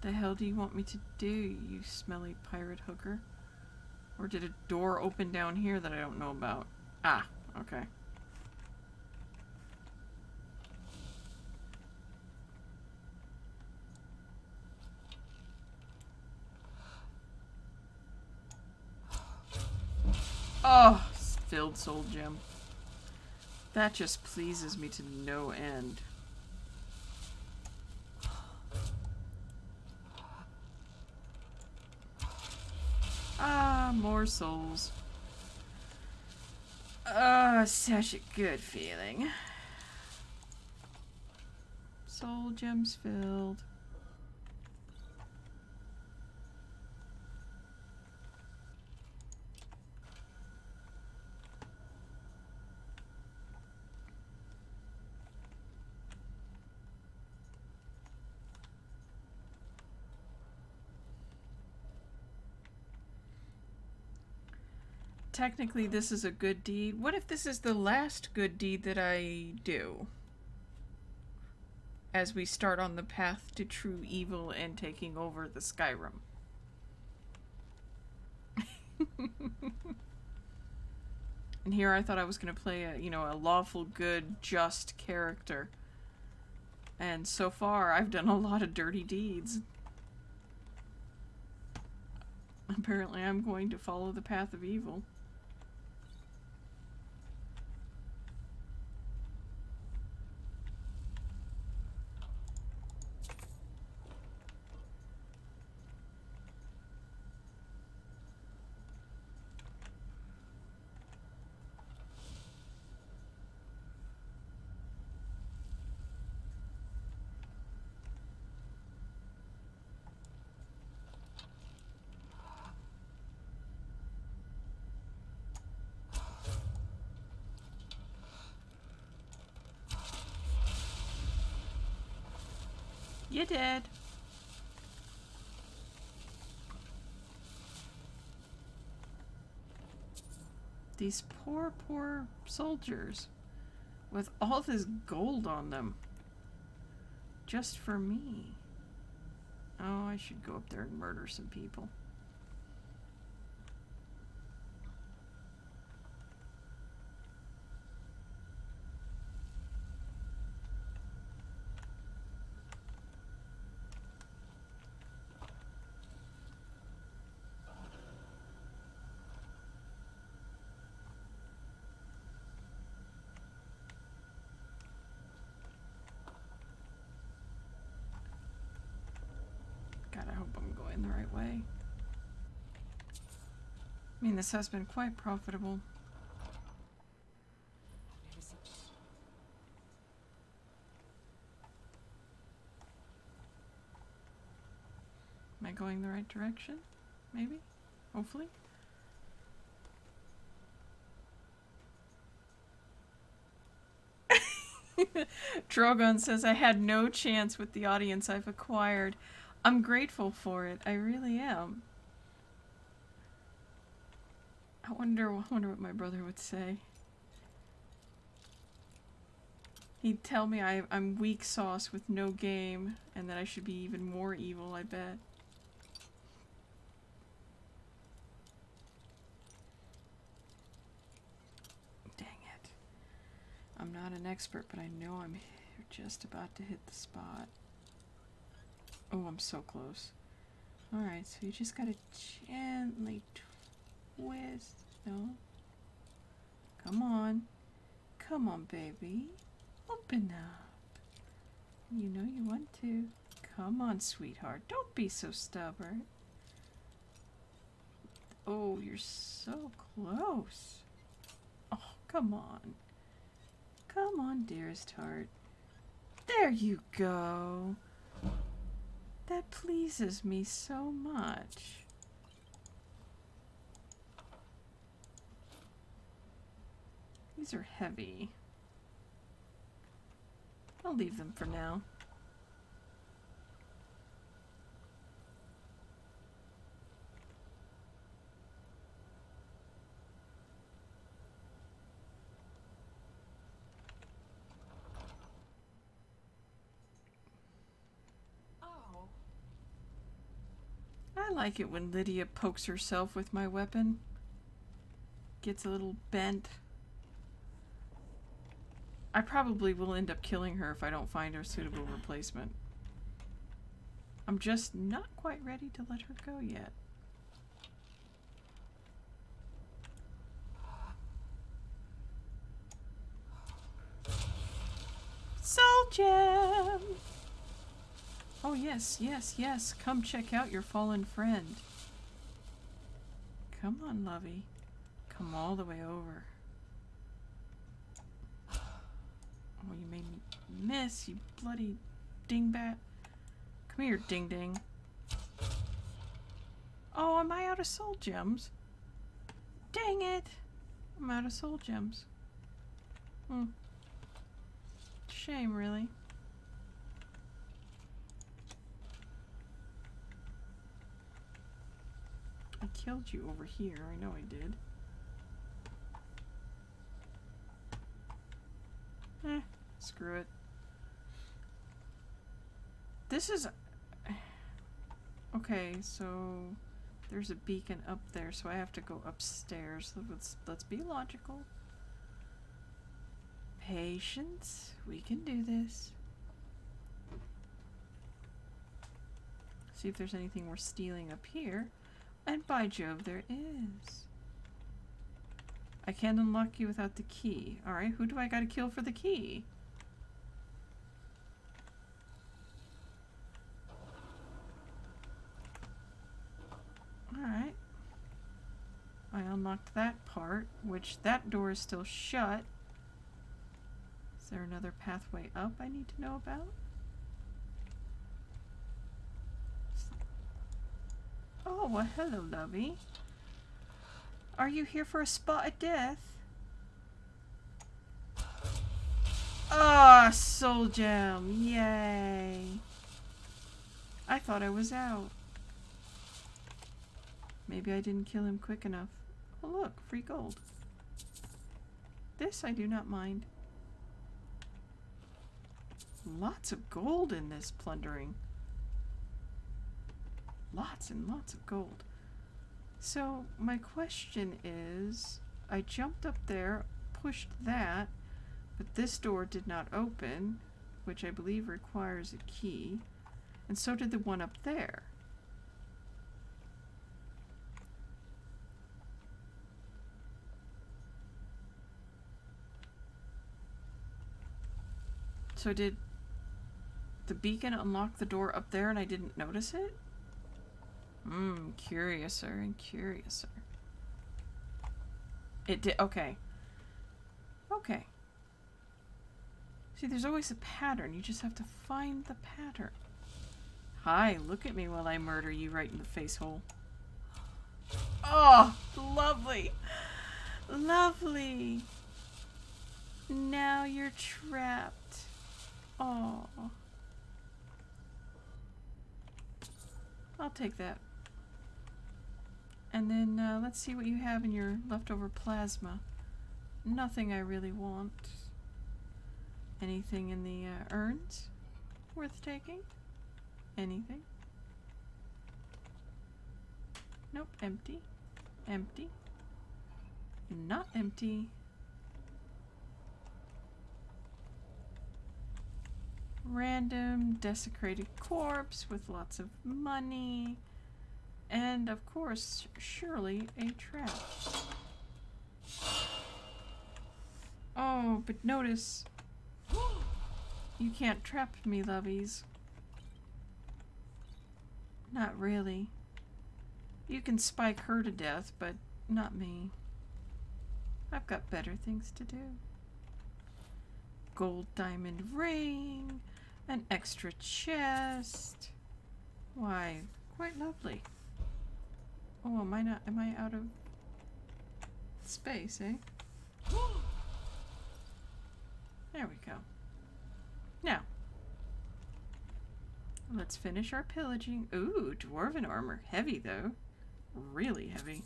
The hell do you want me to do, you smelly pirate hooker? Or did a door open down here that I don't know about? Ah, okay. Oh, filled soul gem. That just pleases me to no end. Ah, more souls. Oh, such a good feeling. Soul gems filled. Technically, this is a good deed. What if this is the last good deed that I do? As we start on the path to true evil and taking over the Skyrim. And here I thought I was going to play a, a lawful, good, just character. And so far, I've done a lot of dirty deeds. Apparently, I'm going to follow the path of evil. You did. These poor, poor soldiers with all this gold on them. Just for me. Oh, I should go up there and murder some people. God, I hope I'm going the right way. I mean, this has been quite profitable. Am I going the right direction? Maybe? Hopefully? Drogon says, I had no chance with the audience I've acquired. I'm grateful for it. I really am. I wonder what my brother would say. He'd tell me I'm weak sauce with no game, and that I should be even more evil, I bet. Dang it. I'm not an expert, but I know I'm just about to hit the spot. Oh, I'm so close. Alright, so you just gotta gently twist. No? Come on. Come on, baby. Open up. You know you want to. Come on, sweetheart. Don't be so stubborn. Oh, you're so close. Oh, come on. Come on, dearest heart. There you go. That pleases me so much. These are heavy. I'll leave them for now. I like it when Lydia pokes herself with my weapon. Gets a little bent. I probably will end up killing her if I don't find a suitable replacement. I'm just not quite ready to let her go yet. Gem! Oh, yes, yes, yes. Come check out your fallen friend. Come on, lovey. Come all the way over. Oh, you made me miss, you bloody dingbat. Come here, ding ding. Oh, am I out of soul gems? Dang it! I'm out of soul gems. Shame, really. I killed you over here. I know I did. Screw it. This is... Okay, so... There's a beacon up there, so I have to go upstairs. Let's be logical. Patience. We can do this. See if there's anything we're stealing up here. And by Jove, there is. I can't unlock you without the key. Alright, who do I gotta kill for the key? Alright. I unlocked that part, which that door is still shut. Is there another pathway up I need to know about? Oh, well, hello, lovey. Are you here for a spot of death? Ah, soul gem. Yay. I thought I was out. Maybe I didn't kill him quick enough. Oh, look, free gold. This I do not mind. Lots of gold in this plundering. Lots and lots of gold. So, my question is, I jumped up there, pushed that, but this door did not open, which I believe requires a key, and so did the one up there. So did the beacon unlock the door up there and I didn't notice it? Curiouser and curiouser. It did. Okay. Okay. See, there's always a pattern. You just have to find the pattern. Hi, look at me while I murder you right in the face hole. Oh, lovely. Lovely. Now you're trapped. Oh. I'll take that. And then let's see what you have in your leftover plasma. Nothing I really want. Anything in the urns worth taking? Anything? Nope, empty. Empty. Not empty. Random desecrated corpse with lots of money. And of course, surely a trap. Oh, but notice, you can't trap me, lovies. Not really. You can spike her to death, but not me. I've got better things to do. Gold diamond ring, an extra chest. Why, quite lovely. Oh, am I out of space, eh? There we go. Now, let's finish our pillaging. Ooh, dwarven armor. Heavy, though. Really heavy.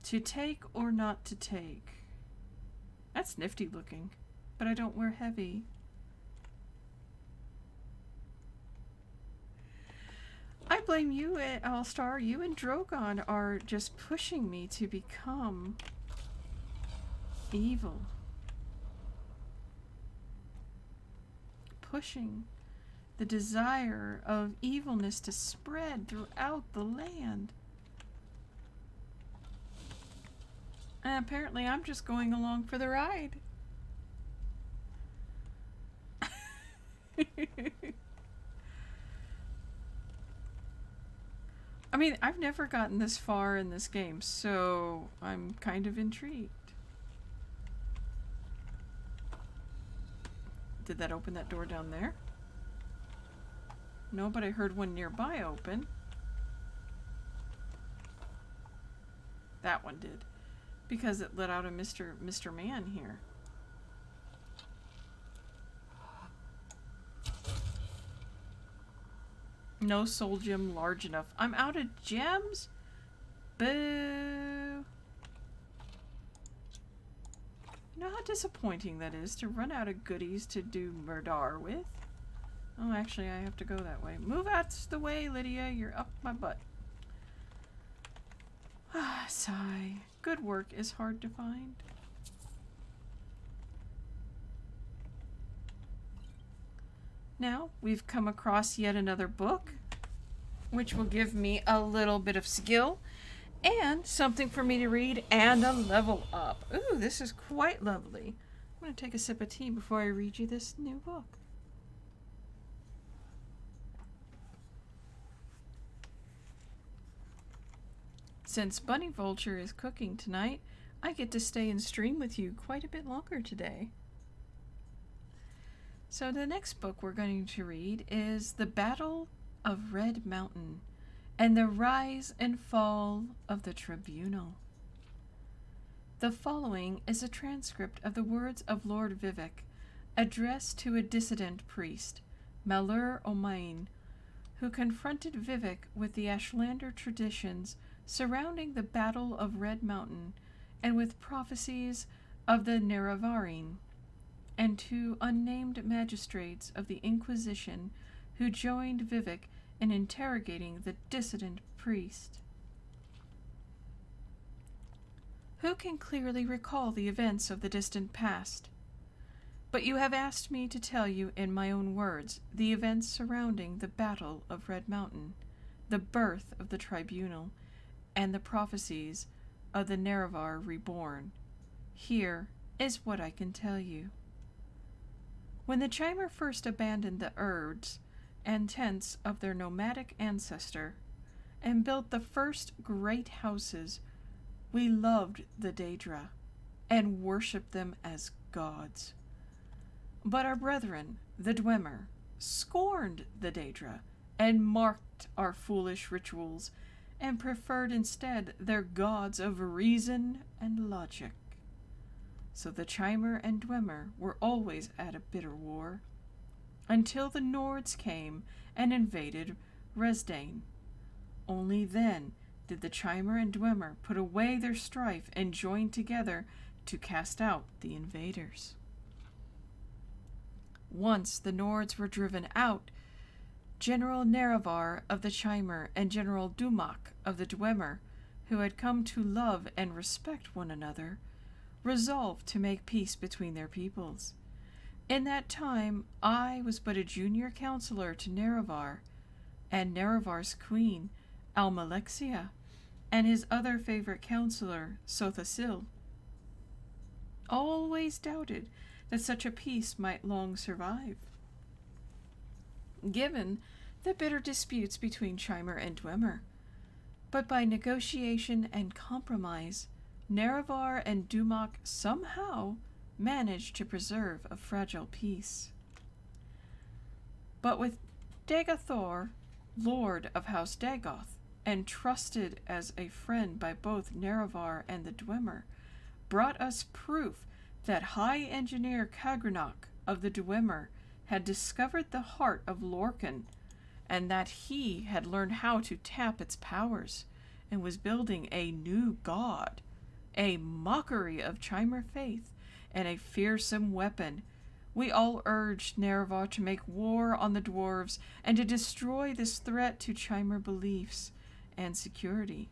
To take or not to take? That's nifty looking, but I don't wear heavy. I blame you, All-Star. You and Drogon are just pushing me to become evil. Pushing the desire of evilness to spread throughout the land. And apparently I'm just going along for the ride. I mean, I've never gotten this far in this game, so I'm kind of intrigued. Did that open that door down there? No, but I heard one nearby open. That one did. Because it let out a Mr. Man here. No soul gem large enough. I'm out of gems? Boo. You know how disappointing that is to run out of goodies to do murder with? Oh, actually, I have to go that way. Move out the way, Lydia. You're up my butt. Ah, sigh. Good work is hard to find. Now, we've come across yet another book, which will give me a little bit of skill and something for me to read and a level up. Ooh, this is quite lovely. I'm going to take a sip of tea before I read you this new book. Since Bunny Vulture is cooking tonight, I get to stay and stream with you quite a bit longer today. So the next book we're going to read is The Battle of Red Mountain and the Rise and Fall of the Tribunal. The following is a transcript of the words of Lord Vivek, addressed to a dissident priest, Malur Omain, who confronted Vivek with the Ashlander traditions surrounding the Battle of Red Mountain and with prophecies of the Nerevarine, and two unnamed magistrates of the Inquisition who joined Vivek in interrogating the dissident priest. Who can clearly recall the events of the distant past? But you have asked me to tell you in my own words the events surrounding the Battle of Red Mountain, the birth of the Tribunal, and the prophecies of the Nerevar reborn. Here is what I can tell you. When the Chimer first abandoned the urds and tents of their nomadic ancestor and built the first great houses, we loved the Daedra and worshipped them as gods. But our brethren, the Dwemer, scorned the Daedra and mocked our foolish rituals and preferred instead their gods of reason and logic. So the Chimer and Dwemer were always at a bitter war, until the Nords came and invaded Resdain. Only then did the Chimer and Dwemer put away their strife and join together to cast out the invaders. Once the Nords were driven out, General Nerevar of the Chimer and General Dumak of the Dwemer, who had come to love and respect one another, resolved to make peace between their peoples. In that time, I was but a junior counselor to Nerevar, and Nerevar's queen, Almalexia, and his other favorite counselor, Sothasil, always doubted that such a peace might long survive. Given the bitter disputes between Chimer and Dwemer, but by negotiation and compromise, Nerevar and Dumak somehow managed to preserve a fragile peace. But with Dagathor, Lord of House Dagoth, and trusted as a friend by both Nerevar and the Dwemer, brought us proof that High Engineer Kagranok of the Dwemer had discovered the heart of Lorcan, and that he had learned how to tap its powers, and was building a new god, a mockery of Chimer faith, and a fearsome weapon. We all urged Nerevar to make war on the dwarves and to destroy this threat to Chimer beliefs and security.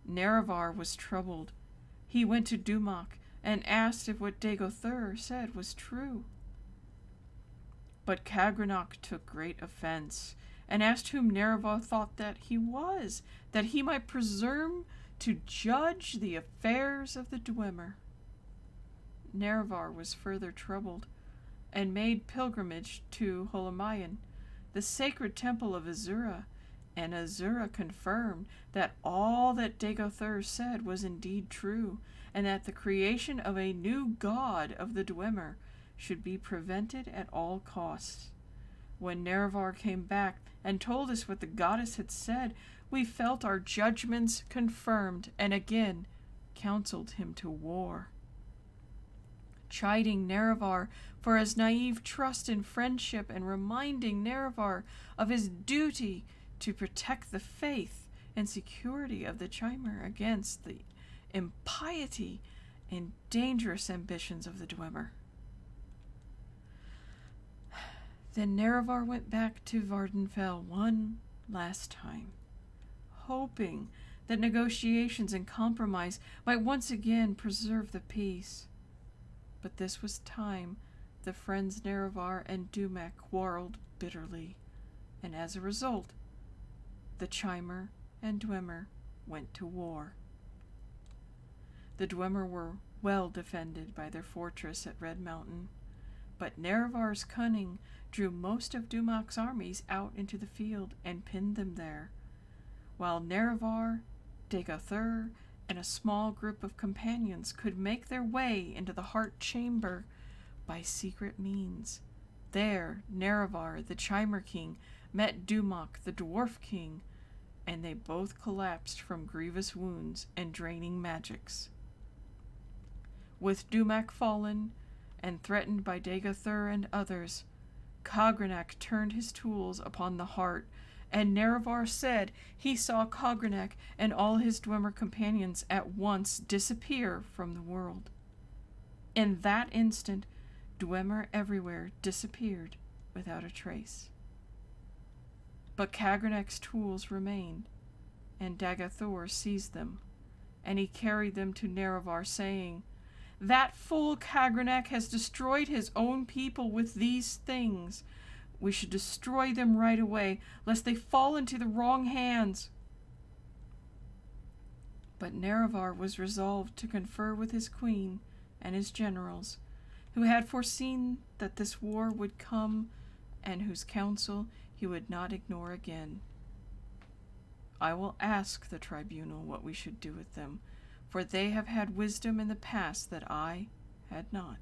Nerevar was troubled. He went to Dumak and asked if what Dagothur said was true. But Kagranok took great offense and asked whom Nerevar thought that he was, that he might presume to judge the affairs of the Dwemer. Nerevar was further troubled, and made pilgrimage to Holamayan, the sacred temple of Azura, and Azura confirmed that all that Dagothur said was indeed true, and that the creation of a new god of the Dwemer should be prevented at all costs. When Nerevar came back and told us what the goddess had said, we felt our judgments confirmed and again counseled him to war. Chiding Nerevar for his naive trust in friendship and reminding Nerevar of his duty to protect the faith and security of the Chimer against the impiety and dangerous ambitions of the Dwemer. Then Nerevar went back to Vardenfell one last time, hoping that negotiations and compromise might once again preserve the peace. But this was time the friends Nerevar and Dumak quarreled bitterly, and as a result, the Chimer and Dwemer went to war. The Dwemer were well defended by their fortress at Red Mountain, but Nerevar's cunning drew most of Dumak's armies out into the field and pinned them there, while Nerevar, Dagothur, and a small group of companions could make their way into the Heart Chamber by secret means. There, Nerevar, the Chimer King, met Dumak, the Dwarf King, and they both collapsed from grievous wounds and draining magics. With Dumak fallen, and threatened by Dagothur and others, Cogranak turned his tools upon the heart, and Nerevar said he saw Cogranak and all his Dwemer companions at once disappear from the world. In that instant, Dwemer everywhere disappeared without a trace. But Cagranak's tools remained, and Dagothur seized them, and he carried them to Nerevar, saying, "That fool Cagranak has destroyed his own people with these things. We should destroy them right away, lest they fall into the wrong hands." But Nerevar was resolved to confer with his queen and his generals, who had foreseen that this war would come and whose counsel he would not ignore again. "I will ask the tribunal what we should do with them, for they have had wisdom in the past that I had not.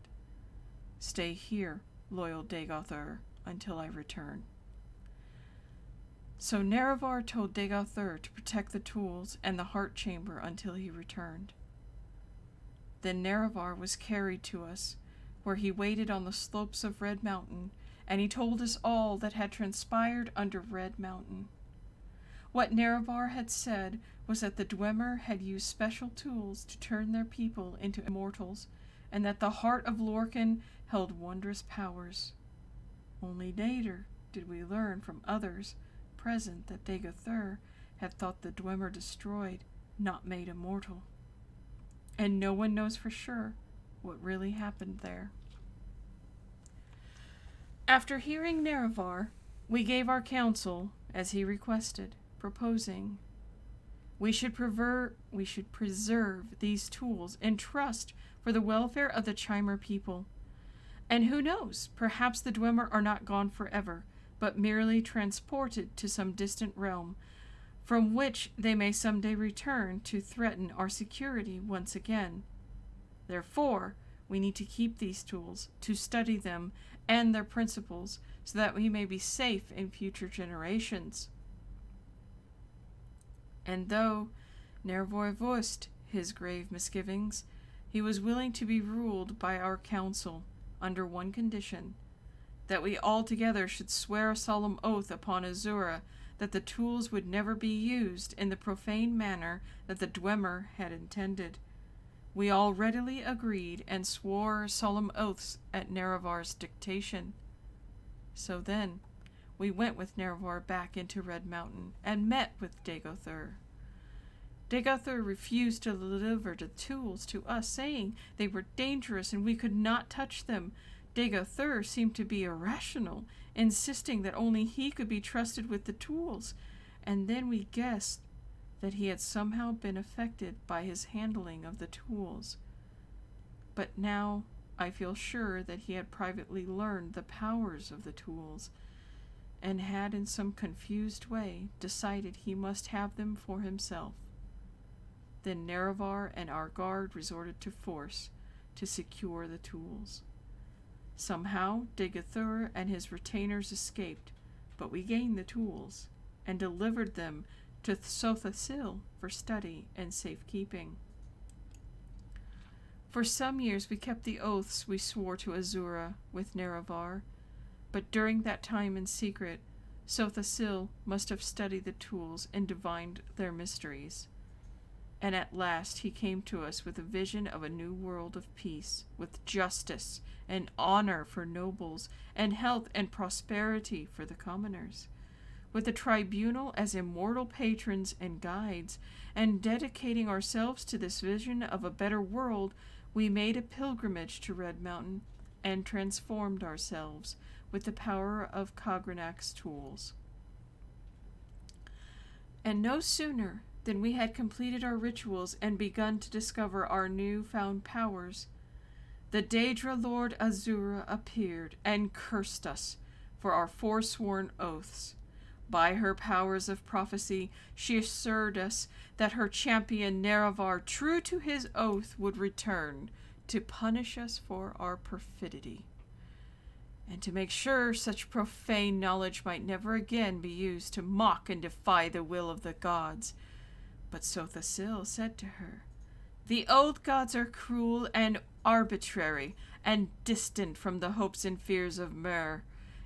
Stay here, loyal Dagothur, until I return." So Nerevar told Dagothur to protect the tools and the heart chamber until he returned. Then Nerevar was carried to us, where he waited on the slopes of Red Mountain, and he told us all that had transpired under Red Mountain. What Nerevar had said was that the Dwemer had used special tools to turn their people into immortals, and that the heart of Lorcan held wondrous powers. Only later did we learn from others present that Dagothur had thought the Dwemer destroyed, not made immortal. And no one knows for sure what really happened there. After hearing Nerevar, we gave our counsel as he requested, proposing we should preserve these tools in trust for the welfare of the Chimer people. And who knows, perhaps the Dwemer are not gone forever, but merely transported to some distant realm, from which they may someday return to threaten our security once again. Therefore, we need to keep these tools, to study them and their principles, so that we may be safe in future generations. And though Nerevar voiced his grave misgivings, he was willing to be ruled by our council under one condition, that we all together should swear a solemn oath upon Azura that the tools would never be used in the profane manner that the Dwemer had intended. We all readily agreed and swore solemn oaths at Nerevar's dictation. So then, we went with Nerevar back into Red Mountain and met with Dagothur. Dagothur refused to deliver the tools to us, saying they were dangerous and we could not touch them. Dagothur seemed to be irrational, insisting that only he could be trusted with the tools, and then we guessed that he had somehow been affected by his handling of the tools. But now I feel sure that he had privately learned the powers of the tools, and had in some confused way decided he must have them for himself. Then Nerevar and our guard resorted to force to secure the tools. Somehow Degathur and his retainers escaped, but we gained the tools and delivered them to Sothasil for study and safekeeping. For some years we kept the oaths we swore to Azura with Nerevar, but during that time in secret, Sothasil must have studied the tools and divined their mysteries. And at last he came to us with a vision of a new world of peace, with justice and honor for nobles, and health and prosperity for the commoners, with the tribunal as immortal patrons and guides. And dedicating ourselves to this vision of a better world, we made a pilgrimage to Red Mountain and transformed ourselves with the power of Kagranak's tools. And no sooner than we had completed our rituals and begun to discover our new-found powers, the Daedra Lord Azura appeared and cursed us for our forsworn oaths. By her powers of prophecy, she assured us that her champion Nerevar, true to his oath, would return to punish us for our perfidy, and to make sure such profane knowledge might never again be used to mock and defy the will of the gods. But Sothasil said to her, "The old gods are cruel and arbitrary, and distant from the hopes and fears of Mer.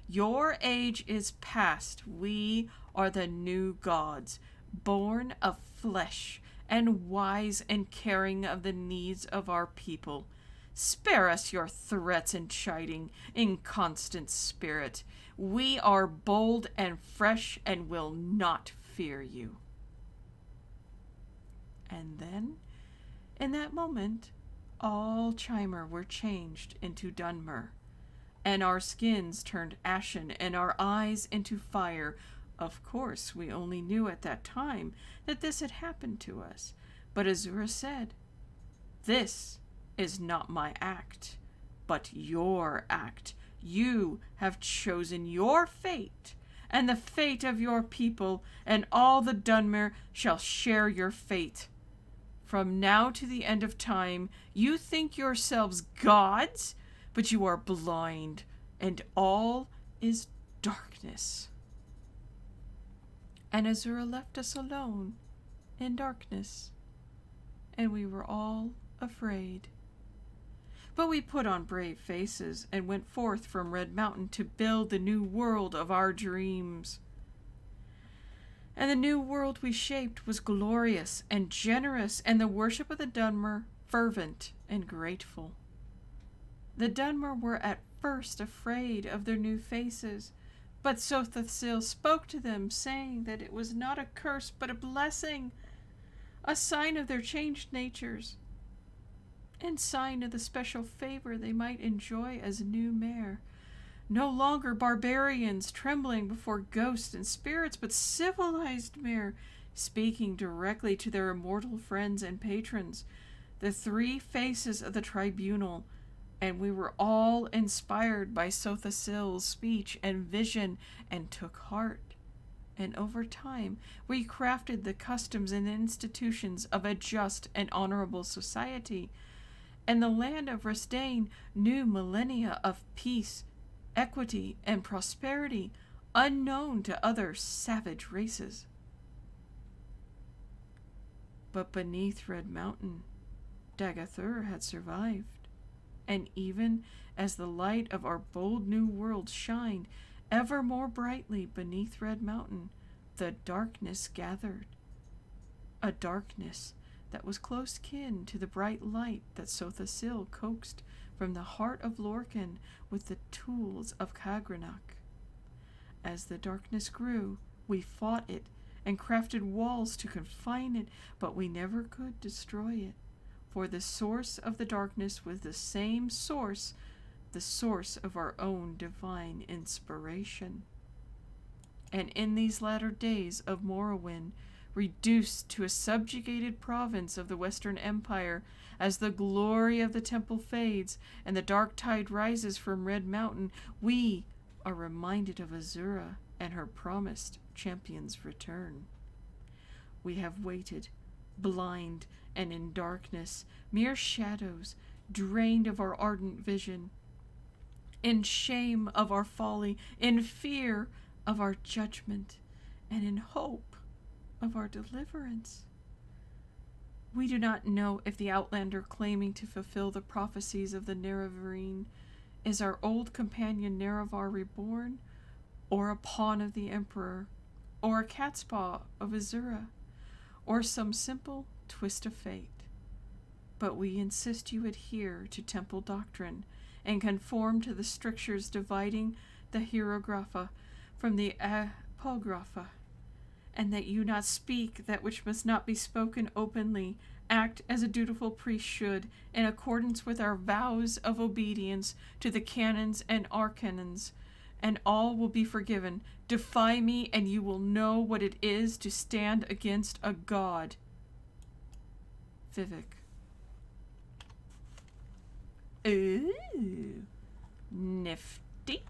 Your age is past. We are the new gods, born of flesh, and wise and caring of the needs of our people. Spare us your threats and chiding, inconstant spirit. We are bold and fresh, and will not fear you." And then, in that moment, all Chimer were changed into Dunmer, and our skins turned ashen and our eyes into fire. Of course, we only knew at that time that this had happened to us, but Azura said, "This is not my act, but your act. You have chosen your fate, and the fate of your people, and all the Dunmer shall share your fate. From now to the end of time, you think yourselves gods, but you are blind, and all is darkness." And Azura left us alone in darkness, and we were all afraid. But we put on brave faces and went forth from Red Mountain to build the new world of our dreams. And the new world we shaped was glorious and generous, and the worship of the Dunmer fervent and grateful. The Dunmer were at first afraid of their new faces, but Sothasil spoke to them, saying that it was not a curse but a blessing, a sign of their changed natures, and sign of the special favor they might enjoy as new Mer. No longer barbarians trembling before ghosts and spirits, but civilized Mer, speaking directly to their immortal friends and patrons, the three faces of the tribunal. And we were all inspired by Sothasil's speech and vision, and took heart. And over time, we crafted the customs and institutions of a just and honorable society. And the land of Resdain knew millennia of peace, equity, and prosperity, unknown to other savage races. But beneath Red Mountain, Degathur had survived, and even as the light of our bold new world shined ever more brightly beneath Red Mountain, the darkness gathered, a darkness that was close kin to the bright light that Sothasil coaxed from the heart of Lorcan with the tools of Kagranok. As the darkness grew, we fought it and crafted walls to confine it, but we never could destroy it, for the source of the darkness was the same source, the source of our own divine inspiration. And in these latter days of Morrowind, reduced to a subjugated province of the Western Empire, as the glory of the temple fades and the dark tide rises from Red Mountain, we are reminded of Azura and her promised champion's return. We have waited, blind and in darkness, mere shadows, drained of our ardent vision, in shame of our folly, in fear of our judgment, and in hope of our deliverance. We do not know if the outlander claiming to fulfill the prophecies of the Nerevarine is our old companion Nerevar reborn, or a pawn of the Emperor, or a catspaw of Azura, or some simple twist of fate. But we insist you adhere to temple doctrine and conform to the strictures dividing the hieroglypha from the apocrypha, and that you not speak that which must not be spoken openly, act as a dutiful priest should, in accordance with our vows of obedience to the canons and arcanons, and all will be forgiven. Defy me, and you will know what it is to stand against a god. Vivek. Ooh, nifty.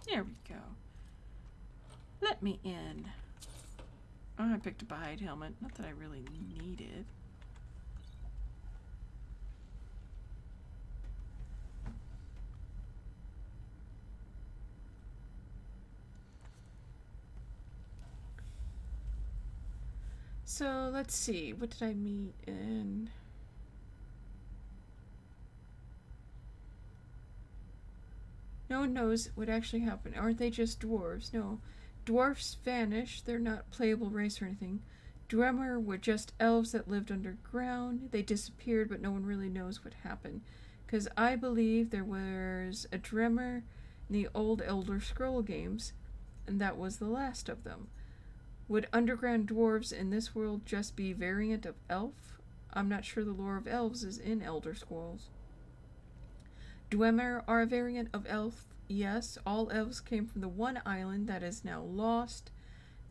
There we go. Let me in. Oh, I picked up a hide helmet. Not that I really need it. So, let's see. What did I meet in? No one knows what actually happened. Aren't they just dwarves? No. Dwarfs vanish. They're not playable race or anything. Dwemer were just elves that lived underground. They disappeared, but no one really knows what happened. Because I believe there was a Dwemer in the old Elder Scroll games, and that was the last of them. Would underground dwarves in this world just be variant of elf? I'm not sure the lore of elves is in Elder Scrolls. Dwemer are a variant of elf. Yes, all elves came from the one island that is now lost.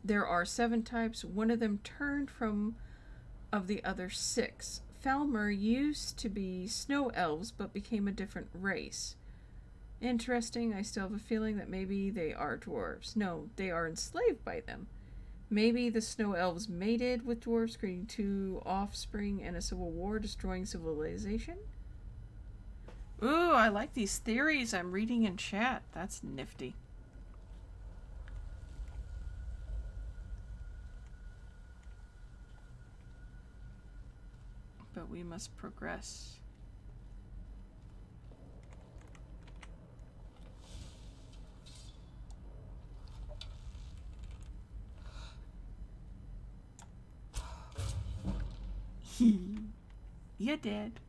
There are 7 types. One of them turned from of the other 6. Falmer used to be snow elves, but became a different race. Interesting. I still have a feeling that maybe they are dwarves. No, they are enslaved by them. Maybe the snow elves mated with dwarves, creating 2 offspring and a civil war, destroying civilization. Ooh, I like these theories I'm reading in chat. That's nifty. But we must progress. You're dead.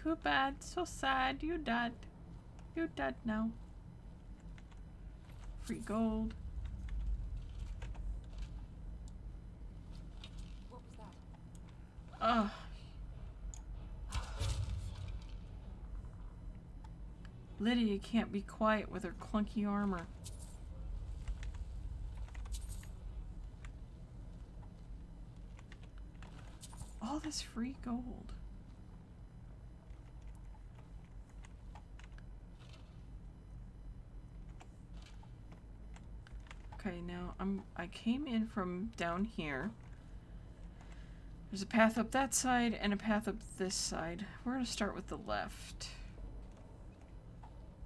Too bad, so sad, you dead. You're dead now. Free gold. What was that? Ugh. Lydia can't be quiet with her clunky armor. All this free gold. Okay, now I came in from down here. There's a path up that side and a path up this side. We're gonna start with the left.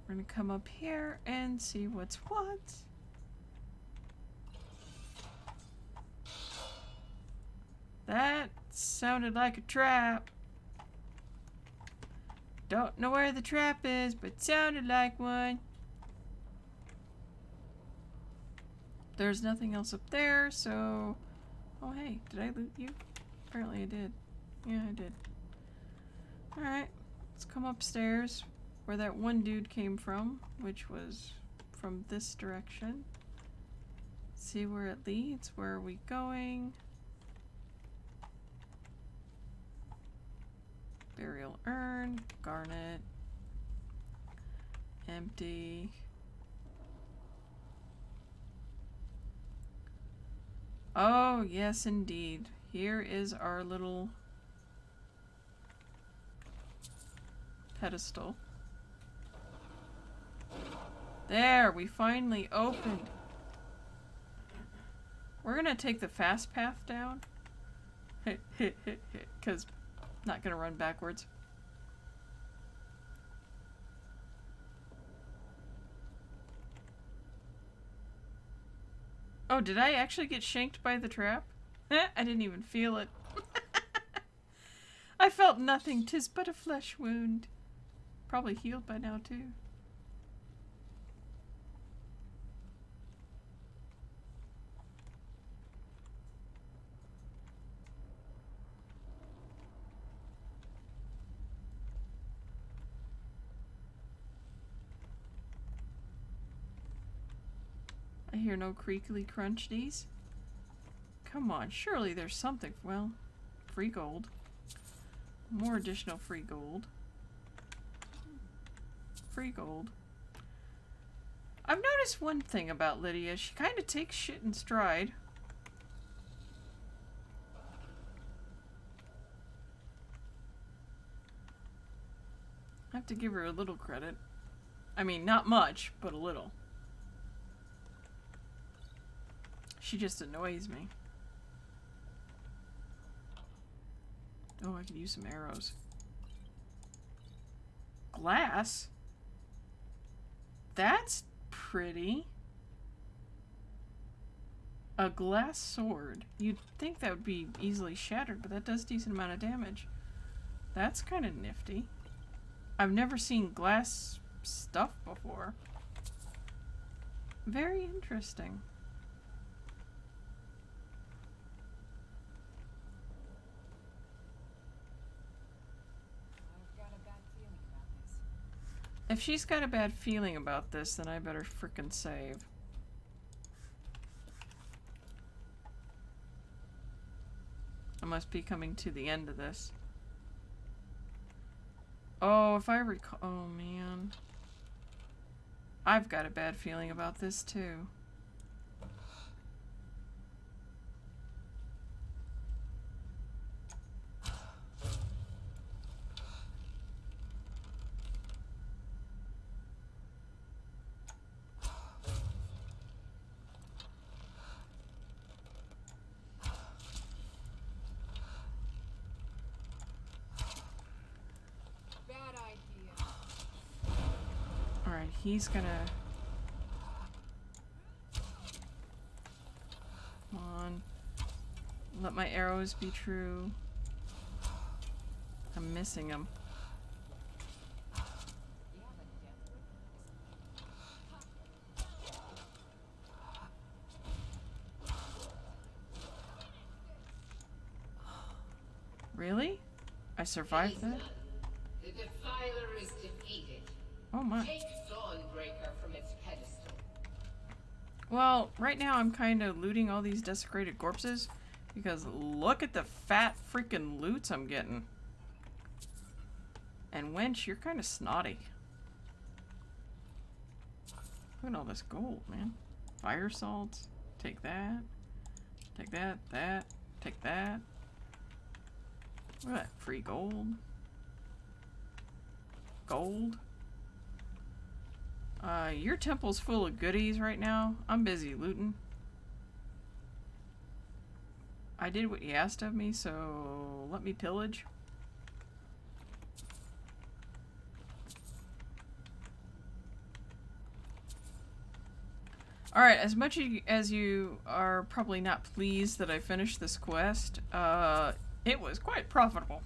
We're gonna come up here and see what's what. That sounded like a trap. Don't know where the trap is, but sounded like one. There's nothing else up there, so... Oh, hey, did I loot you? Apparently I did. Yeah, I did. Alright, let's come upstairs where that one dude came from, which was from this direction. See where it leads. Where are we going? Burial urn, garnet, empty. Oh, yes, indeed. Here is our little pedestal. There, we finally opened. We're gonna take the fast path down. Because not gonna run backwards. Oh, did I actually get shanked by the trap? I didn't even feel it. I felt nothing. 'Tis but a flesh wound. Probably healed by now, too. I hear no creakly crunchies. Come on, surely there's something. Well, free gold. More additional free gold. Free gold. I've noticed one thing about Lydia. She kind of takes shit in stride. I have to give her a little credit. I mean, not much, but a little. She just annoys me. Oh, I could use some arrows. Glass? That's pretty. A glass sword. You'd think that would be easily shattered, but that does a decent amount of damage. That's kind of nifty. I've never seen glass stuff before. Very interesting. If she's got a bad feeling about this, then I better frickin' save. I must be coming to the end of this. Oh, if I recall... Oh, man. I've got a bad feeling about this, too. Alright, he's gonna... Come on. Let my arrows be true. I'm missing them. Really? I survived that? The Defiler is defeated. Oh my. Take Dawnbreaker from its pedestal. Well, right now I'm kind of looting all these desecrated corpses because look at the fat freaking loots I'm getting. And Wench, you're kind of snotty. Look at all this gold, man. Fire salts. Take that. Take that, take that. Look at that. Free gold. Gold. Your temple's full of goodies right now. I'm busy looting. I did what you asked of me, so let me pillage. Alright, as much as you are probably not pleased that I finished this quest, it was quite profitable.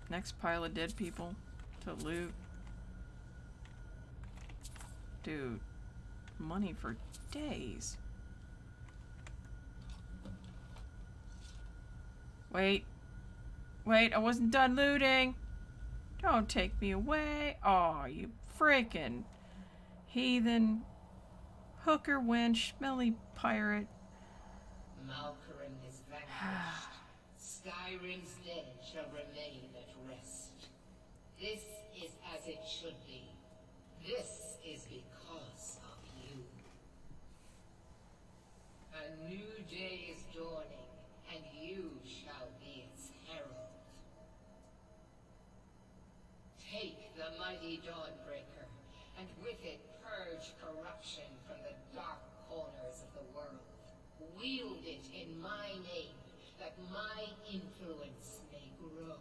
Next pile of dead people to loot. Dude, money for days. Wait. Wait, I wasn't done looting. Don't take me away. Aw, you freaking heathen. Hooker, wench, smelly pirate. Malkarin is vanquished. Skyrim's dead shall remain at rest. This is as it should be. This is because of you. A new day is dawning, and you shall be its herald. Take the mighty Dawnbreaker, and with it purge corruption from the dark corners of the world. Wield it in my name, that my influence may grow.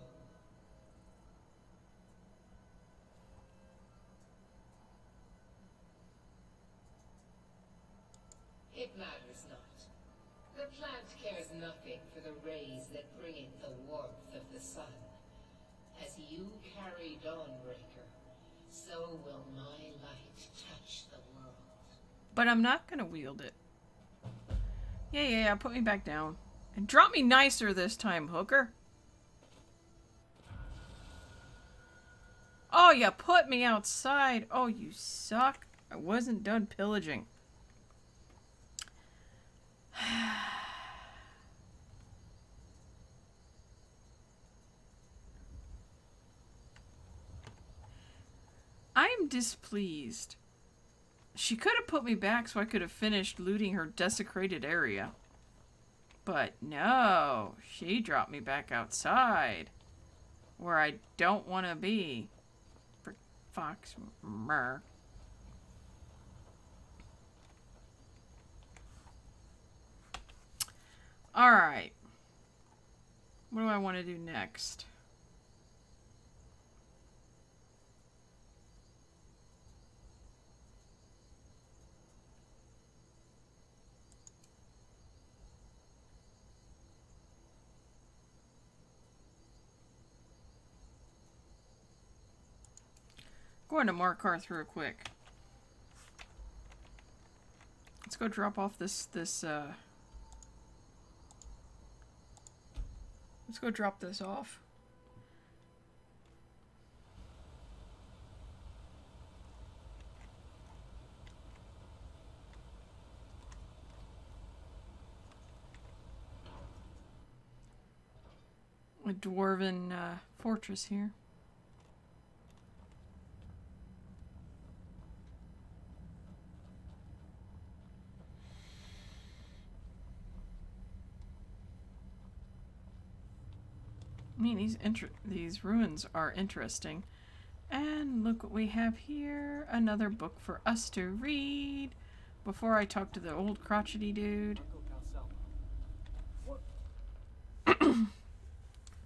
It matters not. The plant cares nothing for the rays that bring it the warmth of the sun. As you carry Dawnbreaker, so will my light touch the world. But I'm not gonna wield it. Yeah, put me back down. And drop me nicer this time, hooker. Oh, you put me outside. Oh, you suck. I wasn't done pillaging. I'm displeased. She could have put me back so I could have finished looting her desecrated area. But no, she dropped me back outside. Where I don't want to be. Fox. Mer. Alright. What do I want to do next? Going to Markarth real quick. Let's go drop off let's go drop this off. A dwarven fortress here. I mean, these ruins are interesting. And look what we have here. Another book for us to read before I talk to the old crotchety dude.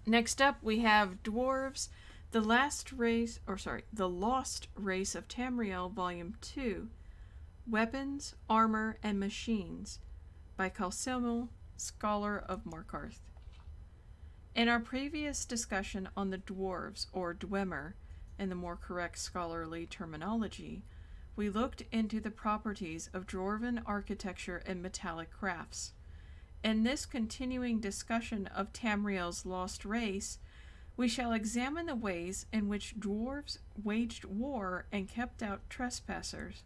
Next up, we have Dwarves, The Lost Race of Tamriel, Volume 2, Weapons, Armor, and Machines, by Calcemil, Scholar of Markarth. In our previous discussion on the Dwarves, or Dwemer, in the more correct scholarly terminology, we looked into the properties of Dwarven architecture and metallic crafts. In this continuing discussion of Tamriel's lost race, we shall examine the ways in which dwarves waged war and kept out trespassers.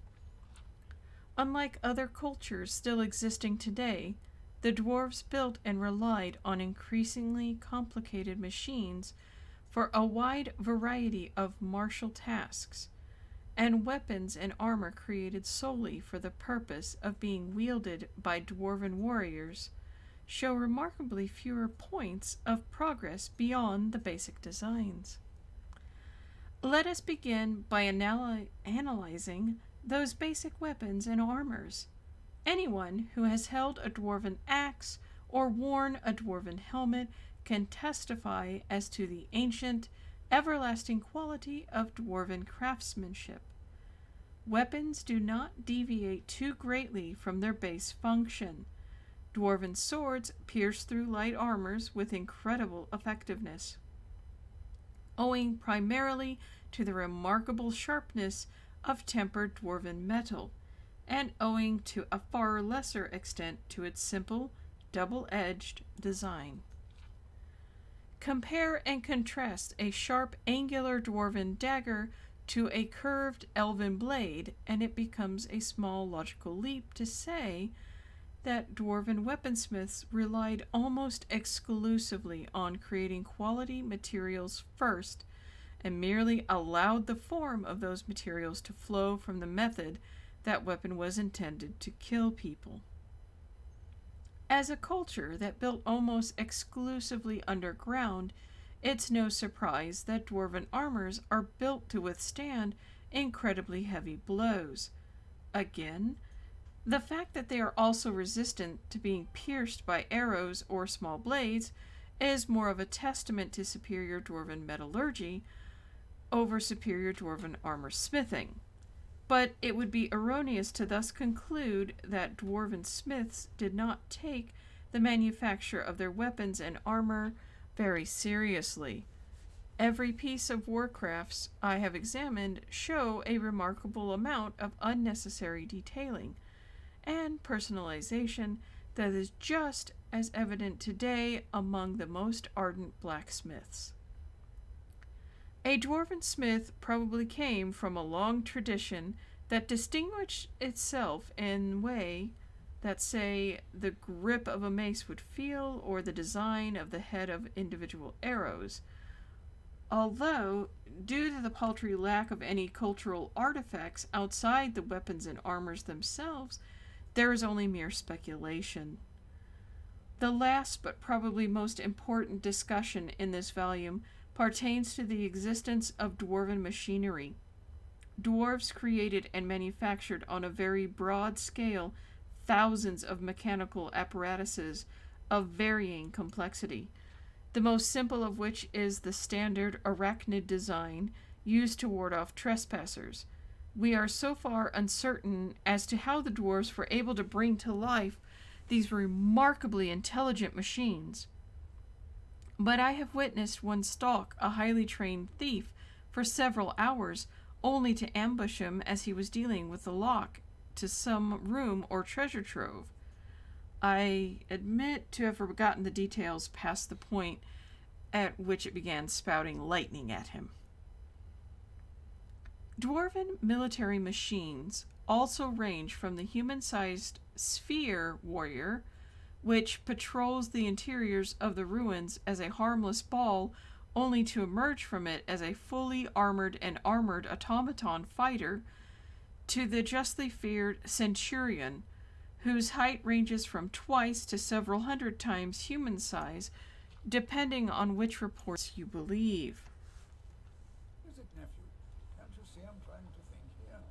Unlike other cultures still existing today, the dwarves built and relied on increasingly complicated machines for a wide variety of martial tasks, and weapons and armor created solely for the purpose of being wielded by dwarven warriors show remarkably fewer points of progress beyond the basic designs. Let us begin by analyzing those basic weapons and armors. Anyone who has held a dwarven axe or worn a dwarven helmet can testify as to the ancient, everlasting quality of dwarven craftsmanship. Weapons do not deviate too greatly from their base function. Dwarven swords pierce through light armors with incredible effectiveness, owing primarily to the remarkable sharpness of tempered dwarven metal, and owing to a far lesser extent to its simple, double-edged design. Compare and contrast a sharp, angular dwarven dagger to a curved elven blade, and it becomes a small logical leap to say that dwarven weaponsmiths relied almost exclusively on creating quality materials first and merely allowed the form of those materials to flow from the method that weapon was intended to kill people. As a culture that built almost exclusively underground, it's no surprise that dwarven armors are built to withstand incredibly heavy blows. Again, the fact that they are also resistant to being pierced by arrows or small blades is more of a testament to superior dwarven metallurgy over superior dwarven armor smithing. But it would be erroneous to thus conclude that dwarven smiths did not take the manufacture of their weapons and armor very seriously. Every piece of warcrafts I have examined show a remarkable amount of unnecessary detailing and personalization that is just as evident today among the most ardent blacksmiths. A dwarven smith probably came from a long tradition that distinguished itself in way that, say, the grip of a mace would feel or the design of the head of individual arrows. Although, due to the paltry lack of any cultural artifacts outside the weapons and armors themselves, there is only mere speculation. The last but probably most important discussion in this volume pertains to the existence of dwarven machinery. Dwarves created and manufactured on a very broad scale thousands of mechanical apparatuses of varying complexity, the most simple of which is the standard arachnid design used to ward off trespassers. We are so far uncertain as to how the dwarves were able to bring to life these remarkably intelligent machines. But I have witnessed one stalk a highly trained thief for several hours, only to ambush him as he was dealing with the lock to some room or treasure trove. I admit to have forgotten the details past the point at which it began spouting lightning at him. Dwarven military machines also range from the human-sized sphere warrior, which patrols the interiors of the ruins as a harmless ball, only to emerge from it as a fully armored and armored automaton fighter, to the justly feared centurion, whose height ranges from twice to several hundred times human size, depending on which reports you believe. Is it, nephew? Can't you see I'm trying to think here?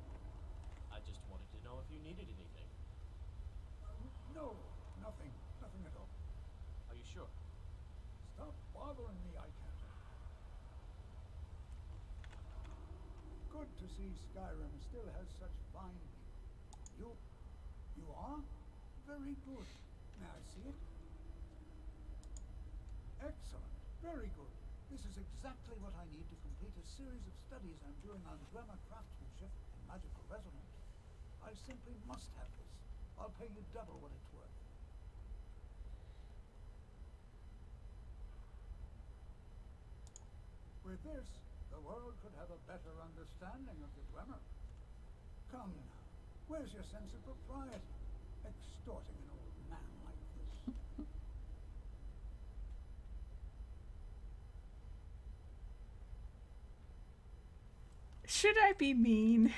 I just wanted to know if you needed anything. No, nothing. Nothing at all. Are you sure? Stop bothering me, I can't. Good to see Skyrim still has such fine people. You are? Very good. May I see it? Excellent. Very good. This is exactly what I need to complete a series of studies I'm doing on Dwemer craftsmanship and magical resonance. I simply must have this. I'll pay you double what it's worth. With this, the world could have a better understanding of the Dwemer. Come now, where's your sense of propriety? Extorting an old man like this. Should I be mean?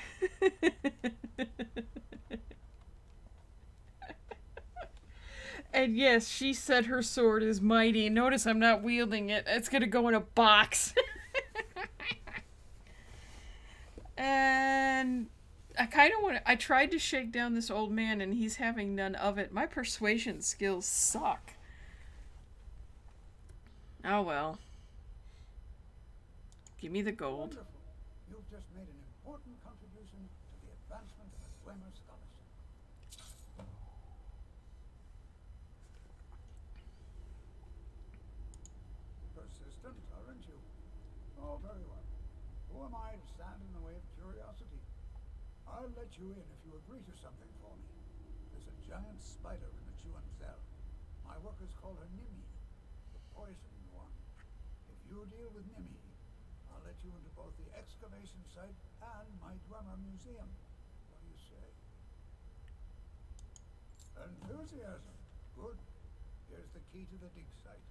And yes, she said her sword is mighty. Notice I'm not wielding it. It's going to go in a box. And I kind of want to... I tried to shake down this old man, and he's having none of it. My persuasion skills suck. Oh, well. Give me the gold. Wonderful. You've just made an important contribution to the advancement of the Dwemer scholarship. Persistent, aren't you? Oh, very well. Who am I to stand in the way of curiosity? I'll let you in if you agree to something for me. There's a giant spider in the Chuan cell. My workers call her Nimi, the poisoned one. If you deal with Nimi, I'll let you into both the excavation site and my Dwemer museum. What do you say? Enthusiasm. Good. Here's the key to the dig site.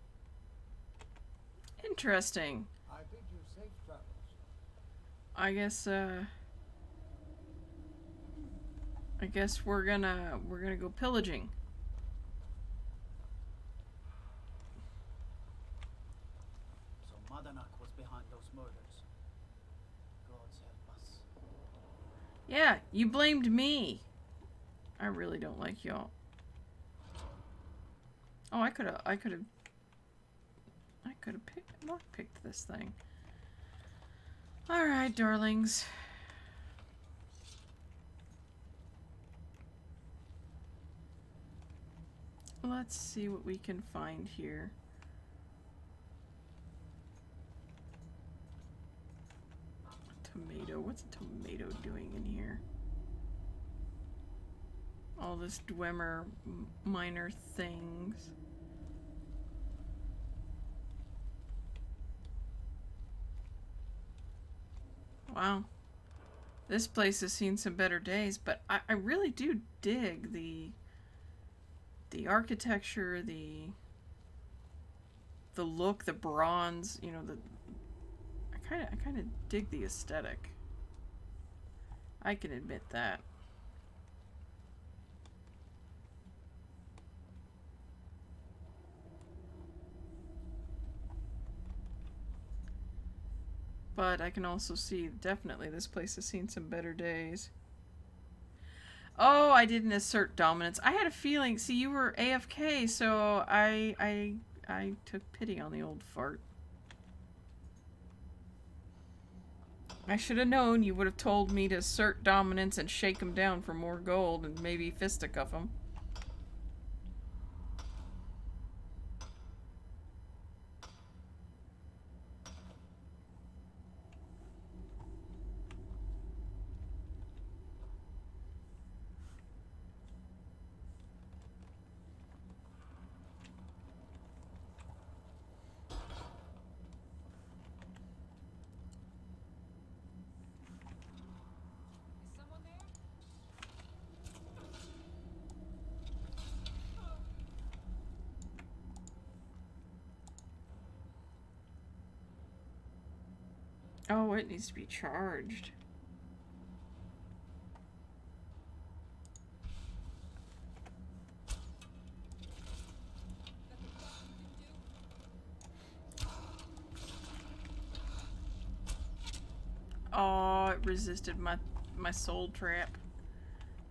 Interesting. I bid you safe travels. I guess we're gonna go pillaging. So Madanak was behind those murders. Gods help us. Yeah, you blamed me. I really don't like y'all. Oh, I could have picked this thing. All right, darlings. Let's see what we can find here. Tomato. What's a tomato doing in here? All this Dwemer minor things. Wow. This place has seen some better days, but I really do dig the architecture, the look, the bronze, you know, I kind of dig the aesthetic. I can admit that. But I can also see definitely this place has seen some better days. Oh, I didn't assert dominance. I had a feeling. See, you were AFK, so I took pity on the old fart. I should have known you would have told me to assert dominance and shake him down for more gold and maybe fisticuff him. Oh, it needs to be charged. Oh, it resisted my soul trap.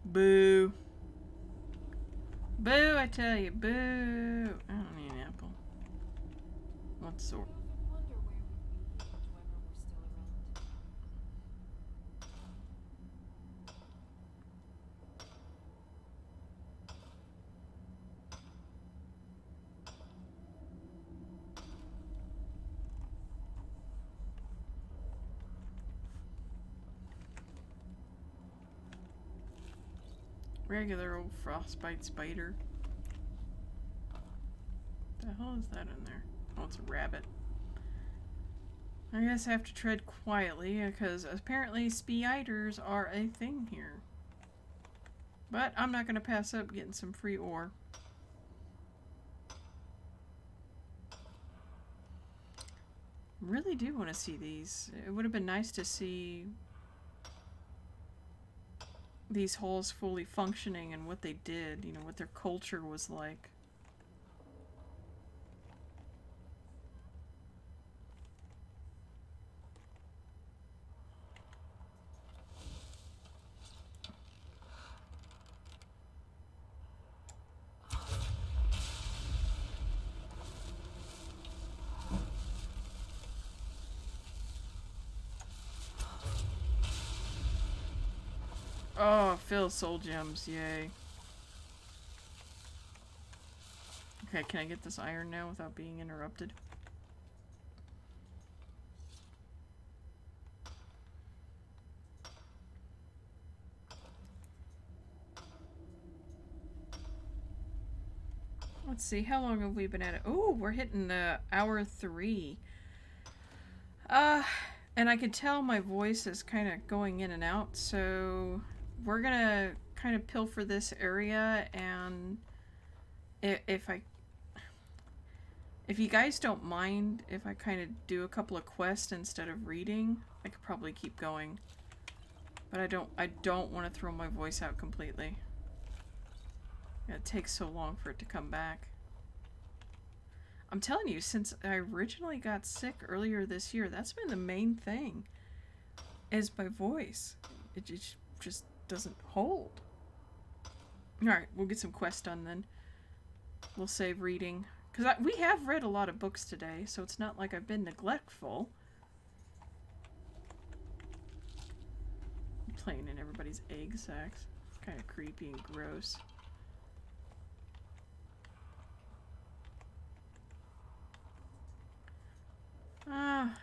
Boo. Boo, I tell you, boo. I don't need an apple. What sort? Regular old frostbite spider. What the hell is that in there? Oh, it's a rabbit. I guess I have to tread quietly because apparently spiders are a thing here. But I'm not going to pass up getting some free ore. Really do want to see these. It would have been nice to see these holes fully functioning and what they did, you know, what their culture was like. Oh, fill soul gems, yay. Okay, can I get this iron now without being interrupted? Let's see, how long have we been at it? Oh, we're hitting hour 3. And I can tell my voice is kind of going in and out, so we're gonna kind of pilfer this area, and if you guys don't mind if I kind of do a couple of quests instead of reading, I could probably keep going. But I don't want to throw my voice out completely. It takes so long for it to come back. I'm telling you, since I originally got sick earlier this year, that's been the main thing, is my voice. It just doesn't hold. Alright, we'll get some quests done then. We'll save reading. Because we have read a lot of books today, so it's not like I've been neglectful. I'm playing in everybody's egg sacs. It's kind of creepy and gross. Ah.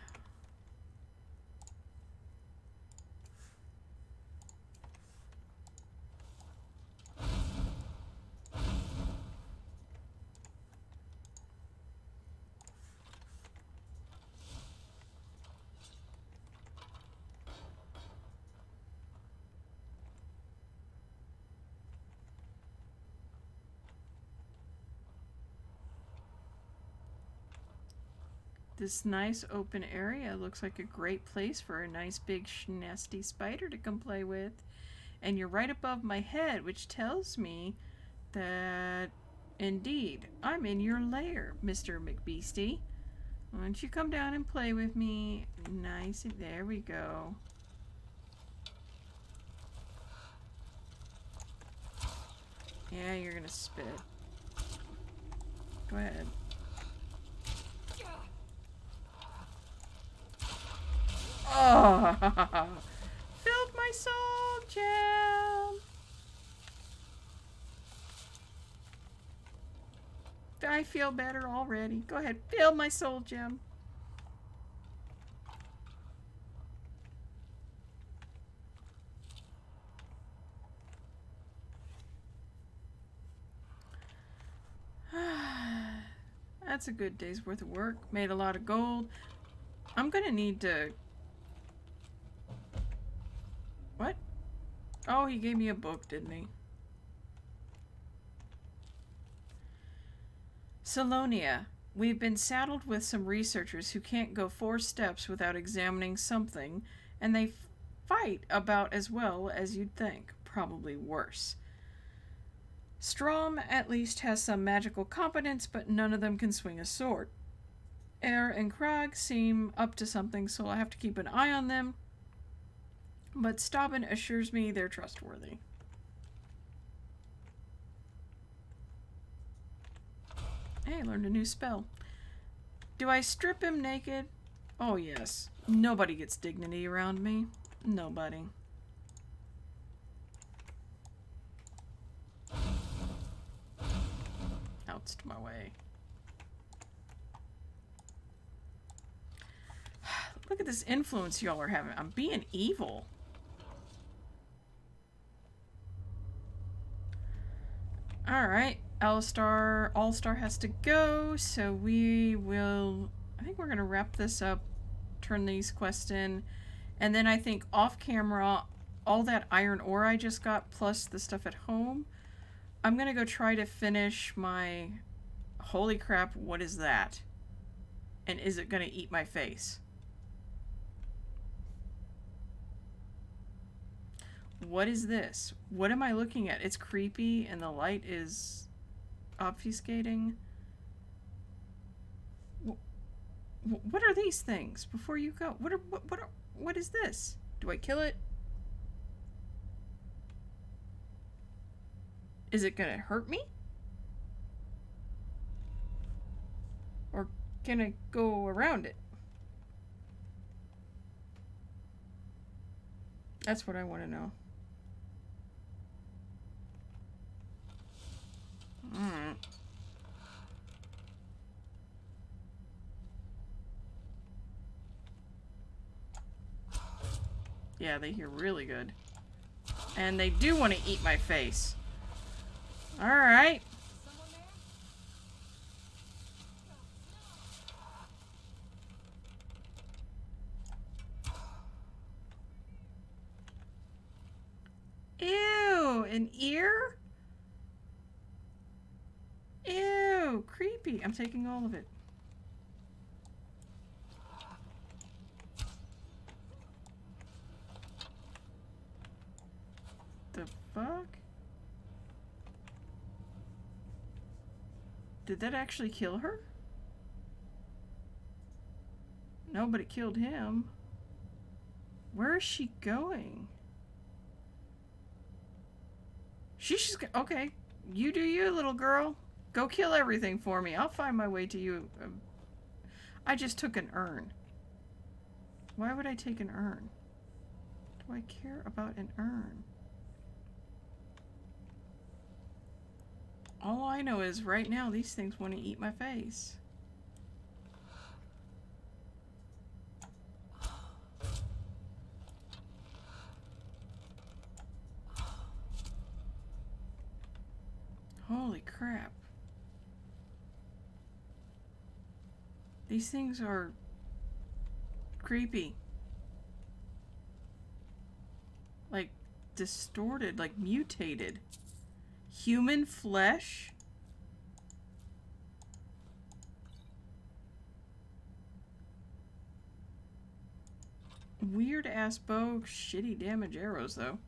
This nice open area looks like a great place for a nice big nasty spider to come play with. And you're right above my head, which tells me that indeed I'm in your lair, Mr. McBeastie. Why don't you come down and play with me? Nice, there we go. Yeah, you're gonna spit. Go ahead. Oh, filled my soul gem. I feel better already. Go ahead, fill my soul gem. That's a good day's worth of work. Made a lot of gold. I'm gonna need to... What? Oh, he gave me a book, didn't he? Salonia. We've been saddled with some researchers who can't go 4 steps without examining something, and they fight about as well as you'd think. Probably worse. Strom at least has some magical competence, but none of them can swing a sword. Air and Krog seem up to something, so I'll have to keep an eye on them. But Staubin assures me they're trustworthy. Hey, I learned a new spell. Do I strip him naked? Oh yes. Nobody gets dignity around me. Nobody. Out's my way. Look at this influence y'all are having. I'm being evil. Alright. All-Star has to go, so we will... I think we're going to wrap this up, turn these quests in, and then I think off-camera, all that iron ore I just got, plus the stuff at home, I'm going to go try to finish my... Holy crap, what is that? And is it going to eat my face? What is this? What am I looking at? It's creepy and the light is obfuscating. What are these things? Before you go, what is this? Do I kill it? Is it gonna hurt me? Or can I go around it? That's what I want to know. Alright. Yeah, they hear really good. And they do want to eat my face. Alright. Ew, an ear? Ew, creepy. I'm taking all of it. The fuck? Did that actually kill her? No, but it killed him. Where is she going? She's just okay. You do you, little girl. Go kill everything for me. I'll find my way to you. I just took an urn. Why would I take an urn? Do I care about an urn? All I know is right now these things want to eat my face. Holy crap. These things are creepy. Like distorted, like mutated. Human flesh? Weird ass bow, shitty damage arrows though.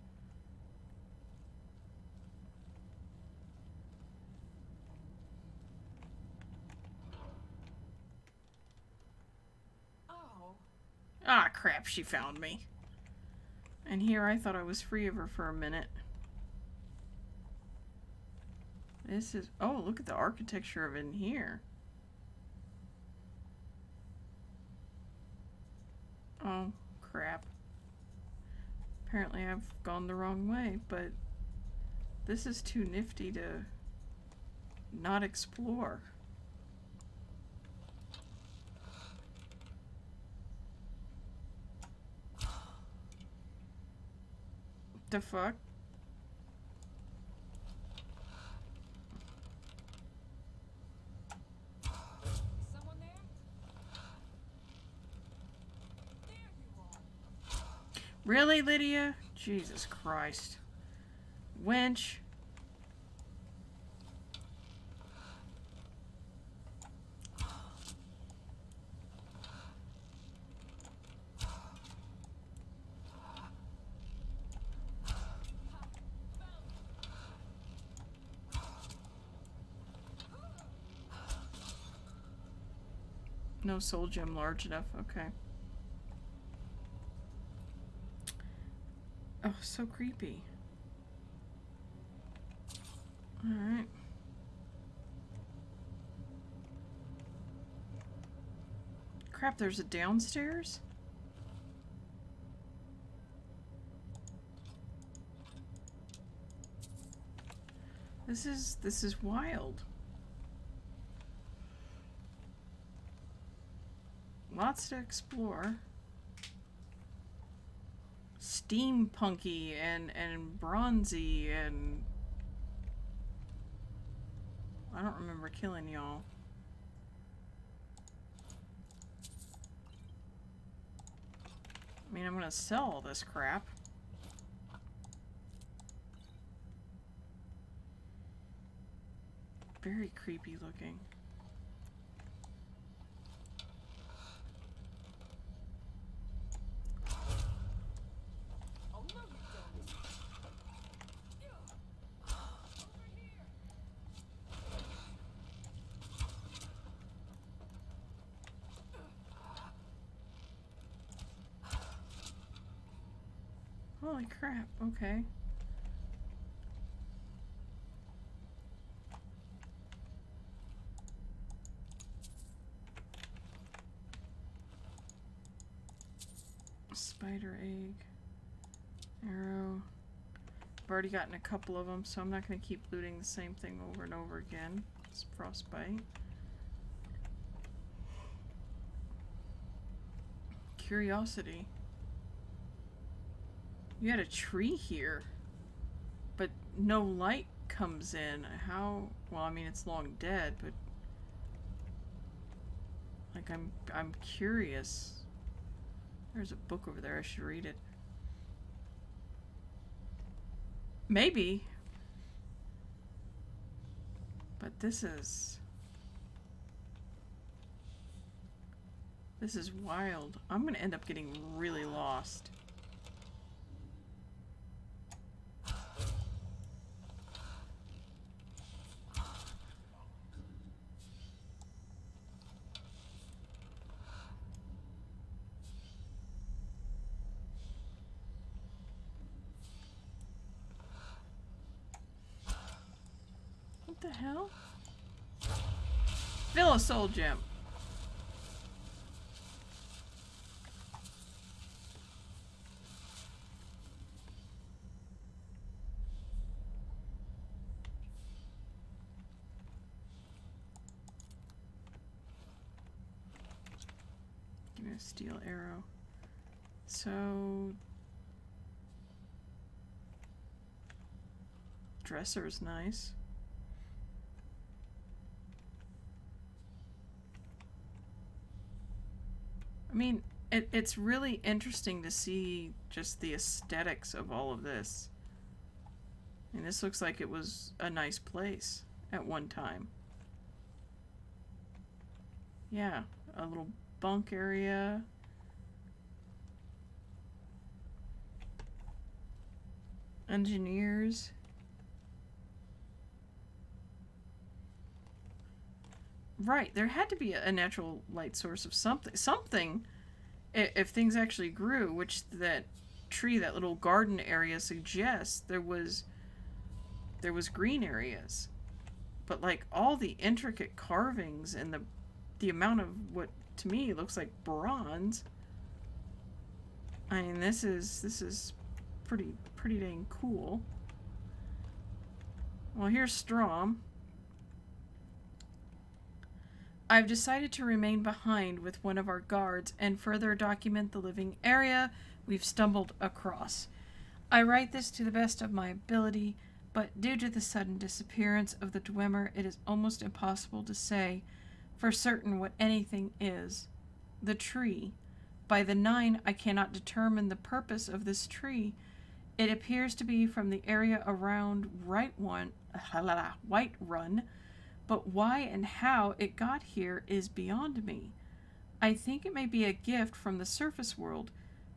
Ah, crap, she found me. And here I thought I was free of her for a minute. This is... Oh, look at the architecture of it in here. Oh, crap. Apparently I've gone the wrong way, but this is too nifty to not explore. The fuck? Someone there? There you are. Really, Lydia? Jesus Christ. Wench. No soul gem large enough, okay. Oh, so creepy. Alright. Crap, there's a downstairs? This is wild. Lots to explore. Steampunky and bronzy and... I don't remember killing y'all. I mean, I'm gonna sell all this crap. Very creepy looking. Holy crap, okay. Spider egg. Arrow. I've already gotten a couple of them, so I'm not going to keep looting the same thing over and over again. It's frostbite. Curiosity. You had a tree here, but no light comes in. How? Well, I mean, it's long dead, but like I'm curious. There's a book over there. I should read it. Maybe But this is wild. I'm gonna end up getting really lost. What the hell? Fill a soul gem. Give me a steel arrow. So dresser's nice. I mean, it's really interesting to see just the aesthetics of all of this. I mean, this looks like it was a nice place at one time. Yeah, a little bunk area. Engineers. Right, there had to be a natural light source of something, if things actually grew, which that tree, that little garden area suggests there was green areas. But like all the intricate carvings and the amount of what to me looks like bronze. I mean, this is pretty dang cool. Well, here's Strom. I've decided to remain behind with one of our guards and further document the living area we've stumbled across. I write this to the best of my ability, but due to the sudden disappearance of the Dwemer, it is almost impossible to say for certain what anything is. The tree. By the 9, I cannot determine the purpose of this tree. It appears to be from the area around White Run, but why and how it got here is beyond me. I think it may be a gift from the surface world,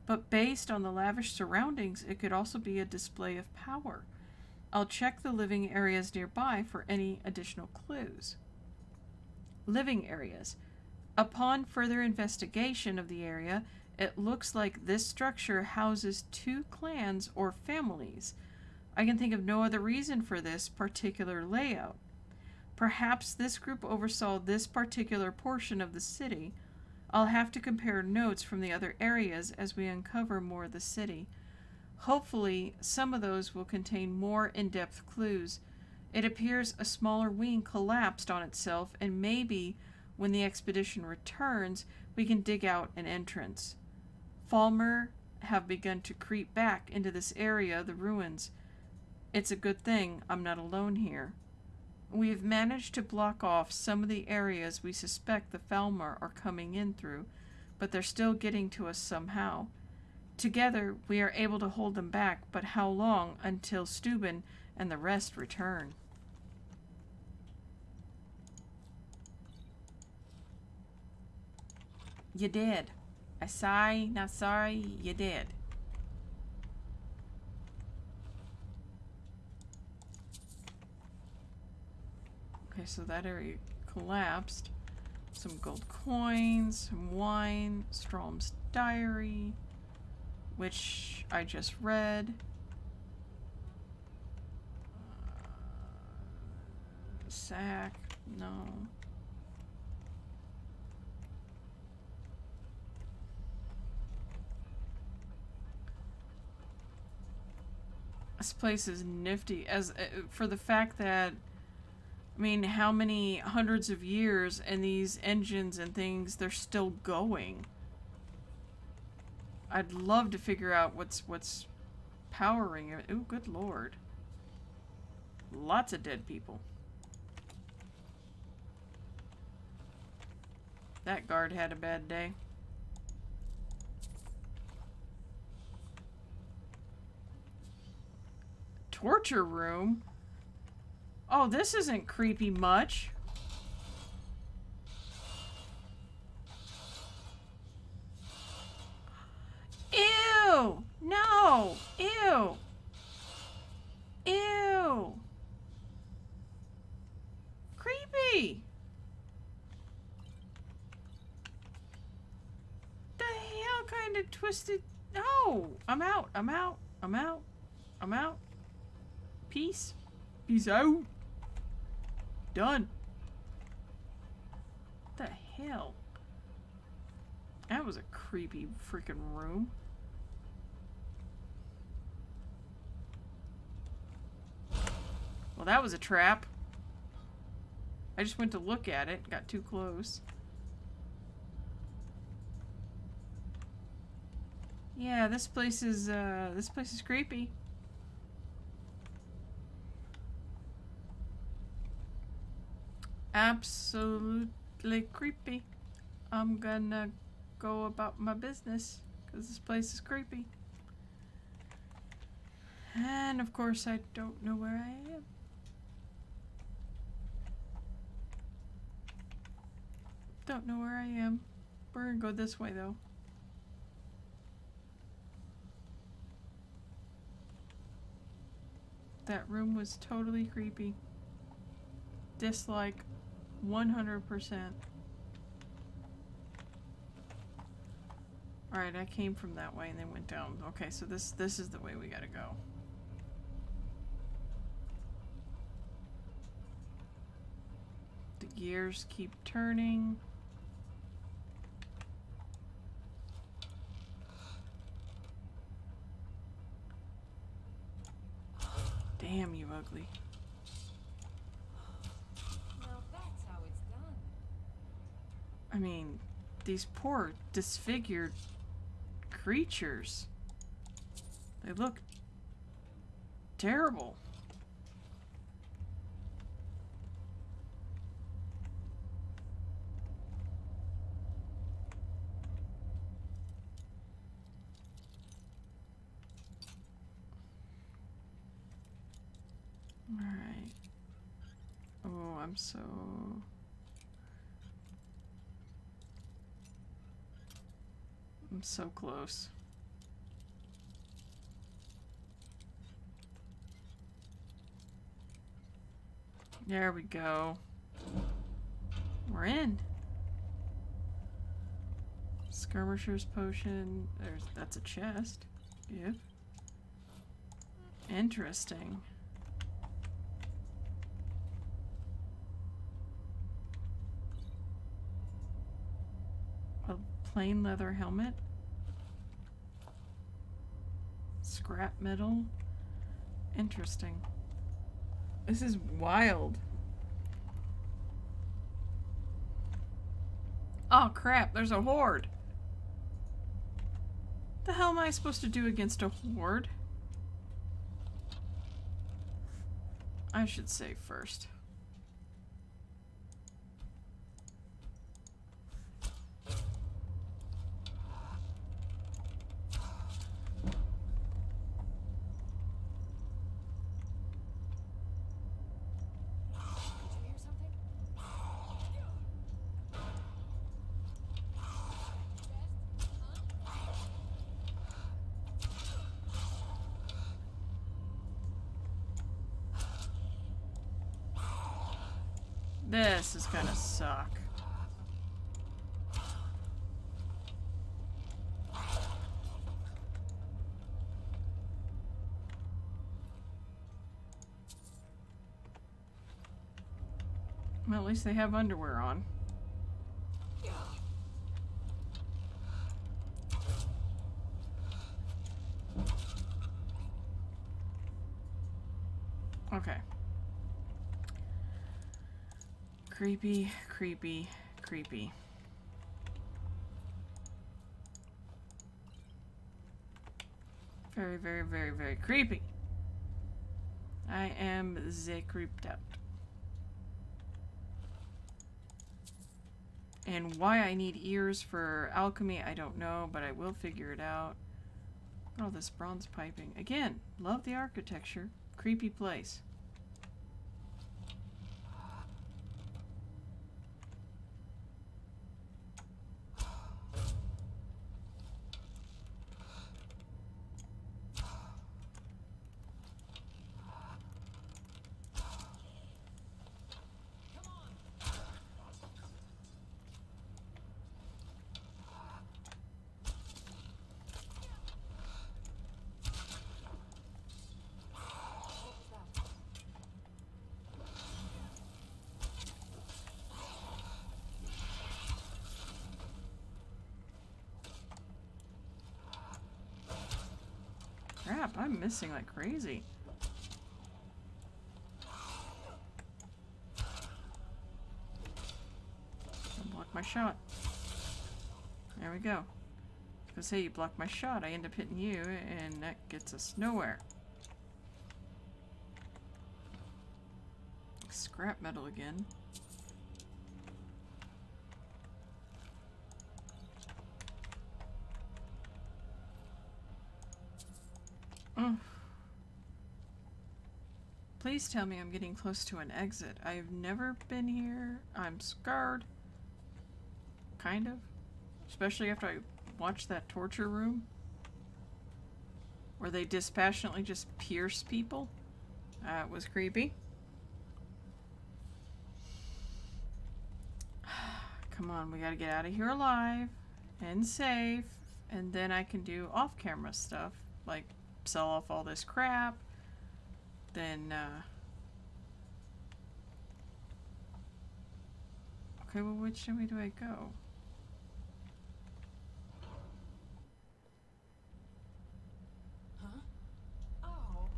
but based on the lavish surroundings, it could also be a display of power. I'll check the living areas nearby for any additional clues. Living areas. Upon further investigation of the area, it looks like this structure houses 2 clans or families. I can think of no other reason for this particular layout. Perhaps this group oversaw this particular portion of the city. I'll have to compare notes from the other areas as we uncover more of the city. Hopefully, some of those will contain more in-depth clues. It appears a smaller wing collapsed on itself, and maybe when the expedition returns, we can dig out an entrance. Falmer have begun to creep back into this area of the ruins. It's a good thing I'm not alone here. We've managed to block off some of the areas we suspect the Falmer are coming in through, but they're still getting to us somehow. Together, we are able to hold them back, but how long until Steuben and the rest return? You did. I sigh, not sorry, you did. Okay, so that area collapsed. Some gold coins, some wine, Strom's diary, which I just read. Sack, no. This place is nifty as for the fact that, I mean, how many hundreds of years and these engines and things, they're still going. I'd love to figure out what's powering it. Ooh, good lord. Lots of dead people. That guard had a bad day. Torture room? Oh, this isn't creepy much. Ew! No! Ew! Ew! Creepy! The hell kind of twisted... No! I'm out. I'm out. I'm out. I'm out. Peace. Peace out. Done. What the hell? That was a creepy freaking room. Well, that was a trap. I just went to look at it, got too close. Yeah, this place is creepy. Absolutely creepy. I'm gonna go about my business because this place is creepy. And of course, I don't know where I am. Don't know where I am. We're gonna go this way though. That room was totally creepy. Dislike 100%. Alright, I came from that way and then went down. Okay, so this is the way we gotta go. The gears keep turning. Damn you, ugly. Now that's how it's done. I mean, these poor disfigured creatures. They look terrible. Alright. Oh, I'm so... I'm so close. There we go. We're in. Skirmisher's potion. That's a chest. Yep. Interesting. A plain leather helmet. Scrap metal. Interesting. This is wild. Oh crap, there's a horde. The hell am I supposed to do against a horde? I should save first. This is gonna suck. Well, at least they have underwear on. Okay. Creepy, creepy, creepy. Very, very, very, very creepy. I am creeped out. And why I need ears for alchemy, I don't know, but I will figure it out. Oh, this bronze piping. Again, love the architecture. Creepy place. crap, I'm missing like crazy. Block my shot. There we go. Because hey, you block my shot, I end up hitting you, and that gets us nowhere. Scrap metal again. Oh. Please tell me I'm getting close to an exit. I've never been here. I'm scarred. Kind of. Especially after I watched that torture room. Where they dispassionately just pierce people. It was creepy. Come on, we gotta get out of here alive. And safe. And then I can do off-camera stuff. Like sell off all this crap. Then, okay, well, which way do I go? Huh? Oh.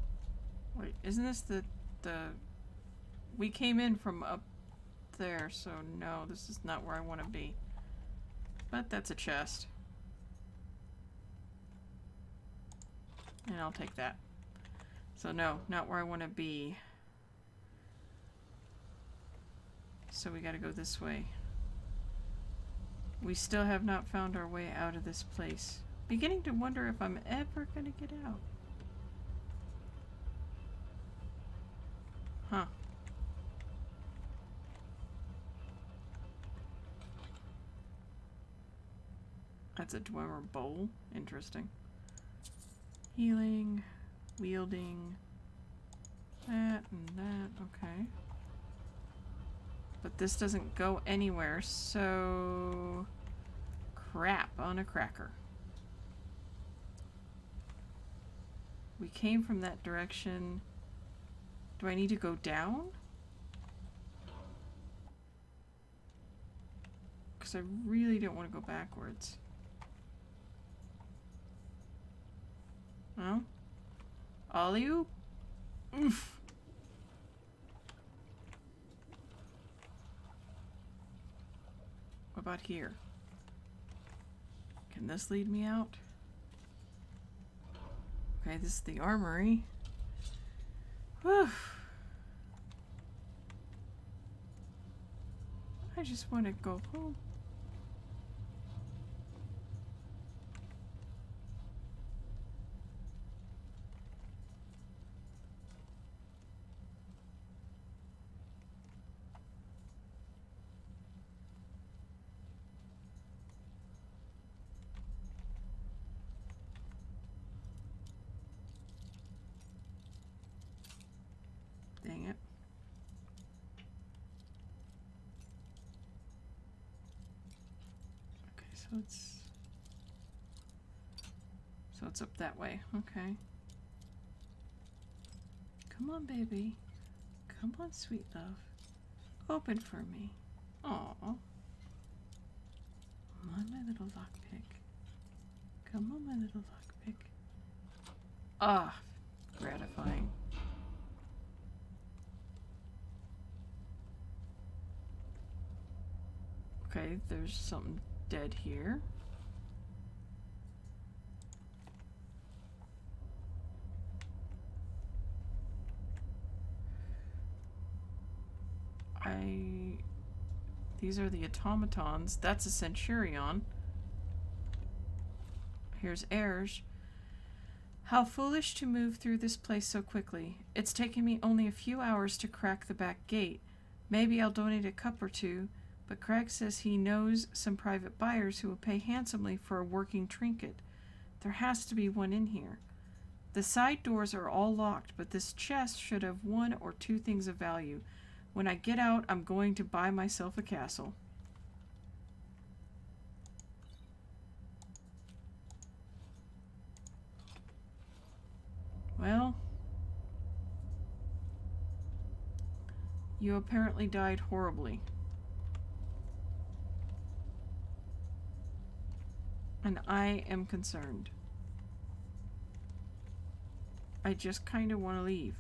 Wait, isn't this the... We came in from up there, so no, this is not where I want to be. But that's a chest. And I'll take that. So no, not where I want to be. So we gotta go this way. We still have not found our way out of this place. Beginning to wonder if I'm ever gonna get out. Huh. That's a Dwemer bowl. Interesting. Healing. Wielding. That and that. Okay. But this doesn't go anywhere, so... Crap on a cracker. We came from that direction. Do I need to go down? Because I really don't want to go backwards. No? Alley-oop? Oof. What about here? Can this lead me out? Okay, this is the armory. Whew. I just want to go home. Dang it. Okay, so it's up that way. Okay. Come on, baby. Come on, sweet love. Open for me. Aw. Come on, my little lockpick. Come on, my little lockpick. Ah, gratifying. Okay, there's something dead here. These are the automatons. That's a centurion. Here's Erge. How foolish to move through this place so quickly. It's taken me only a few hours to crack the back gate. Maybe I'll donate a cup or two, but Craig says he knows some private buyers who will pay handsomely for a working trinket. There has to be one in here. The side doors are all locked, but this chest should have one or two things of value. When I get out, I'm going to buy myself a castle. Well, you apparently died horribly. And I am concerned. I just kind of want to leave.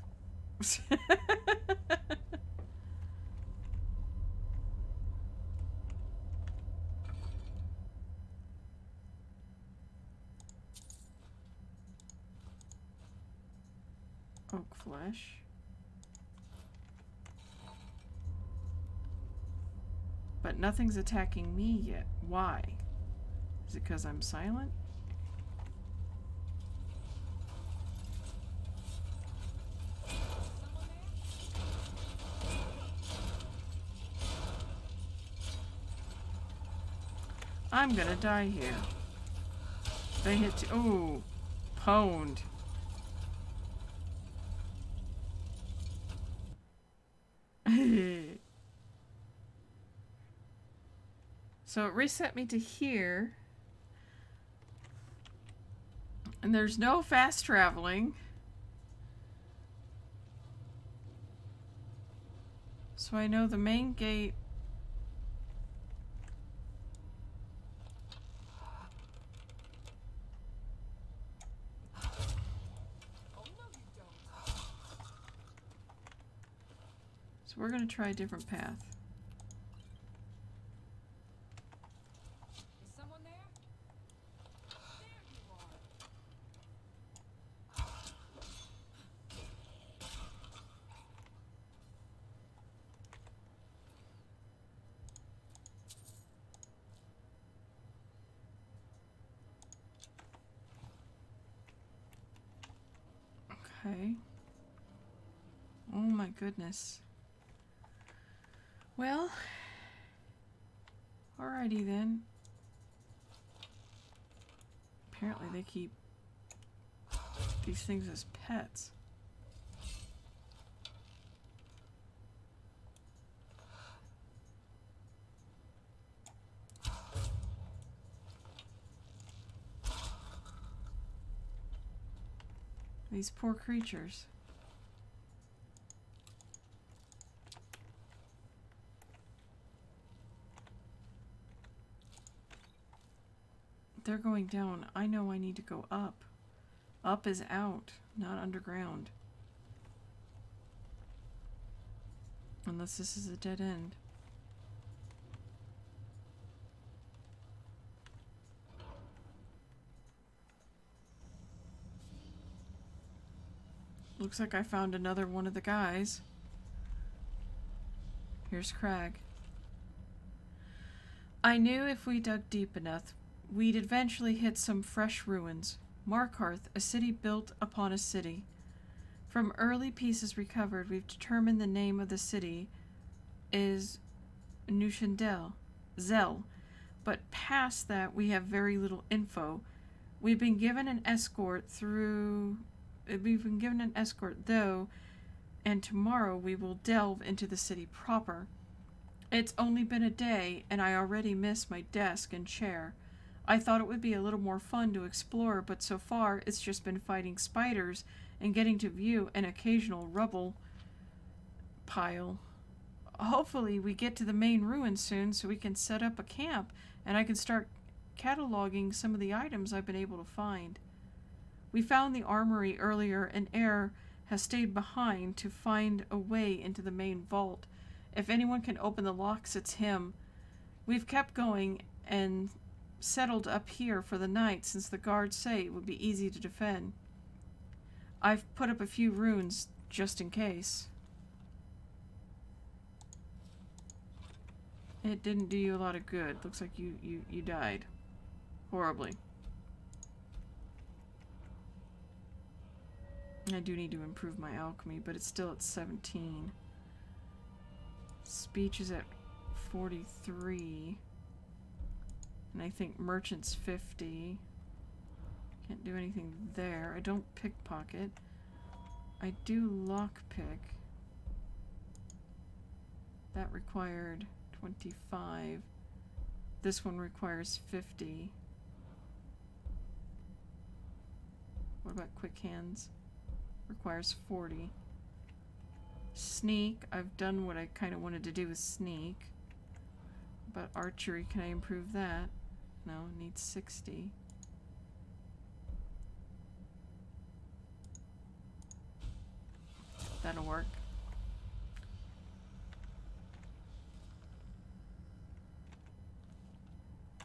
Oak flesh. But nothing's attacking me yet. Why? Is it because I'm silent? I'm gonna die here. They hit. Oh, pwned. So it reset me to here. And there's no fast traveling. So I know the main gate. So we're going to try a different path. Is someone there? There you are. Okay. Oh my goodness. Well, alrighty then. Apparently they keep these things as pets. These poor creatures. They're going down. I know I need to go up. Up is out, not underground. Unless this is a dead end. Looks like I found another one of the guys. Here's Crag. I knew if we dug deep enough, we'd eventually hit some fresh ruins. Markarth, a city built upon a city. From early pieces recovered, we've determined the name of the city is Nushendel, Zell. But past that, we have very little info. We've been given an escort though, and tomorrow we will delve into the city proper. It's only been a day, and I already miss my desk and chair. I thought it would be a little more fun to explore, but so far it's just been fighting spiders and getting to view an occasional rubble pile. Hopefully we get to the main ruins soon so we can set up a camp and I can start cataloging some of the items I've been able to find. We found the armory earlier and Air has stayed behind to find a way into the main vault. If anyone can open the locks, it's him. We've kept going and settled up here for the night since the guards say it would be easy to defend. I've put up a few runes just in case. It didn't do you a lot of good. Looks like you died. Horribly. I do need to improve my alchemy, but it's still at 17. Speech is at 43. And I think merchant's 50. Can't do anything there. I don't pickpocket. I do lockpick. That required 25. This one requires 50. What about quick hands? Requires 40. Sneak. I've done what I kind of wanted to do with sneak. But archery, can I improve that? No, it needs 60. That'll work.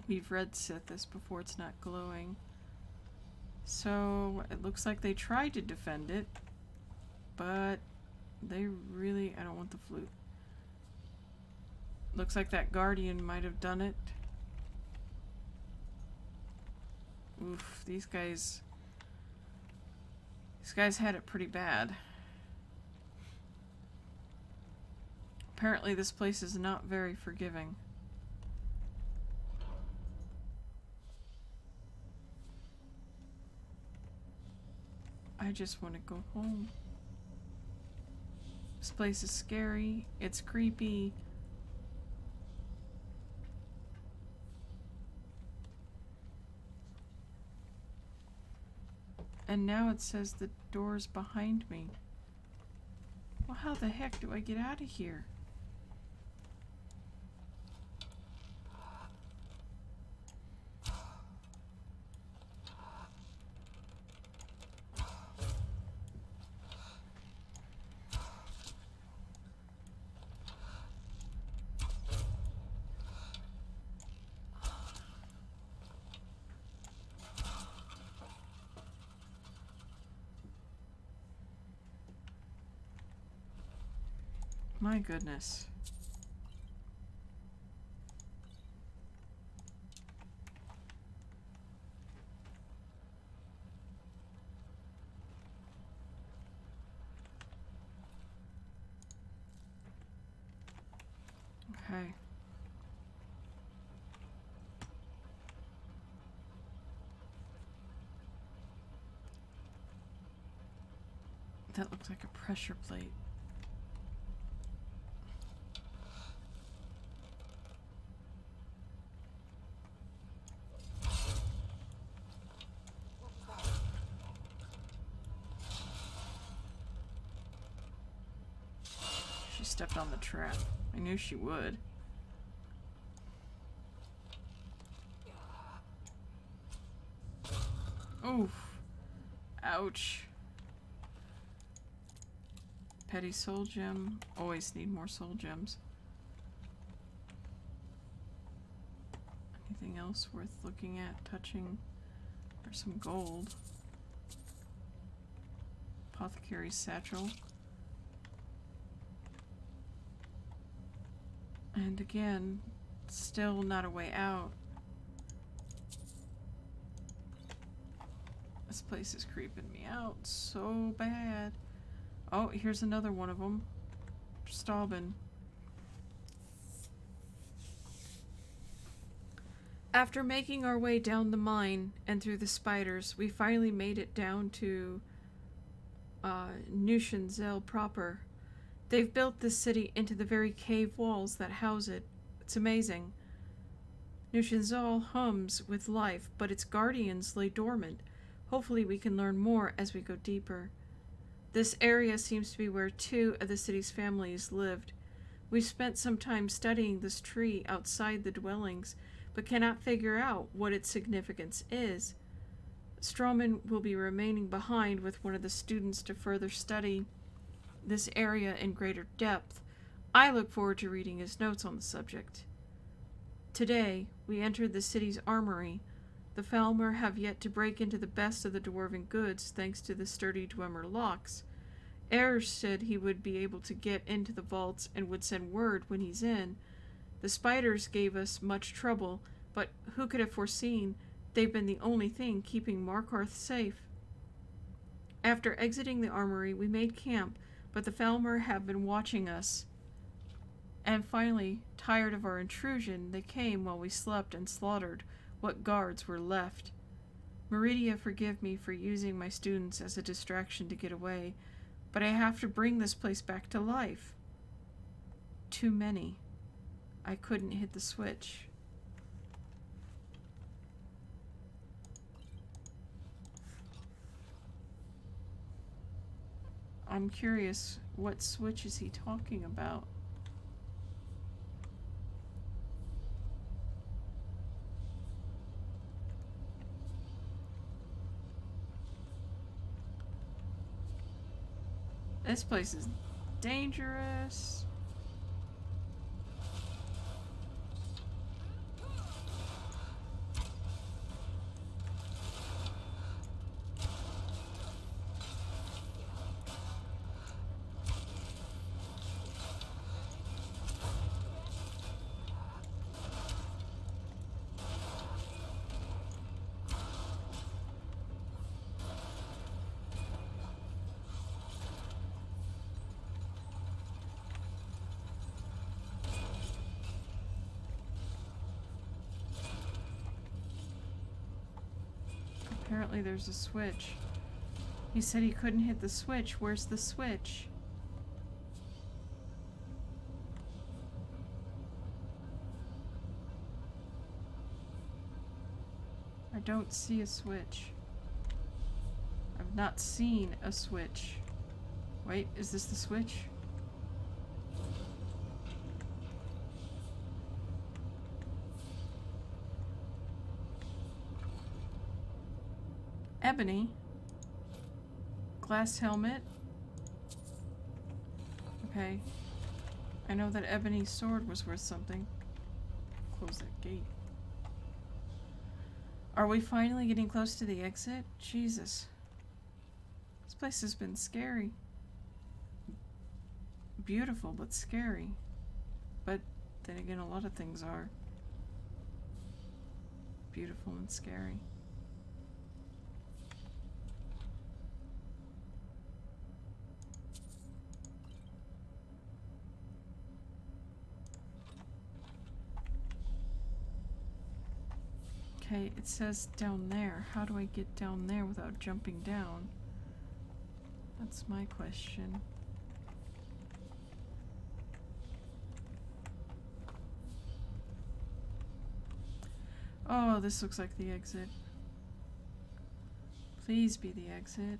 We've read Sithis before, it's not glowing. So, it looks like they tried to defend it, but they really... I don't want the flute. Looks like that guardian might have done it. Oof, these guys had it pretty bad. Apparently this place is not very forgiving. I just want to go home. This place is scary. It's creepy. And now it says the door's behind me. Well, how the heck do I get out of here? My goodness. Okay. That looks like a pressure plate. She stepped on the trap. I knew she would. Oof. Ouch. Petty soul gem. Always need more soul gems. Anything else worth looking at, touching? There's some gold. Apothecary's satchel. And again, still not a way out. This place is creeping me out so bad. Oh, here's another one of them. Staubin. After making our way down the mine and through the spiders, we finally made it down to Nushinzel proper. They've built this city into the very cave walls that house it. It's amazing. Nushinzel hums with life, but its guardians lay dormant. Hopefully we can learn more as we go deeper. This area seems to be where 2 of the city's families lived. We've spent some time studying this tree outside the dwellings, but cannot figure out what its significance is. Stroman will be remaining behind with one of the students to further study this area in greater depth. I look forward to reading his notes on the subject. Today, we entered the city's armory. The Falmer have yet to break into the best of the dwarven goods thanks to the sturdy Dwemer locks. Ayers said he would be able to get into the vaults and would send word when he's in. The spiders gave us much trouble, but who could have foreseen they've been the only thing keeping Markarth safe? After exiting the armory, we made camp, but the Falmer have been watching us. And finally, tired of our intrusion, they came while we slept and slaughtered what guards were left. Meridia, forgive me for using my students as a distraction to get away, but I have to bring this place back to life. Too many. I couldn't hit the switch. I'm curious, what switch is he talking about? This place is dangerous. Apparently there's a switch. He said he couldn't hit the switch. Where's the switch? I don't see a switch. I've not seen a switch. Wait, is this the switch? Ebony. Glass helmet. Okay. I know that Ebony's sword was worth something. Close that gate. Are we finally getting close to the exit? Jesus. This place has been scary. Beautiful, but scary. But then again, a lot of things are beautiful and scary. Okay, it says down there. How do I get down there without jumping down? That's my question. Oh, this looks like the exit. Please be the exit.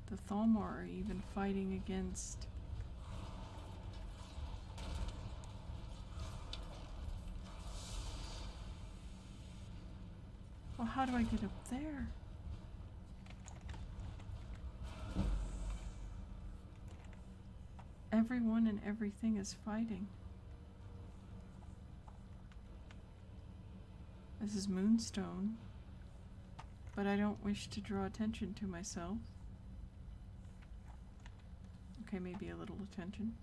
The Thalmor are even fighting against... Well, how do I get up there? Everyone and everything is fighting. This is Moonstone, but I don't wish to draw attention to myself. Okay, maybe a little attention.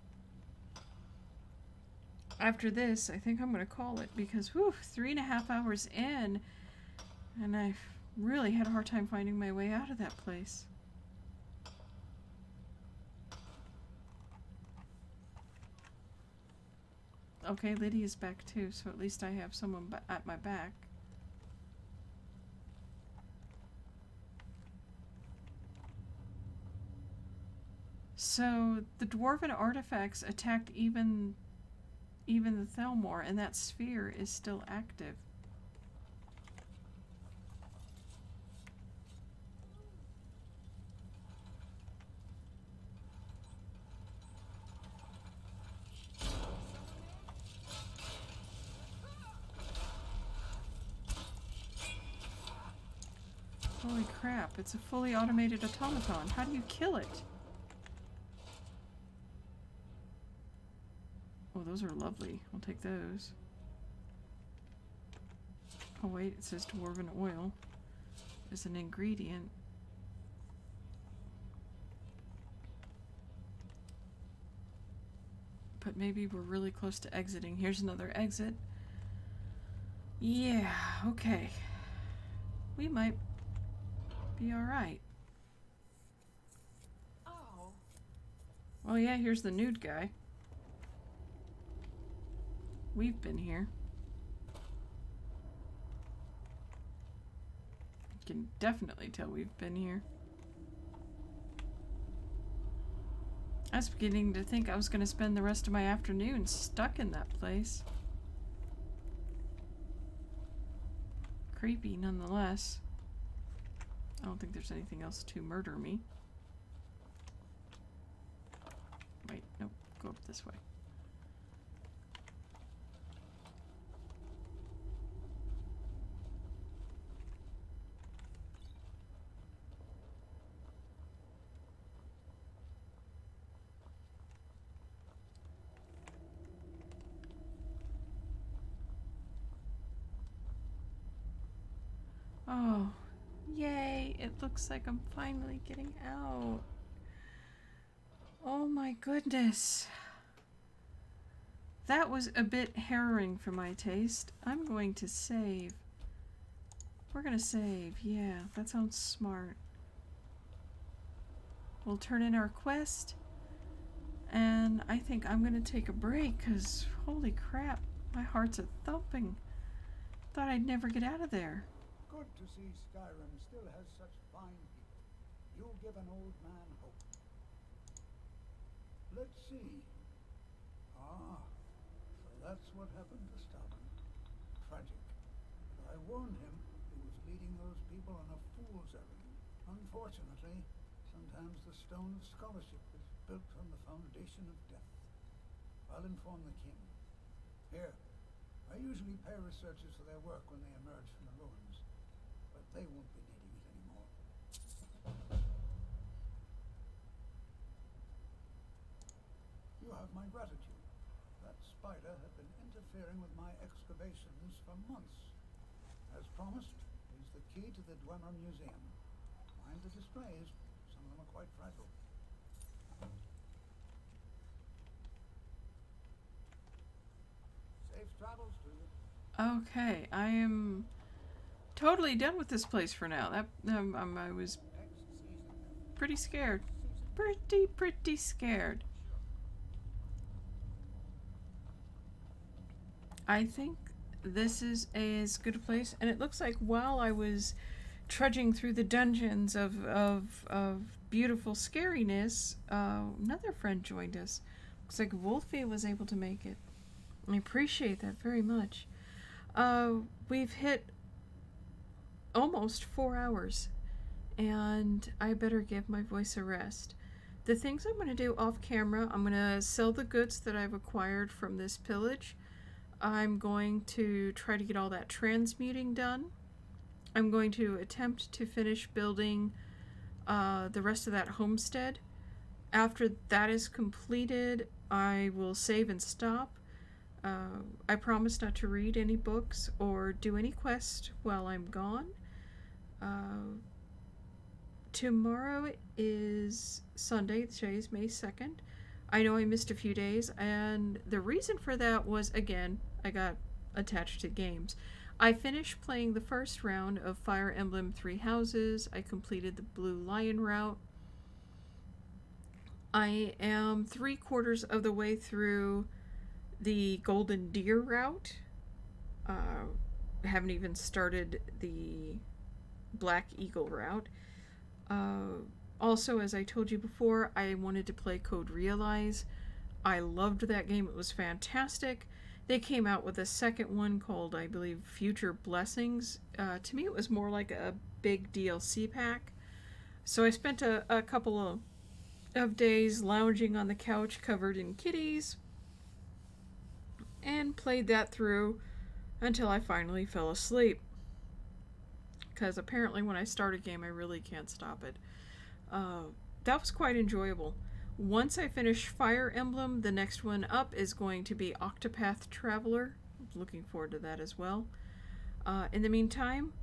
After this, I think I'm going to call it because, whew, 3.5 hours in, and I've really had a hard time finding my way out of that place. Okay, Lydia's back too, so at least I have someone at my back. So the dwarven artifacts attacked even the Thalmor, and that sphere is still active. Holy crap, it's a fully automated automaton. How do you kill it? Oh, those are lovely. I'll take those. Oh wait, it says dwarven oil is an ingredient. But maybe we're really close to exiting. Here's another exit. Yeah, okay. We might be alright. Oh. Oh yeah, here's the nude guy. We've been here. You can definitely tell we've been here. I was beginning to think I was going to spend the rest of my afternoon stuck in that place. Creepy nonetheless. I don't think there's anything else to murder me. Wait, nope, go up this way. Oh, yay. It looks like I'm finally getting out. Oh my goodness. That was a bit harrowing for my taste. I'm going to save. We're going to save. Yeah, that sounds smart. We'll turn in our quest. And I think I'm going to take a break because, holy crap, my heart's a thumping. Thought I'd never get out of there. Good to see Skyrim still has such fine people. You'll give an old man hope. Let's see. Ah, so that's what happened to Stubborn. Tragic. But I warned him he was leading those people on a fool's errand. Unfortunately, sometimes the stone of scholarship is built on the foundation of death. I'll inform the king. Here, I usually pay researchers for their work when they emerge from the ruins, but they won't be needing it anymore. You have my gratitude. That spider had been interfering with my excavations for months. As promised, here's the key to the Dwemer Museum. Mind the displays. Some of them are quite fragile. Safe travels to you. Okay, I am totally done with this place for now. I was pretty scared. Pretty scared. I think this is as good a place, and it looks like while I was trudging through the dungeons of beautiful scariness, another friend joined us. Looks like Wolfie was able to make it. I appreciate that very much. We've hit almost 4 hours, and I better give my voice a rest. The things I'm going to do off camera, I'm going to sell the goods that I've acquired from this pillage. I'm going to try to get all that transmuting done. I'm going to attempt to finish building the rest of that homestead. After that is completed, I will save and stop. I promise not to read any books or do any quests while I'm gone. Tomorrow is Sunday. Today is May 2nd. I know I missed a few days, and the reason for that was, again, I got attached to games. I finished playing the first round of Fire Emblem Three Houses. I completed the Blue Lion route. I am 3/4 of the way through the Golden Deer route. Haven't even started the Black Eagle route. Also, as I told you before, I wanted to play Code Realize. I loved that game. It was fantastic. They came out with a second one called, I believe, Future Blessings. To me, it was more like a big DLC pack. So I spent a couple of days lounging on the couch covered in kitties and played that through until I finally fell asleep. Because apparently when I start a game, I really can't stop it. That was quite enjoyable. Once I finish Fire Emblem, the next one up is going to be Octopath Traveler. I'm looking forward to that as well. In the meantime,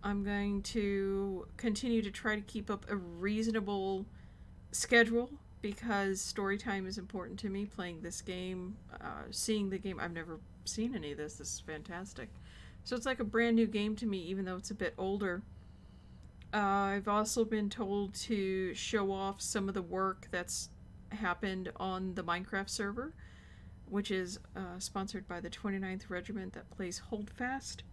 I'm going to continue to try to keep up a reasonable schedule because story time is important to me. Playing this game, seeing the game. I've never seen any of this. This is fantastic. So it's like a brand new game to me, even though it's a bit older. I've also been told to show off some of the work that's happened on the Minecraft server, which is sponsored by the 29th Regiment that plays Holdfast.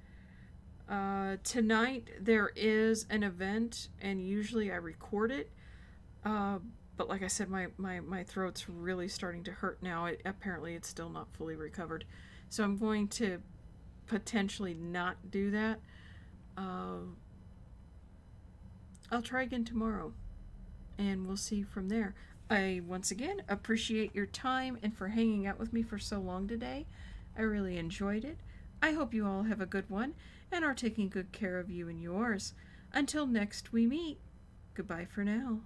Tonight there is an event, and usually I record it. But like I said, my throat's really starting to hurt now. Apparently it's still not fully recovered. So I'm going to potentially not do that. I'll try again tomorrow, and we'll see from there. I, once again, appreciate your time and for hanging out with me for so long today. I really enjoyed it. I hope you all have a good one and are taking good care of you and yours. Until next we meet, goodbye for now.